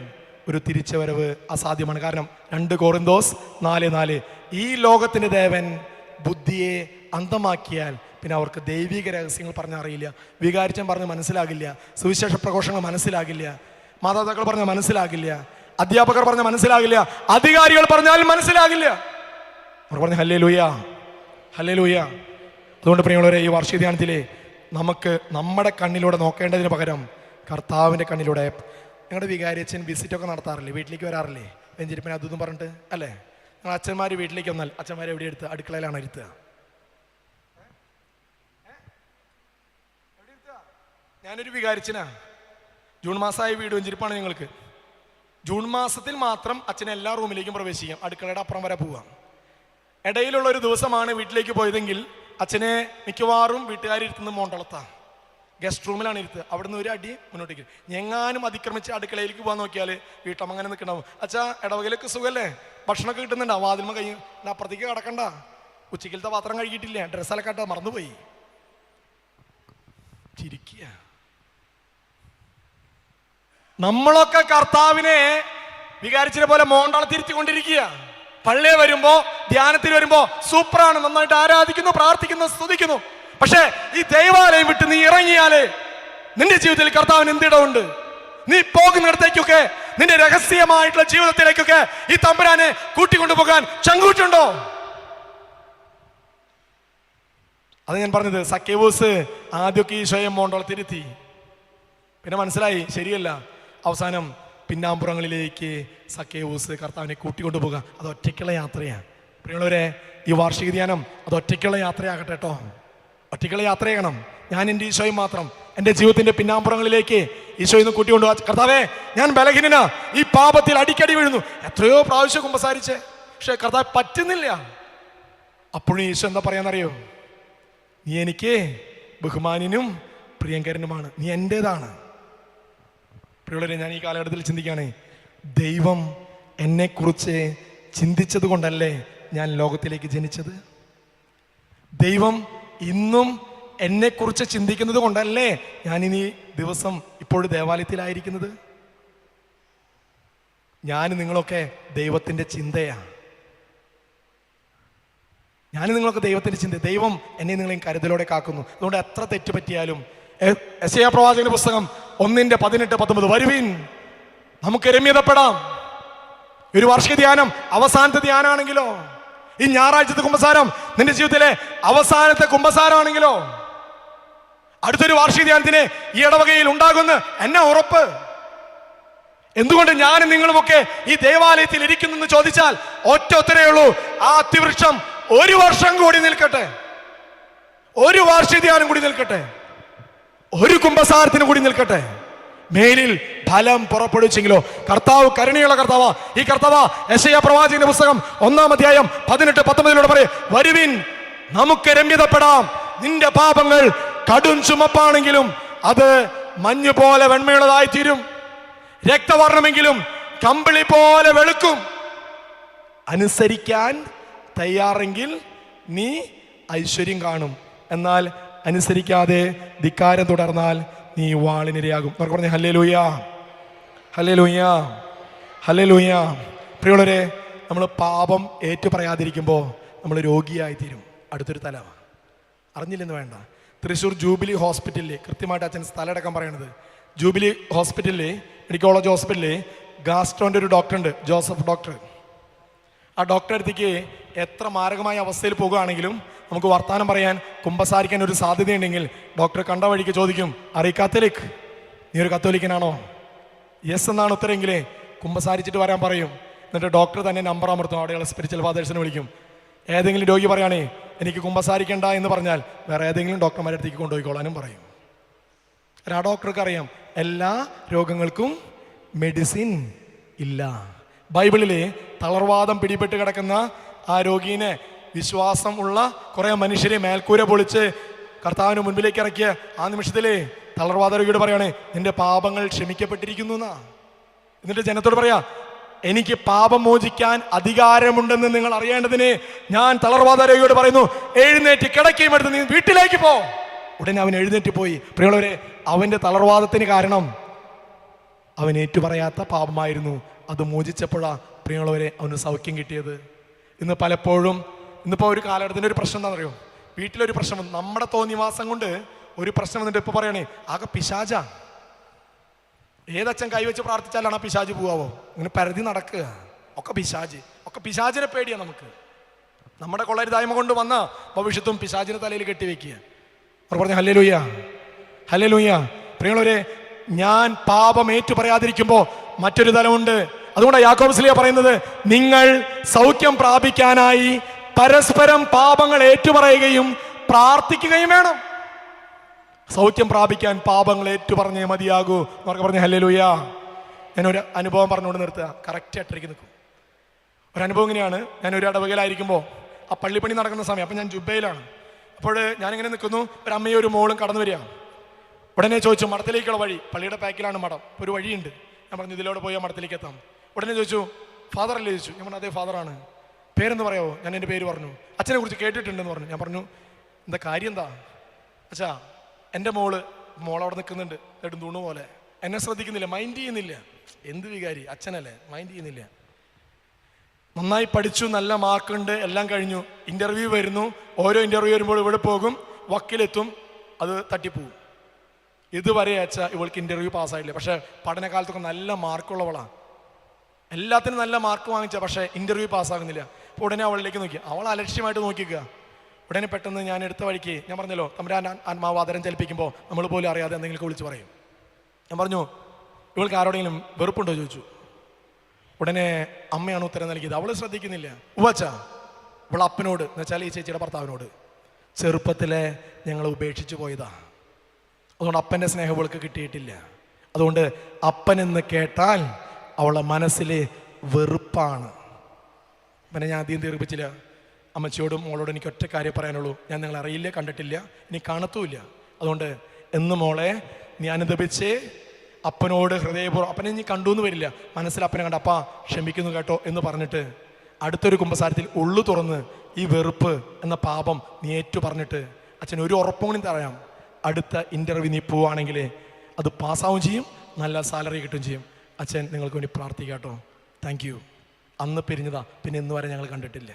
ഒരു തിരിച്ചുവരവ് അസാധ്യമാണ്. കാരണം 2 കൊറിന്തോസ് 4:4 ഈ ലോകത്തിന്റെ ദേവൻ ബുദ്ധിയെ അന്ധമാക്കിയാൽ പിന്നെ അവർക്ക് ദൈവിക രഹസ്യങ്ങൾ പറഞ്ഞറിയില്ല, വികാരിച്ചം പറഞ്ഞ് മനസ്സിലാകില്ല, സുവിശേഷ പ്രഘോഷങ്ങൾ മനസ്സിലാകില്ല, മാതാപിതാക്കൾ പറഞ്ഞാൽ മനസ്സിലാകില്ല, അധ്യാപകർ പറഞ്ഞാൽ മനസ്സിലാകില്ല, അധികാരികൾ പറഞ്ഞാൽ മനസ്സിലാകില്ല. അവർ പറഞ്ഞ ഹല്ലേലൂയ, ഹല്ലേലൂയ. അതുകൊണ്ട് പ്രിയമുള്ളവരെ, ഈ വാർഷിക ധ്യാനത്തിലെ നമുക്ക് നമ്മുടെ കണ്ണിലൂടെ നോക്കേണ്ടതിന് പകരം കർത്താവിൻ്റെ കണ്ണിലൂടെ. നിങ്ങളുടെ വികാരിയച്ഛൻ വിസിറ്റൊക്കെ നടത്താറില്ലേ? വീട്ടിലേക്ക് വരാറില്ലേ? വെഞ്ചിരിപ്പിനെ അതൊന്നും പറഞ്ഞിട്ട് അല്ലേ? നിങ്ങൾ അച്ഛന്മാർ വീട്ടിലേക്ക് വന്നാൽ അച്ഛന്മാരെ എവിടെ എടുത്ത്? അടുക്കളയിലാണ് ഇരുത്തുക. ഞാനൊരു വികാരിച്ചനാ. ജൂൺ മാസമായ വീട് വെഞ്ചിരിപ്പാണ് ഞങ്ങൾക്ക്. ജൂൺ മാസത്തിൽ മാത്രം അച്ഛനെ എല്ലാ റൂമിലേക്കും പ്രവേശിക്കാം, അടുക്കളയുടെ അപ്പുറം വരെ പോവാം. ഇടയിലുള്ള ഒരു ദിവസമാണ് വീട്ടിലേക്ക് പോയതെങ്കിൽ അച്ഛനെ മിക്കവാറും വീട്ടുകാരിരുത്തുന്ന മോണ്ടളത്താ, ഗസ്റ്റ് റൂമിലാണ് ഇരുത്തുക. അവിടുന്ന് ഒരു അടി മുന്നോട്ടേക്ക്. ഞെങ്ങാനും അതിക്രമിച്ച് അടുക്കളയിലേക്ക് പോകാൻ നോക്കിയാൽ വീട്ടമ്മ അങ്ങനെ നിൽക്കണ്ടാവും. അച്ഛാ ഇടവകയിലേക്ക് സുഖല്ലേ, ഭക്ഷണമൊക്കെ കിട്ടുന്നുണ്ടോ? വാതിൽമ കഴിഞ്ഞ് അപ്പുറത്തേക്ക് കിടക്കണ്ട, ഉച്ചക്കലത്തെ പാത്രം കഴുകിയിട്ടില്ല, ഡ്രസ്സെല്ലാം കട്ട മറന്നുപോയി. ചിരിക്കുക. നമ്മളൊക്കെ കർത്താവിനെ വികാരിച്ചിനെ പോലെ മോണ്ടാളത്തിരുത്തിക്കൊണ്ടിരിക്കുക. പള്ളിയെ വരുമ്പോ, ധ്യാനത്തിൽ വരുമ്പോ സൂപ്പറാണ്, നന്നായിട്ട് ആരാധിക്കുന്നു, പ്രാർത്ഥിക്കുന്നു, സ്തുതിക്കുന്നു. പക്ഷേ ഈ ദൈവാലയം വിട്ട് നീ ഇറങ്ങിയാലേ നിന്റെ ജീവിതത്തിൽ കർത്താവിന് എന്തിടമുണ്ട്? നീ പോകുന്നിടത്തേക്കൊക്കെ, നിന്റെ രഹസ്യമായിട്ടുള്ള ജീവിതത്തിലേക്കൊക്കെ ഈ തമ്പുരാനെ കൂട്ടിക്കൊണ്ടുപോകാൻ ചങ്കൂറ്റുണ്ടോ? അത് ഞാൻ പറഞ്ഞത്. സക്കേവൂസ് ആദ്യമൊക്കെ ഈശോയെ മോണ്ടോളത്തിരുത്തി, പിന്നെ മനസ്സിലായി ശരിയല്ല. അവസാനം പിന്നാമ്പുറങ്ങളിലേക്ക് സക്കേവൂസ് കർത്താവിനെ കൂട്ടിക്കൊണ്ടുപോകുക. അത് ഒറ്റയ്ക്കുള്ള യാത്രയാണ്. പ്രിയമുള്ളവരെ, ഈ വാർഷിക ധ്യാനം അത് ഒറ്റയ്ക്കുള്ള യാത്രയാകട്ടെ കേട്ടോ. ഒറ്റയ്ക്കുള്ള യാത്ര ചെയ്യണം. ഞാൻ എൻ്റെ ഈശോയും മാത്രം എൻ്റെ ജീവിതത്തിന്റെ പിന്നാമ്പുറങ്ങളിലേക്ക് ഈശോയിൽ നിന്ന് കൂട്ടിക്കൊണ്ടുപോകാ. കർത്താവേ, ഞാൻ ബലഹീനനാ, ഈ പാപത്തിൽ അടിക്കടി വീഴുന്നു. എത്രയോ പ്രാവശ്യം കുമ്പസാരിച്ച്, പക്ഷെ കർത്താവ് പറ്റുന്നില്ല. അപ്പോഴും ഈശോ എന്താ പറയാന്നറിയോ? നീ എനിക്ക് ബഹുമാന്യനും പ്രിയങ്കരനുമാണ്, നീ എൻ്റേതാണ്. പ്രിയമുള്ളവരെ, ഞാൻ ഈ കാലഘട്ടത്തിൽ ചിന്തിക്കുകയാണ്, ദൈവം എന്നെക്കുറിച്ച് ചിന്തിച്ചത് കൊണ്ടല്ലേ ഞാൻ ലോകത്തിലേക്ക് ജനിച്ചത്? ദൈവം ഇന്നും എന്നെക്കുറിച്ച് ചിന്തിക്കുന്നത് കൊണ്ടല്ലേ ഞാനിനി ദിവസം ഇപ്പോഴും ദേവാലയത്തിലായിരിക്കുന്നത്? ഞാൻ നിങ്ങളൊക്കെ ദൈവത്തിൻ്റെ ചിന്തയാണ്. ഞാൻ നിങ്ങളൊക്കെ ദൈവത്തിൻ്റെ ചിന്ത. ദൈവം എന്നെ നിങ്ങളെയും കരുതലോടെ കാക്കുന്നു. അതുകൊണ്ട് എത്ര തെറ്റ് പറ്റിയാലും, യെശയ്യാ പ്രവാചകന്റെ പുസ്തകം 1:18-19, വരുവിൻ നമുക്ക് രമ്യതപ്പെടാം. ഒരു വാർഷിക ധ്യാനം അവസാനത്തെ ധ്യാനാണെങ്കിലോ, ഈ ഞായറാഴ്ചത്തെ കുമ്പസാരം നിന്റെ ജീവിതത്തിലെ അവസാനത്തെ കുമ്പസാരമാണെങ്കിലോ, അടുത്തൊരു വാർഷിക ധ്യാനത്തിന് ഈ ഇടവകയിൽ ഉണ്ടാകുമെന്ന് എന്നെ ഉറപ്പ്. എന്തുകൊണ്ട് ഞാനും നിങ്ങളുമൊക്കെ ഈ ദേവാലയത്തിൽ ഇരിക്കുന്നു ചോദിച്ചാൽ ഒറ്റ ഉത്തരേ ഉള്ളൂ, ആ അത്തിവൃക്ഷം 1 വർഷം കൂടി നിൽക്കട്ടെ, ഒരു വാർഷിക ധ്യാനം കൂടി നിൽക്കട്ടെ, ഒരു കുമ്പസാരത്തിന് കൂടി നിൽക്കട്ടെ. മേലിൽ ഫലം പുറപ്പെടുവിച്ചെങ്കിലോ. കർത്താവ് കരുണയുള്ള കർത്താവ്. ഈ കർത്താവ് യെശയ്യാ പ്രവാചകന്റെ പുസ്തകം 1:18-19 പറയും, വരുവിൻ നമുക്ക് രമ്യതപ്പെടാം. നിന്റെ പാപങ്ങൾ കടും ചുമപ്പാണെങ്കിലും അത് മഞ്ഞു പോലെ വെണ്മയുള്ളതായി തീരും, രക്തവർണ്ണമെങ്കിലും കമ്പിളി പോലെ വെളുക്കും. അനുസരിക്കാൻ തയ്യാറെങ്കിൽ നീ ഐശ്വര്യം കാണും, എന്നാൽ അനുസരിക്കാതെ ധിക്കാരം തുടർന്നാൽ നീ വാളിനിരയാകും. നമുക്ക് പറഞ്ഞ ഹല്ലേലൂയ, ഹല്ലേലൂയ, ഹല്ലേലൂയ. പ്രിയമുള്ളവരെ, നമ്മൾ പാപം ഏറ്റുപറയാതിരിക്കുമ്പോൾ നമ്മൾ രോഗിയായിത്തീരും. അടുത്തൊരു തല അറിഞ്ഞില്ലെന്ന് വേണ്ട. തൃശ്ശൂർ ജൂബിലി ഹോസ്പിറ്റലിൽ, കൃത്യമായിട്ട് അച്ഛൻ സ്ഥലമടക്കം പറയണത്, ജൂബിലി ഹോസ്പിറ്റലിൽ, മെഡിക്കൽ കോളേജ് ഹോസ്പിറ്റലിൽ ഗാസ്ട്രോൻ്റെ ഒരു ഡോക്ടറുണ്ട്, ജോസഫ് ഡോക്ടർ. ആ ഡോക്ടറെ അടുത്തേക്ക് എത്ര മാരകമായ അവസ്ഥയിൽ പോകുകയാണെങ്കിലും നമുക്ക് വർത്താനം പറയാൻ, കുമ്പസാരിക്കാൻ ഒരു സാധ്യതയുണ്ടെങ്കിൽ ഡോക്ടർ കണ്ട വഴിക്ക് ചോദിക്കും, അറി കാത്തലിക്, നീ ഒരു കത്തോലിക്കനാണോ? യെസ് എന്നാണ് ഉത്തരമെങ്കിലേ കുമ്പസാരിച്ചിട്ട് വരാൻ പറയും. എന്നിട്ട് ഡോക്ടർ തന്നെ നമ്പർ അമർത്തും, അവിടെയുള്ള സ്പിരിച്വൽ ഫാദേഴ്സിനെ വിളിക്കും. ഏതെങ്കിലും രോഗി പറയുകയാണേ എനിക്ക് കുമ്പസാരിക്കണ്ട എന്ന് പറഞ്ഞാൽ വേറെ ഏതെങ്കിലും ഡോക്ടർമാരുടെ അടുത്തേക്ക് കൊണ്ടുപോയിക്കോളാനും പറയും. ആ ഡോക്ടർക്ക് അറിയാം എല്ലാ രോഗങ്ങൾക്കും മെഡിസിൻ ഇല്ല. ബൈബിളിലെ തളർവാദം പിടിപെട്ട് കിടക്കുന്ന ആ രോഗീനെ വിശ്വാസം ഉള്ള കുറെ മനുഷ്യരെ മേൽക്കൂര പൊളിച്ച് കർത്താവിന് മുൻപിലേക്ക് ഇറക്കിയ ആ നിമിഷത്തിലെ തളർവാദ രോഗിയോട് പറയാണ്, നിന്റെ പാപങ്ങൾ ക്ഷമിക്കപ്പെട്ടിരിക്കുന്നു എന്നാ. എന്നിട്ട് ജനത്തോട് പറയാ, എനിക്ക് പാപം മോചിക്കാൻ അധികാരമുണ്ടെന്ന് നിങ്ങൾ അറിയേണ്ടതിന് ഞാൻ തളർവാദ രോഗിയോട് പറയുന്നു, എഴുന്നേറ്റ് കിടക്കയും എടുത്ത് നീ വീട്ടിലേക്ക് പോ. ഉടനെ അവൻ എഴുന്നേറ്റ് പോയി. പ്രിയമുള്ളവരെ, അവന്റെ തളർവാദത്തിന് കാരണം അവൻ ഏറ്റുപറയാത്ത പാപമായിരുന്നു. അത് മോചിച്ചപ്പോഴാ പ്രിയമുള്ളവരെ അവന് സൗഖ്യം കിട്ടിയത്. ഇന്ന് പലപ്പോഴും ഇന്നിപ്പോൾ ഒരു കാലഘട്ടത്തിൻ്റെ ഒരു പ്രശ്നം എന്താണെന്നറിയോ? വീട്ടിലൊരു പ്രശ്നം, നമ്മുടെ തോന്നിവാസം കൊണ്ട് ഒരു പ്രശ്നം വന്നിട്ട് ഇപ്പോൾ പറയണേ ആകെ പിശാച. ഏതച്ഛൻ കൈവച്ച് പ്രാർത്ഥിച്ചാലാണ് ആ പിശാച് പോവാവോ? ഇങ്ങനെ പരതി നടക്കുക. ഒക്കെ പിശാച്, ഒക്കെ പിശാചിനെ പേടിയാണ് നമുക്ക്. നമ്മുടെ കൊള്ളരുതായ്മ കൊണ്ട് വന്ന ഭവിഷ്യത്തും പിശാചിനെ തലയിൽ കെട്ടിവെക്കുക. അവർ പറഞ്ഞു ഹല്ലേലൂയ, ഹല്ലേലൂയ. പ്രിയമുള്ളവരെ, ഞാൻ പാപം ഏറ്റു പറയാതിരിക്കുമ്പോൾ മറ്റൊരു തലമുണ്ട്. അതുകൊണ്ടാണ് യാക്കോബ് സ്ലീഹ പറയുന്നത്, നിങ്ങൾ സൗഖ്യം പ്രാപിക്കാനായി പരസ്പരം പാപങ്ങൾ ഏറ്റുപറയുകയും പ്രാർത്ഥിക്കുകയും വേണം. സൗഖ്യം പ്രാപിക്കാൻ പാപങ്ങൾ ഏറ്റുപറഞ്ഞേ മതിയാകൂ എന്നൊക്കെ പറഞ്ഞ ഹല്ലേലൂയ. ഞാനൊരു അനുഭവം പറഞ്ഞുകൊണ്ട് നിർത്തുക, കറക്റ്റ് ആയിട്ടിരിക്കും നിൽക്കും. ഒരനുഭവം ഇങ്ങനെയാണ്, ഞാൻ ഒരു ഇടവകയിലായിരിക്കുമ്പോൾ ആ പള്ളിപ്പണി നടക്കുന്ന സമയം, അപ്പം ഞാൻ ജുബയിലാണ്. അപ്പോൾ ഞാനിങ്ങനെ നിൽക്കുന്നു, ഒരു അമ്മയും ഒരു മോളും കടന്നു വരിക. ഉടനെ ചോദിച്ചു മഠത്തിലേക്കുള്ള വഴി, പള്ളിയുടെ പാക്കിലാണ് മഠം, ഒരു വഴിയുണ്ട്. ഞാൻ പറഞ്ഞു ഇതിലൂടെ പോയാൽ മഠത്തിലേക്ക് എത്താം. ഉടനെ ചോദിച്ചു ഫാദർ അല്ലേ ചോദിച്ചു. ഞാൻ പറഞ്ഞു അതേ ഫാദറാണ്. പേരെന്ന് പറയാമോ? ഞാൻ എൻ്റെ പേര് പറഞ്ഞു. അച്ഛനെ കുറിച്ച് കേട്ടിട്ടുണ്ടെന്ന് പറഞ്ഞു. ഞാൻ പറഞ്ഞു എന്താ കാര്യം എന്താ? അച്ഛാ, എൻ്റെ മോളവിടെ നിൽക്കുന്നുണ്ട് നെടുന്തൂണ് പോലെ, എന്നെ ശ്രദ്ധിക്കുന്നില്ല, മൈൻഡ് ചെയ്യുന്നില്ല. എന്ത് വികാരി, അച്ഛനല്ലേ, മൈൻഡ് ചെയ്യുന്നില്ല. നന്നായി പഠിച്ചു, നല്ല മാർക്കുണ്ട്, എല്ലാം കഴിഞ്ഞു. ഇൻ്റർവ്യൂ വരുന്നു, ഓരോ ഇൻ്റർവ്യൂ വരുമ്പോൾ ഇവിടെ പോകും, വക്കിലെത്തും, അത് തട്ടിപ്പോവും. ഇതുവരെ അച്ഛാ ഇവൾക്ക് ഇൻ്റർവ്യൂ പാസ്സായില്ല. പക്ഷേ പഠനകാലത്തൊക്കെ നല്ല മാർക്കുള്ളവളാണ്, എല്ലാത്തിനും നല്ല മാർക്ക് വാങ്ങിച്ച, പക്ഷേ ഇൻ്റർവ്യൂ പാസ്സാകുന്നില്ല. അപ്പോൾ ഉടനെ അവളിലേക്ക് നോക്കി, അവൾ അലക്ഷ്യമായിട്ട് നോക്കിക്കുക. ഉടനെ പെട്ടെന്ന് ഞാൻ എടുത്ത വഴിക്ക്, ഞാൻ പറഞ്ഞല്ലോ തമ്പുരാൻ ആത്മാവ് ആദരം ചലിപ്പിക്കുമ്പോൾ നമ്മൾ പോലും അറിയാതെ എന്തെങ്കിലും വിളിച്ച് പറയും. ഞാൻ പറഞ്ഞു, ഇവൾക്ക് ആരോടെങ്കിലും വെറുപ്പുണ്ടോ ചോദിച്ചു. ഉടനെ അമ്മയാണ് ഉത്തരം നൽകിയത്. അവൾ ശ്രദ്ധിക്കുന്നില്ല. ഉവ്വച്ചാ, ഇവൾ അപ്പനോട്, എന്ന് വെച്ചാൽ ഈ ചേച്ചിയുടെ ഭർത്താവിനോട്, ചെറുപ്പത്തിലെ ഞങ്ങൾ ഉപേക്ഷിച്ച് പോയതാ, അതുകൊണ്ട് അപ്പൻ്റെ സ്നേഹം ഇവൾക്ക് കിട്ടിയിട്ടില്ല. അതുകൊണ്ട് അപ്പനെന്ന് കേട്ടാൽ അവളുടെ മനസ്സിൽ വെറുപ്പാണ്. പിന്നെ ഞാൻ അധികം തീർപ്പിച്ചില്ല. അമ്മച്ചിയോടും മോളോടും എനിക്ക് ഒറ്റ കാര്യം പറയാനുള്ളൂ, ഞാൻ നിങ്ങളെ അറിയില്ല, കണ്ടിട്ടില്ല, ഇനി കാണത്തുമില്ല. അതുകൊണ്ട് എന്ന് മോളെ നീ അനുദപിച്ച് അപ്പനോട് ഹൃദയപൂർവ്വം, അപ്പനെ ഇനി കണ്ടു എന്ന് വരില്ല, മനസ്സിൽ അപ്പനെ കണ്ട അപ്പാ ക്ഷമിക്കുന്നു കേട്ടോ എന്ന് പറഞ്ഞിട്ട് അടുത്തൊരു കുമ്പസാരത്തിൽ ഉള്ളു തുറന്ന് ഈ വെറുപ്പ് എന്ന പാപം നീ ഏറ്റു പറഞ്ഞിട്ട്, അച്ഛൻ ഒരു ഉറപ്പും കൂടി തരാം, അടുത്ത ഇൻ്റർവ്യൂ നീ പോവുകയാണെങ്കിൽ അത് പാസ്സാവും ചെയ്യും, നല്ല സാലറി കിട്ടുകയും ചെയ്യും. അച്ഛൻ നിങ്ങൾക്ക് വേണ്ടി പ്രാർത്ഥിക്കാം കേട്ടോ, താങ്ക് യു. അന്ന് പിരിഞ്ഞതാ, പിന്നെ ഇന്ന് വരെ ഞങ്ങൾ കണ്ടിട്ടില്ല.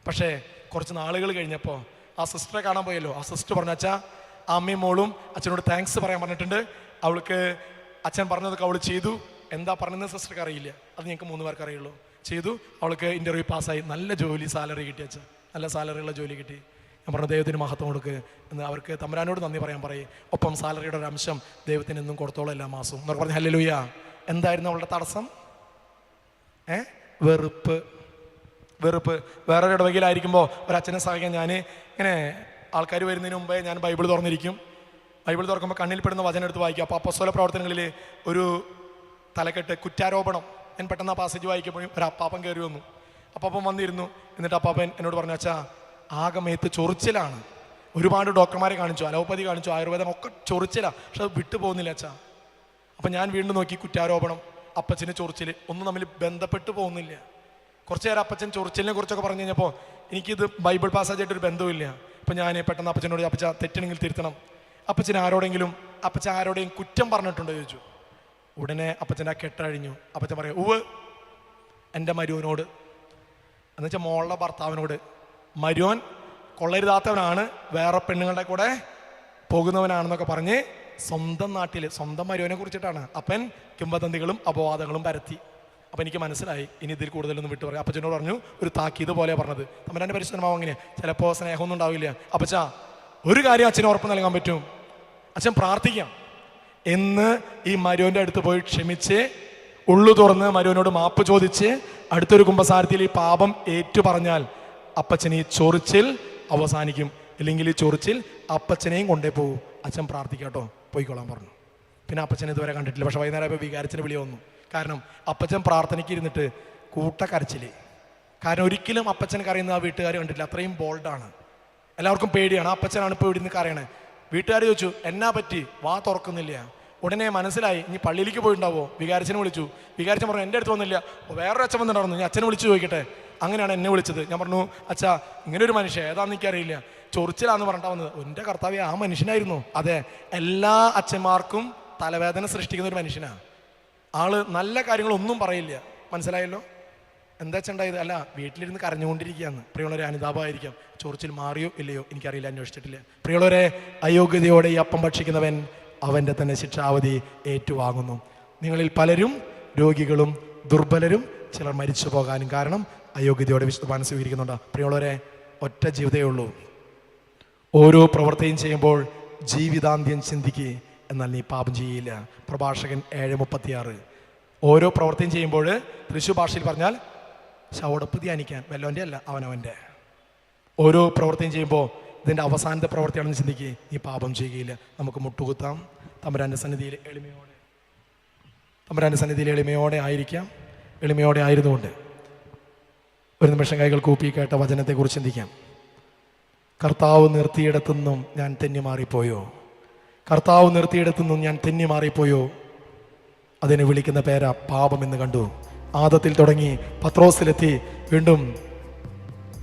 പക്ഷേ കുറച്ച് നാളുകൾ കഴിഞ്ഞപ്പോൾ ആ സിസ്റ്ററെ കാണാൻ പോയല്ലോ, ആ സിസ്റ്റർ പറഞ്ഞു, അച്ഛാ അമ്മയും മോളും അച്ഛനോട് താങ്ക്സ് പറയാൻ പറഞ്ഞിട്ടുണ്ട്, അവൾക്ക് അച്ഛൻ പറഞ്ഞതൊക്കെ അവൾ ചെയ്തു. എന്താ പറഞ്ഞതെന്ന് സിസ്റ്റർക്ക് അറിയില്ല, അത് ഞങ്ങൾക്ക് 3 പേർക്ക് അറിയുള്ളൂ. ചെയ്തു, അവൾക്ക് ഇൻ്റർവ്യൂ പാസ്സായി, നല്ല ജോലി, സാലറി കിട്ടി. അച്ഛൻ നല്ല സാലറിയുള്ള ജോലി കിട്ടി. ഞാൻ പറഞ്ഞു, ദൈവത്തിന് മഹത്വം കൊടുക്കുക എന്ന് അവർക്ക് തമ്പുരാനോട് നന്ദി പറയാൻ പറയും. ഒപ്പം സാലറിയുടെ ഒരു അംശം ദൈവത്തിന് എന്നും കൊടുത്തോളം എല്ലാ മാസവും എന്നൊക്കെ പറഞ്ഞു. ഹല്ലേലൂയ. എന്തായിരുന്നു അവളുടെ തടസ്സം? വെറുപ്പ്. വേറൊരു ഇടവകയിലായിരിക്കുമ്പോൾ ഒരച്ഛനെ സഹായിക്കാൻ ഞാൻ ഇങ്ങനെ ആൾക്കാർ വരുന്നതിന് മുമ്പേ ഞാൻ ബൈബിൾ തുറന്നിരിക്കും. ബൈബിൾ തുറക്കുമ്പോൾ കണ്ണിൽ പെടുന്ന വചനം എടുത്ത് വായിക്കും. അപ്പോൾ അപ്പസ്തോല പ്രവർത്തനങ്ങളിൽ ഒരു തലക്കെട്ട് കുറ്റാരോപണം. ഞാൻ പെട്ടെന്ന് ആ പാസേജ് വായിക്കുമ്പോഴും ഒരു അപ്പാപ്പൻ കയറി വന്നു. അപ്പാപ്പൻ വന്നിരുന്നു. എന്നിട്ട് അപ്പാപ്പൻ എന്നോട് പറഞ്ഞു, അച്ഛാ ആകെ മേത്ത് ചൊറിച്ചിലാണ്, ഒരുപാട് ഡോക്ടർമാരെ കാണിച്ചു, അലോപ്പതി കാണിച്ചു, ആയുർവേദം ഒക്കെ ചൊറിച്ചിലാണ്, പക്ഷെ അത് വിട്ടു പോകുന്നില്ല അച്ഛാ. അപ്പം ഞാൻ വീണ്ടും നോക്കി, കുറ്റാരോപണം, അപ്പച്ചന് ചൊറിച്ചിൽ, ഒന്നും തമ്മിൽ ബന്ധപ്പെട്ട് പോകുന്നില്ല. കുറച്ച് നേരം അപ്പച്ചൻ ചൊറിച്ചിലിനെ കുറിച്ചൊക്കെ പറഞ്ഞു കഴിഞ്ഞപ്പോൾ എനിക്കിത് ബൈബിൾ പാസേജായിട്ടൊരു ബന്ധമില്ല. അപ്പം ഞാൻ പെട്ടെന്ന് അപ്പച്ചനോട്, അപ്പച്ച തെറ്റണെങ്കിൽ തിരുത്തണം, അപ്പച്ചൻ ആരോടെയും കുറ്റം പറഞ്ഞിട്ടുണ്ടോ ചോദിച്ചു. ഉടനെ അപ്പച്ചൻ്റെ ആ കെട്ടഴിഞ്ഞു. അപ്പച്ചൻ പറയും, ഉവ് എൻ്റെ മരുവനോട്, എന്നുവെച്ചാൽ മോളുടെ ഭർത്താവിനോട്, മരുവൻ കൊള്ളരുതാത്തവനാണ്, വേറെ പെണ്ണുങ്ങളുടെ കൂടെ പോകുന്നവനാണെന്നൊക്കെ പറഞ്ഞ് സ്വന്തം നാട്ടിൽ സ്വന്തം മരുവനെ കുറിച്ചിട്ടാണ് അപ്പൻ കിംവദന്തികളും അപവാദങ്ങളും പരത്തി. അപ്പം എനിക്ക് മനസ്സിലായി, ഇനി ഇതിൽ കൂടുതലൊന്നും വിട്ടു പറയാം. അപ്പച്ചനോട് പറഞ്ഞു, ഒരു താക്കീത് പോലെ പറഞ്ഞത്. തമ്പുരാൻ്റെ പരിശുദ്ധമാവും അങ്ങനെ, ചിലപ്പോൾ സ്നേഹമൊന്നും ഉണ്ടാവില്ല. അപ്പച്ചാ ഒരു കാര്യം അച്ഛന് ഉറപ്പ് നൽകാൻ പറ്റും, അച്ഛൻ പ്രാർത്ഥിക്കാം എന്ന് ഈ മരുവൻ്റെ അടുത്ത് പോയി ക്ഷമിച്ച് ഉള്ളു തുറന്ന് മരുവനോട് മാപ്പ് ചോദിച്ച് അടുത്തൊരു കുമ്പസാരത്തിൽ ഈ പാപം ഏറ്റു പറഞ്ഞാൽ അപ്പച്ചൻ ഈ ചൊറിച്ചിൽ അവസാനിക്കും. ഇല്ലെങ്കിൽ ഈ ചൊറിച്ചിൽ അപ്പച്ചനെയും കൊണ്ടേ പോകും. അച്ഛൻ പ്രാർത്ഥിക്കാട്ടോ, പോയിക്കോളാൻ പറഞ്ഞു. പിന്നെ അപ്പച്ചനെ ഇതുവരെ കണ്ടിട്ടില്ല. പക്ഷെ വൈകുന്നേരം ഇപ്പോൾ വികാരത്തിന് വിളി വന്നു. കാരണം അപ്പച്ചൻ പ്രാർത്ഥനയ്ക്ക് ഇരുന്നിട്ട് കൂട്ടക്കരച്ചില്. കാരണം ഒരിക്കലും അപ്പച്ചൻ കരയുന്ന ആ വീട്ടുകാർ കണ്ടിട്ടില്ല, അത്രയും ബോൾഡാണ്. എല്ലാവർക്കും പേടിയാണ്, ആ അപ്പച്ചനാണ് ഇപ്പോൾ ഇവിടെ നിന്ന് കരയണേ. വീട്ടുകാർ ചോദിച്ചു, എന്നാ പറ്റി, വാ തുറക്കുന്നില്ല. ഉടനെ മനസ്സിലായി, ഇനി പള്ളിയിലേക്ക് പോയിട്ടുണ്ടാവോ. വികാരച്ചനെ വിളിച്ചു. വികാരച്ചൻ പറഞ്ഞു, എൻ്റെ അടുത്ത് വന്നില്ല, വേറൊരു അച്ഛൻ വന്നിട്ടുണ്ടായിരുന്നു, ഞാൻ അച്ഛനെ വിളിച്ചു ചോദിക്കട്ടെ. അങ്ങനെയാണ് എന്നെ വിളിച്ചത്. ഞാൻ പറഞ്ഞു, അച്ഛാ ഇങ്ങനെ ഒരു മനുഷ്യൻ ഏതാണെന്ന് എനിക്കറിയില്ല, ചൊറിച്ചിലാന്ന് പറഞ്ഞിട്ടാ വന്നത്. എൻ്റെ കർത്താവേ, ആ മനുഷ്യനായിരുന്നു. അതെ, എല്ലാ അച്ഛന്മാർക്കും തലവേദന സൃഷ്ടിക്കുന്ന ഒരു മനുഷ്യനാണ് ആള്. നല്ല കാര്യങ്ങളൊന്നും പറയില്ല. മനസ്സിലായല്ലോ എന്താ വെച്ചുണ്ടായത്? അല്ല, വീട്ടിലിരുന്ന് കരഞ്ഞുകൊണ്ടിരിക്കുകയാണ്. പ്രിയമുള്ളവരെ, അനുതാപമായിരിക്കാം. ചൊറിച്ചിൽ മാറിയോ ഇല്ലയോ എനിക്കറിയില്ല, അന്വേഷിച്ചിട്ടില്ല. പ്രിയമുള്ളവരെ, അയോഗ്യതയോടെ ഈ അപ്പം ഭക്ഷിക്കുന്നവൻ അവൻ്റെ തന്നെ ശിക്ഷാവധി ഏറ്റുവാങ്ങുന്നു. നിങ്ങളിൽ പലരും രോഗികളും ദുർബലരും, ചിലർ മരിച്ചു പോകാനും കാരണം അയോഗ്യതയോടെ വിശുദ്ധ കുർബാന സ്വീകരിക്കുന്നുണ്ട്. പ്രിയമുള്ളവരെ, ഒറ്റ ജീവിതമേ ഉള്ളൂ. ഓരോ പ്രവൃത്തിയും ചെയ്യുമ്പോൾ ജീവിതാന്ത്യം ചിന്തിക്കുക, എന്നാൽ നീ പാപം ചെയ്യില്ല. പ്രഭാഷകൻ 7:36. ഓരോ പ്രവൃത്തിയും ചെയ്യുമ്പോൾ തൃശ്ശൂർ ഭാഷയിൽ പറഞ്ഞാൽ ശവടപ്പ് ധ്യാനിക്കാൻ, വല്ലവൻ്റെ അല്ല അവനവൻ്റെ. ഓരോ പ്രവൃത്തിയും ചെയ്യുമ്പോൾ ഇതിൻ്റെ അവസാനത്തെ പ്രവൃത്തിയാണെന്ന് ചിന്തിക്കുക, നീ പാപം ചെയ്യുകയില്ല. നമുക്ക് മുട്ടുകുത്താം. തമ്പുരാൻ്റെ സന്നിധിയിൽ എളിമയോടെ ആയിരിക്കാം. എളിമയോടെ ആയിരുന്നുകൊണ്ട് ഒരു നിമിഷം കൈകൾ കൂപ്പി കേട്ട വചനത്തെക്കുറിച്ച് ചിന്തിക്കാം. കർത്താവ് നിർത്തിയിടത്തുനിന്നും ഞാൻ തെന്നി മാറിപ്പോയോ? കർത്താവ് നിർത്തിയിടത്തുനിന്നും ഞാൻ തെന്നി മാറിപ്പോയോ? അതിനെ വിളിക്കുന്ന പേരാ പാപമെന്ന് കണ്ടു. ആദത്തിൽ തുടങ്ങി പത്രോസിലെത്തി വീണ്ടും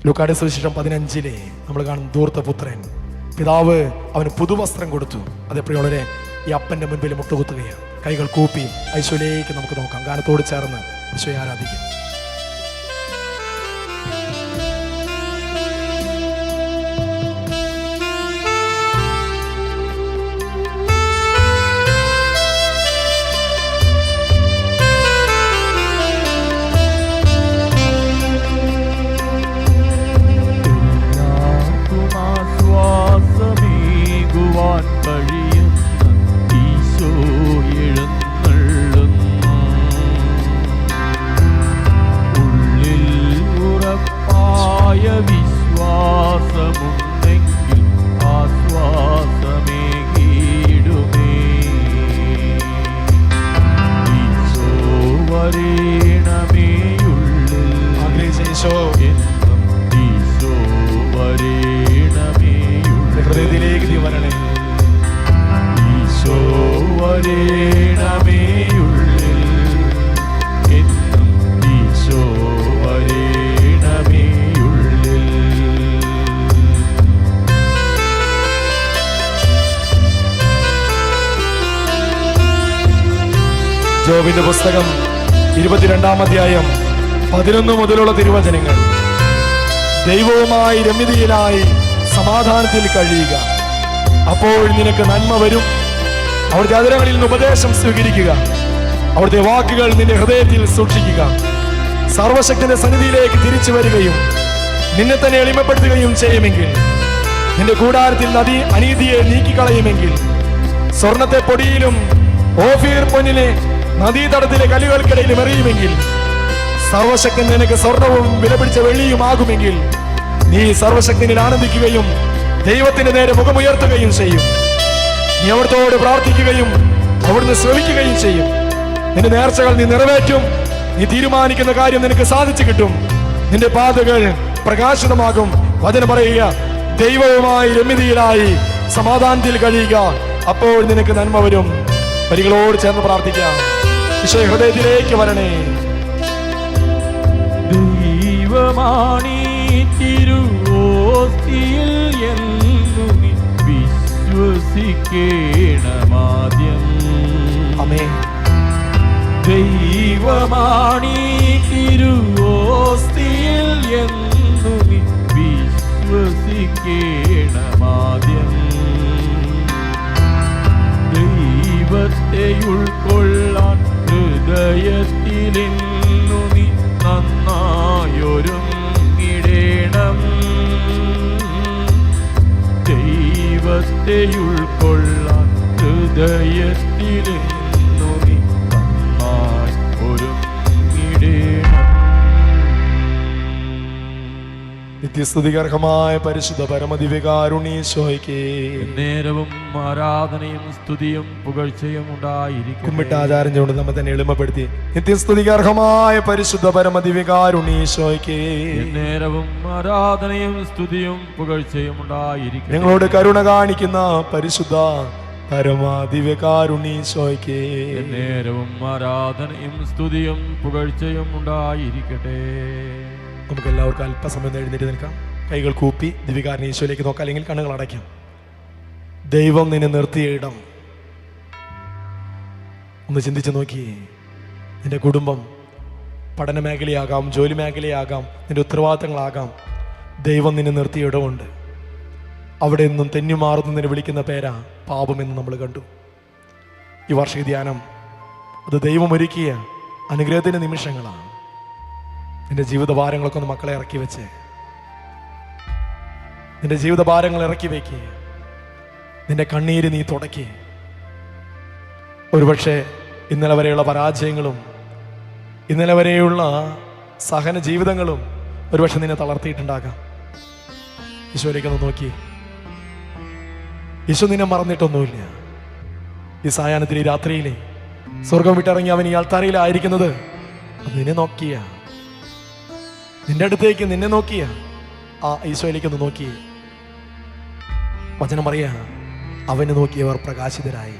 ലൂക്കായുടെ സുവിശേഷം 15 നമ്മൾ കാണും ധൂർത്തപുത്രൻ. പിതാവ് അവന് പുതുവസ്ത്രം കൊടുത്തു. അതേ പ്രിയമുള്ളവരെ, ഈ അപ്പൻ്റെ മുൻപിൽ മുട്ടുകുത്തുകയാണ്. കൈകൾ കൂപ്പി ഐശ്വര്യേക്ക് നമുക്ക് നോക്കാം. ഗാനത്തോട് ചേർന്ന് ഈശോയെ ആരാധിക്കാം. ഈശോ എന്നും ഈശോ വരേണമേ ഹൃദയത്തിലേക്ക് നീ വരണേ. ഈശോ വരേണമേ ഉള്ളിൽ എന്നും ഈശോ വരേണമേ ഉള്ളിൽ. ജോബിന്റെ പുസ്തകം 22-ാം അധ്യായം 11 മുതലുള്ള തിരുവചനങ്ങൾ. ദൈവവുമായി രമ്യതയിലായി സമാധാനത്തിൽ കഴിയുക, അപ്പോൾ നിനക്ക് നന്മ വരും. അവിടുത്തെ അതിരങ്ങളിൽ നിന്ന് ഉപദേശം സ്വീകരിക്കുക, അവിടുത്തെ വാക്കുകൾ നിന്റെ ഹൃദയത്തിൽ സൂക്ഷിക്കുക. സർവശക്തന്റെ സന്നിധിയിലേക്ക് തിരിച്ചു വരികയും നിന്നെ തന്നെ എളിമപ്പെടുത്തുകയും ചെയ്യുമെങ്കിൽ, നിന്റെ കൂടാരത്തിൽ അനീതിയെ നീക്കിക്കളയുമെങ്കിൽ, സ്വർണത്തെ പൊടിയിലും ഓഫീർ പൊന്നിനെ നദീതടത്തിലെ കല്ലുകൾക്കിടയിലും എറിയുമെങ്കിൽ, സർവശക്തൻ നിനക്ക് സ്വർണവും വിലപിടിച്ച വെള്ളിയുമാകുമെങ്കിൽ, നീ സർവശക്തനിൽ ആനന്ദിക്കുകയും ദൈവത്തിന്റെ നേരെ മുഖമുയർത്തുകയും ചെയ്യും. നീ അവിടുത്തോട് പ്രാർത്ഥിക്കുകയും അവിടുന്ന് ശ്രമിക്കുകയും ചെയ്യും. നിന്റെ നേർച്ചകൾ നീ നിറവേറ്റും. നീ തീരുമാനിക്കുന്ന കാര്യം നിനക്ക് സാധിച്ചു കിട്ടും. നിന്റെ പാതകൾ പ്രകാശിതമാകും. വചനം പറയുക, ദൈവവുമായി രമ്യതയിലായി സമാധാനത്തിൽ കഴിയുക, അപ്പോൾ നിനക്ക് നന്മ വരും. വരികളോട് ചേർന്ന് പ്രാർത്ഥിക്കാം. ഈശോ ഹൃദയത്തിലേക്ക് വരണേ. ദൈവമാണീ തിരുവോസ്തിയിൽ എന്നു നീ വിശ്വസിക്കേണമാദ്യം. ആമേൻ. ദൈവമാണീ തിരുവോസ്തിയിൽ എന്നു നീ വിശ്വസിക്കേണമാദ്യം. ദൈവത്തെ ഉൾക്കൊള്ളാൻ ഹൃദയത്തിലെന്നു നീ നന്നായൊരുങ്ങിടേണം. ദൈവത്തെ ഉൾക്കൊള്ളാൻ ഹൃദയത്തിലെന്നു നീ നന്നായി ഒരുങ്ങിടേണം. നിത്യസ്തുതികർഹമായ പരിശുദ്ധ പരമദിവ്യകാരുണ്യീശോയ്ക്ക് നേരവും ആരാധനയും സ്തുതിയും പുകഴ്ചയും ഉണ്ടായിരിക്കും. കുമ്മിട്ട് ആചാരം കൊണ്ട് നമ്മെ തന്നെ എളിമപ്പെടുത്തി. നിത്യസ്തുതികർഹമായ പരിശുദ്ധ പരമദിവ്യകാരുണ്യീശോയ്ക്ക് നേരവും ആരാധനയും സ്തുതിയും പുകഴ്ചയും ഉണ്ടായിരിക്കും. ഞങ്ങളോട് കരുണ കാണിക്കുന്ന പരിശുദ്ധ പരമദിവ്യകാരുണ്യീശോയ്ക്ക് നേരവും ആരാധനയും സ്തുതിയും പുകഴ്ചയും ഉണ്ടായിരിക്കട്ടെ. നമുക്ക് എല്ലാവർക്കും അല്പസമയം എഴുന്നേറ്റ് നിൽക്കാം. കൈകൾ കൂപ്പി ദിവികാരൻ ഈശോയിലേക്ക് നോക്കാം, അല്ലെങ്കിൽ കണ്ണുകൾ അടയ്ക്കാം. ദൈവം നിന്നെ നിർത്തിയ ഇടം ഒന്ന് ചിന്തിച്ച് നോക്കി. നിന്റെ കുടുംബം, പഠന മേഖലയാകാം, ജോലി മേഖലയാകാം, നിന്റെ ഉത്തരവാദിത്തങ്ങളാകാം. ദൈവം നിന്നെ നിർത്തിയ ഇടമുണ്ട്. അവിടെ നിന്നും തെന്നിമാറുന്നതിന് വിളിക്കുന്ന പേരാ പാപമെന്ന് നമ്മൾ കണ്ടു. ഈ വാർഷിക ധ്യാനം അത് ദൈവം ഒരുക്കിയ അനുഗ്രഹത്തിന്റെ നിമിഷങ്ങളാണ്. നിന്റെ ജീവിത ഭാരങ്ങളൊക്കെ ഒന്ന് മക്കളെ ഇറക്കി വെച്ച്, നിന്റെ ജീവിത ഭാരങ്ങൾ ഇറക്കി വെക്ക്. നിന്റെ കണ്ണീര് നീ തുടയ്ക്ക്. ഒരുപക്ഷെ ഇന്നലെ വരെയുള്ള പരാജയങ്ങളും ഇന്നലെ വരെയുള്ള സഹന ജീവിതങ്ങളും ഒരുപക്ഷെ നിന്നെ തളർത്തിയിട്ടുണ്ടാകാം. ഈശോയിലേക്കൊന്ന് നോക്കി. ഈശോ നിന്നെ മറന്നിട്ടൊന്നുമില്ല. ഈ സായാഹ്നത്തിൽ, ഈ രാത്രിയിലെ സ്വർഗം വിട്ടിറങ്ങി അവൻ ഈ ആൾത്താരയിലായിരിക്കുന്നത് അത് നിന്നെ നോക്കിയ, നിന്റെ അടുത്തേക്ക് നിന്നെ നോക്കിയ ആ ഈശോയിലേക്കൊന്ന് നോക്കി. വചനം പറയാ, അവന് നോക്കിയവർ പ്രകാശിതരായി.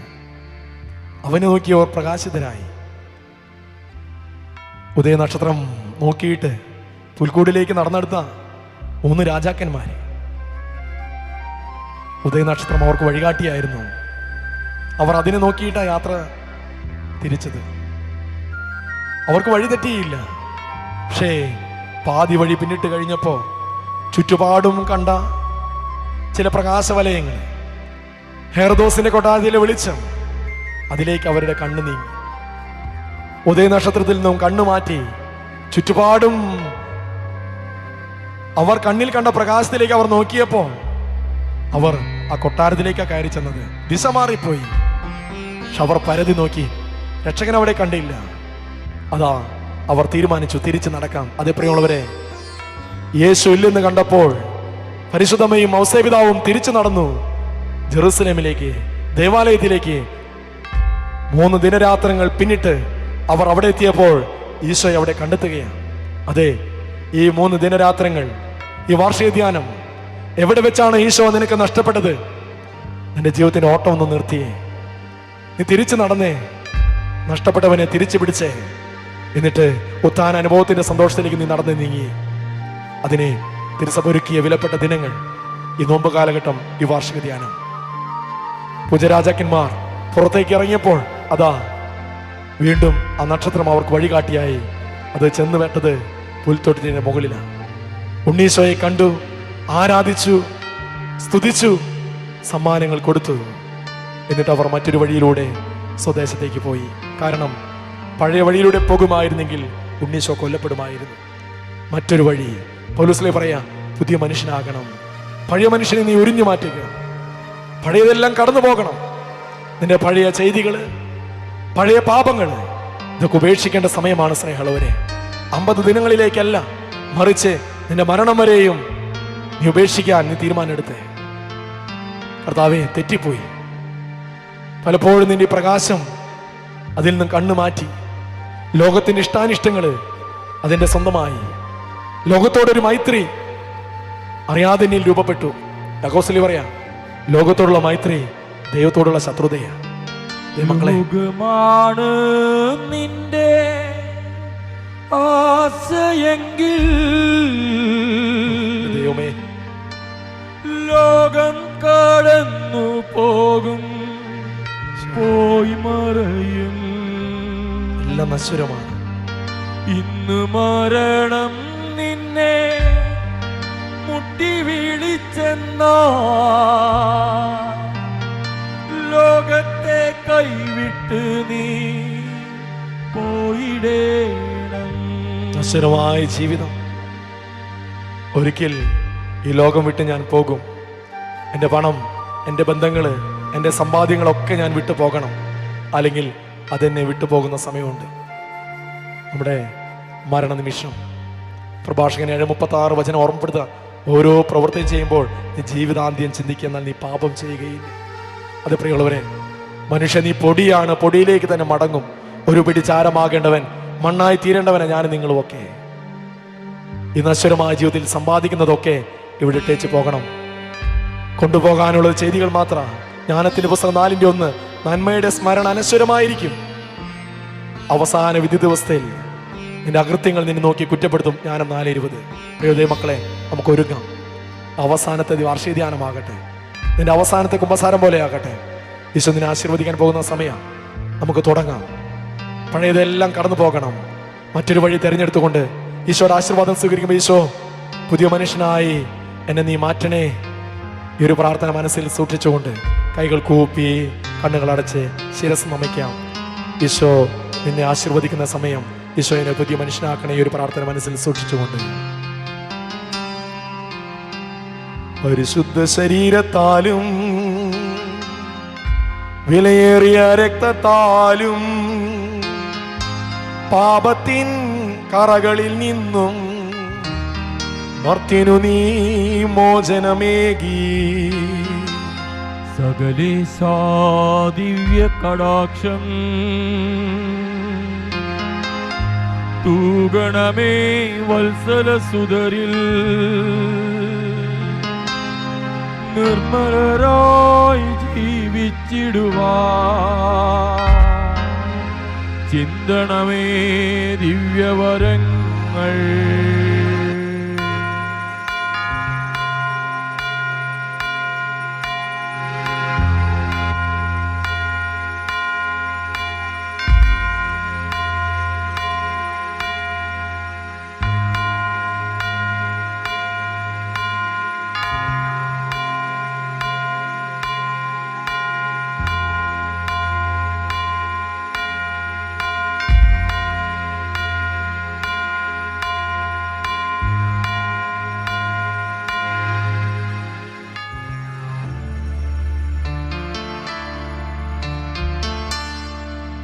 അവന് നോക്കിയവർ പ്രകാശിതരായി. ഉദയനക്ഷത്രം നോക്കിയിട്ട് പുൽക്കൂടിലേക്ക് നടന്നെടുത്ത 3 രാജാക്കന്മാര്. ഉദയനക്ഷത്രം അവർക്ക് വഴികാട്ടിയായിരുന്നു. അവർ അതിനെ നോക്കിയിട്ടാ യാത്ര തിരിച്ചത്. അവർക്ക് വഴി തെറ്റിയില്ല. പക്ഷേ പാതി വഴി പിന്നിട്ട് കഴിഞ്ഞപ്പോ ചുറ്റുപാടും കണ്ട ചില പ്രകാശവലയങ്ങൾ, ഹെറദോസിന്റെ കൊട്ടാരത്തിലെ വെളിച്ചം, അതിലേക്ക് അവരുടെ കണ്ണ് നീങ്ങി. ഉദയനക്ഷത്രത്തിൽ നിന്നും കണ്ണു മാറ്റി ചുറ്റുപാടും അവർ കണ്ണിൽ കണ്ട പ്രകാശത്തിലേക്ക് അവർ നോക്കിയപ്പോ അവർ ആ കൊട്ടാരത്തിലേക്കാണ് കയറി ചെന്നത്. ദിശ മാറിപ്പോയി. പക്ഷെ അവർ പരതി നോക്കി, രക്ഷകൻ അവിടെ കണ്ടില്ല. അതാ അവർ തീരുമാനിച്ചു തിരിച്ചു നടക്കാം. അതേ പ്രിയമുള്ളവരെ, യേശു ഇല്ലെന്ന് കണ്ടപ്പോൾ പരിശുദ്ധമ്മയും ഔസേപിതാവും തിരിച്ചു നടന്നു ജെറുസലേമിലേക്ക്, ദേവാലയത്തിലേക്ക്. 3 ദിനരാത്രങ്ങൾ പിന്നിട്ട് അവർ അവിടെ എത്തിയപ്പോൾ ഈശോയെ അവിടെ കണ്ടെത്തുകയാണ്. അതെ, ഈ 3 ദിനരാത്രങ്ങൾ, ഈ വാർഷിക ധ്യാനം എവിടെ വെച്ചാണ് ഈശോ നിനക്ക് നഷ്ടപ്പെട്ടത്? നിന്റെ ജീവിതത്തിന്റെ ഓട്ടം ഒന്ന് നിർത്തിയേ. നീ തിരിച്ചു നടന്നേ. നഷ്ടപ്പെട്ടവനെ തിരിച്ചു പിടിച്ചേ. എന്നിട്ട് ഉത്ഥാന അനുഭവത്തിന്റെ സന്തോഷത്തിലേക്ക് നീ നടന്നു നീങ്ങി. അതിനെ തിരുസഭ ഒരുക്കിയ വിലപ്പെട്ട ദിനങ്ങൾ, ഈ നോമ്പ് കാലഘട്ടം, ഈ വാർഷിക ധ്യാനം. പൂജരാജാക്കന്മാർ പുറത്തേക്ക് ഇറങ്ങിയപ്പോൾ അതാ വീണ്ടും ആ നക്ഷത്രം അവർക്ക് വഴികാട്ടിയായി. അത് ചെന്ന് വെട്ടത് പുൽത്തൊട്ടിന്റെ മുകളിലാണ്. ഉണ്ണീശോയെ കണ്ടു, ആരാധിച്ചു, സ്തുതിച്ചു, സമ്മാനങ്ങൾ കൊടുത്തു. എന്നിട്ട് അവർ മറ്റൊരു വഴിയിലൂടെ സ്വദേശത്തേക്ക് പോയി. കാരണം പഴയ വഴിയിലൂടെ പോകുമായിരുന്നെങ്കിൽ ഉണ്ണീശോ കൊല്ലപ്പെടുമായിരുന്നു. മറ്റൊരു വഴി. പൗലോസ്ലീഹ പറയാ, പുതിയ മനുഷ്യനാകണം. പഴയ മനുഷ്യനെ നീ ഉരിഞ്ഞു മാറ്റുക. പഴയതെല്ലാം കടന്നു പോകണം. നിന്റെ പഴയ ചെയ്തികള്, പഴയ പാപങ്ങള്, ഇതൊക്കെ ഉപേക്ഷിക്കേണ്ട സമയമാണ് സ്നേഹമുള്ളവരെ. 50 ദിനങ്ങളിലേക്കല്ല, മറിച്ച് നിന്റെ മരണം വരെയും നീ ഉപേക്ഷിക്കാൻ നീ തീരുമാനം എടുത്തേ. കർത്താവേ, തെറ്റിപ്പോയി. പലപ്പോഴും നിന്റെ പ്രകാശം അതിൽ നിന്നും കണ്ണു മാറ്റി ലോകത്തിന്റെ ഇഷ്ടാനിഷ്ടങ്ങള് അതിന്റെ സ്വന്തമായി. ലോകത്തോടൊരു മൈത്രി അറിയാതെ എന്നിൽ രൂപപ്പെട്ടു. യാക്കോബ് പറയാ, ലോകത്തോടുള്ള മൈത്രി ദൈവത്തോടുള്ള ശത്രുതയാണ്. ലോകമാണ് നിന്റെ ആശയെങ്കിൽ ദൈവമേ, ലോകം കടന്നു പോകും, പോയി മറയും, എല്ലാം നശ്വരമാണ്. ഇന്ന് മരണം നിന്നെ മുട്ടി വിളിച്ചെന്നാ ലോകത്തെ കൈവിട്ട് നീ പോയിടേണം. നശ്വരമായ ജീവിതം. ഒരിക്കൽ ഈ ലോകം വിട്ട് ഞാൻ പോകും. എൻ്റെ പണം, എൻ്റെ ബന്ധങ്ങള്, എൻ്റെ സമ്പാദ്യങ്ങളൊക്കെ ഞാൻ വിട്ടു പോകണം. അല്ലെങ്കിൽ അതെന്നെ വിട്ടുപോകുന്ന സമയമുണ്ട്. നമ്മുടെ മരണനിമിഷം. പ്രഭാഷകൻ 7:36 വചനം ഓർമ്മപ്പെടുത്തുക, ഓരോ പ്രവൃത്തിയും ചെയ്യുമ്പോൾ നീ ജീവിതാന്ത്യം ചിന്തിക്കുക, എന്നാൽ നീ പാപം ചെയ്യുകയില്ല. അത് പ്രിയമുള്ളവരെ, മനുഷ്യൻ നീ പൊടിയാണ്, പൊടിയിലേക്ക് തന്നെ മടങ്ങും. ഒരു പിടി ചാരമാകേണ്ടവൻ മണ്ണായി തീരേണ്ടവനെ ഞാൻ നിങ്ങളുമൊക്കെ. ഈ നശ്വരമായ ജീവിതത്തിൽ സമ്പാദിക്കുന്നതൊക്കെ ഇവിടെ ഇട്ടേച്ച് പോകണം. കൊണ്ടുപോകാനുള്ളത് ചെയ്തികൾ മാത്രമാണ്. ജ്ഞാനത്തിന്റെ പുസ്തകം 4:1, നന്മയുടെ സ്മരണ അനശ്വരമായിരിക്കും. അവസാന വിധി ദിവസത്തിൽ നിന്റെ അകൃത്യങ്ങൾ നിന്നെ നോക്കി കുറ്റപ്പെടുത്തും. ജ്ഞാനം 4:20. പ്രിയതേ മക്കളെ, നമുക്ക് ഒരുങ്ങാം. അവസാനത്തെ വാർഷിക ധ്യാനമാകട്ടെ, നിന്റെ അവസാനത്തെ കുമ്പസാരം പോലെ ആകട്ടെ. ഈശോ നിന്നെ ആശീർവദിക്കാൻ പോകുന്ന സമയം. നമുക്ക് തുടങ്ങാം. പഴയതെല്ലാം കടന്നു പോകണം. മറ്റൊരു വഴി തിരഞ്ഞെടുത്തുകൊണ്ട് ഈശോയുടെ ആശീർവാദം സ്വീകരിക്കുമ്പോൾ, ഈശോ, പുതിയ മനുഷ്യനായി എന്നെ നീ മാറ്റണേ. ഈ ഒരു പ്രാർത്ഥന മനസ്സിൽ സൂക്ഷിച്ചുകൊണ്ട് കൈകൾ കൂപ്പി കണ്ണുകൾ അടച്ച് ശിരസ് നമിക്കാം. ഈശോ നിന്നെ ആശീർവദിക്കുന്ന സമയം ഈശോയെ പുതിയ മനുഷ്യനാക്കണേ. ഈ ഒരു പ്രാർത്ഥന മനസ്സിൽ സൂക്ഷിച്ചുകൊണ്ട് പരിശുദ്ധ ശരീരത്താലും വിലയേറിയ രക്തത്താലും പാപത്തിൻ കറകളിൽ നിന്നും മർത്യനു നീ മോചനമേകി. സകലേശാ ദിവ്യ കടാക്ഷം തൂഗണമേ വത്സല സുതരിൽ നിർമ്മലരായി ജീവിച്ചിടുവാ ചിന്തണമേ ദിവ്യവരങ്ങൾ.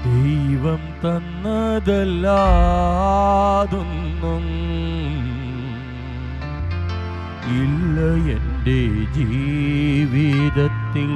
ദൈവം തന്നതല്ലാതൊന്നും ഇല്ല എൻ്റെ ജീവിതത്തിൽ.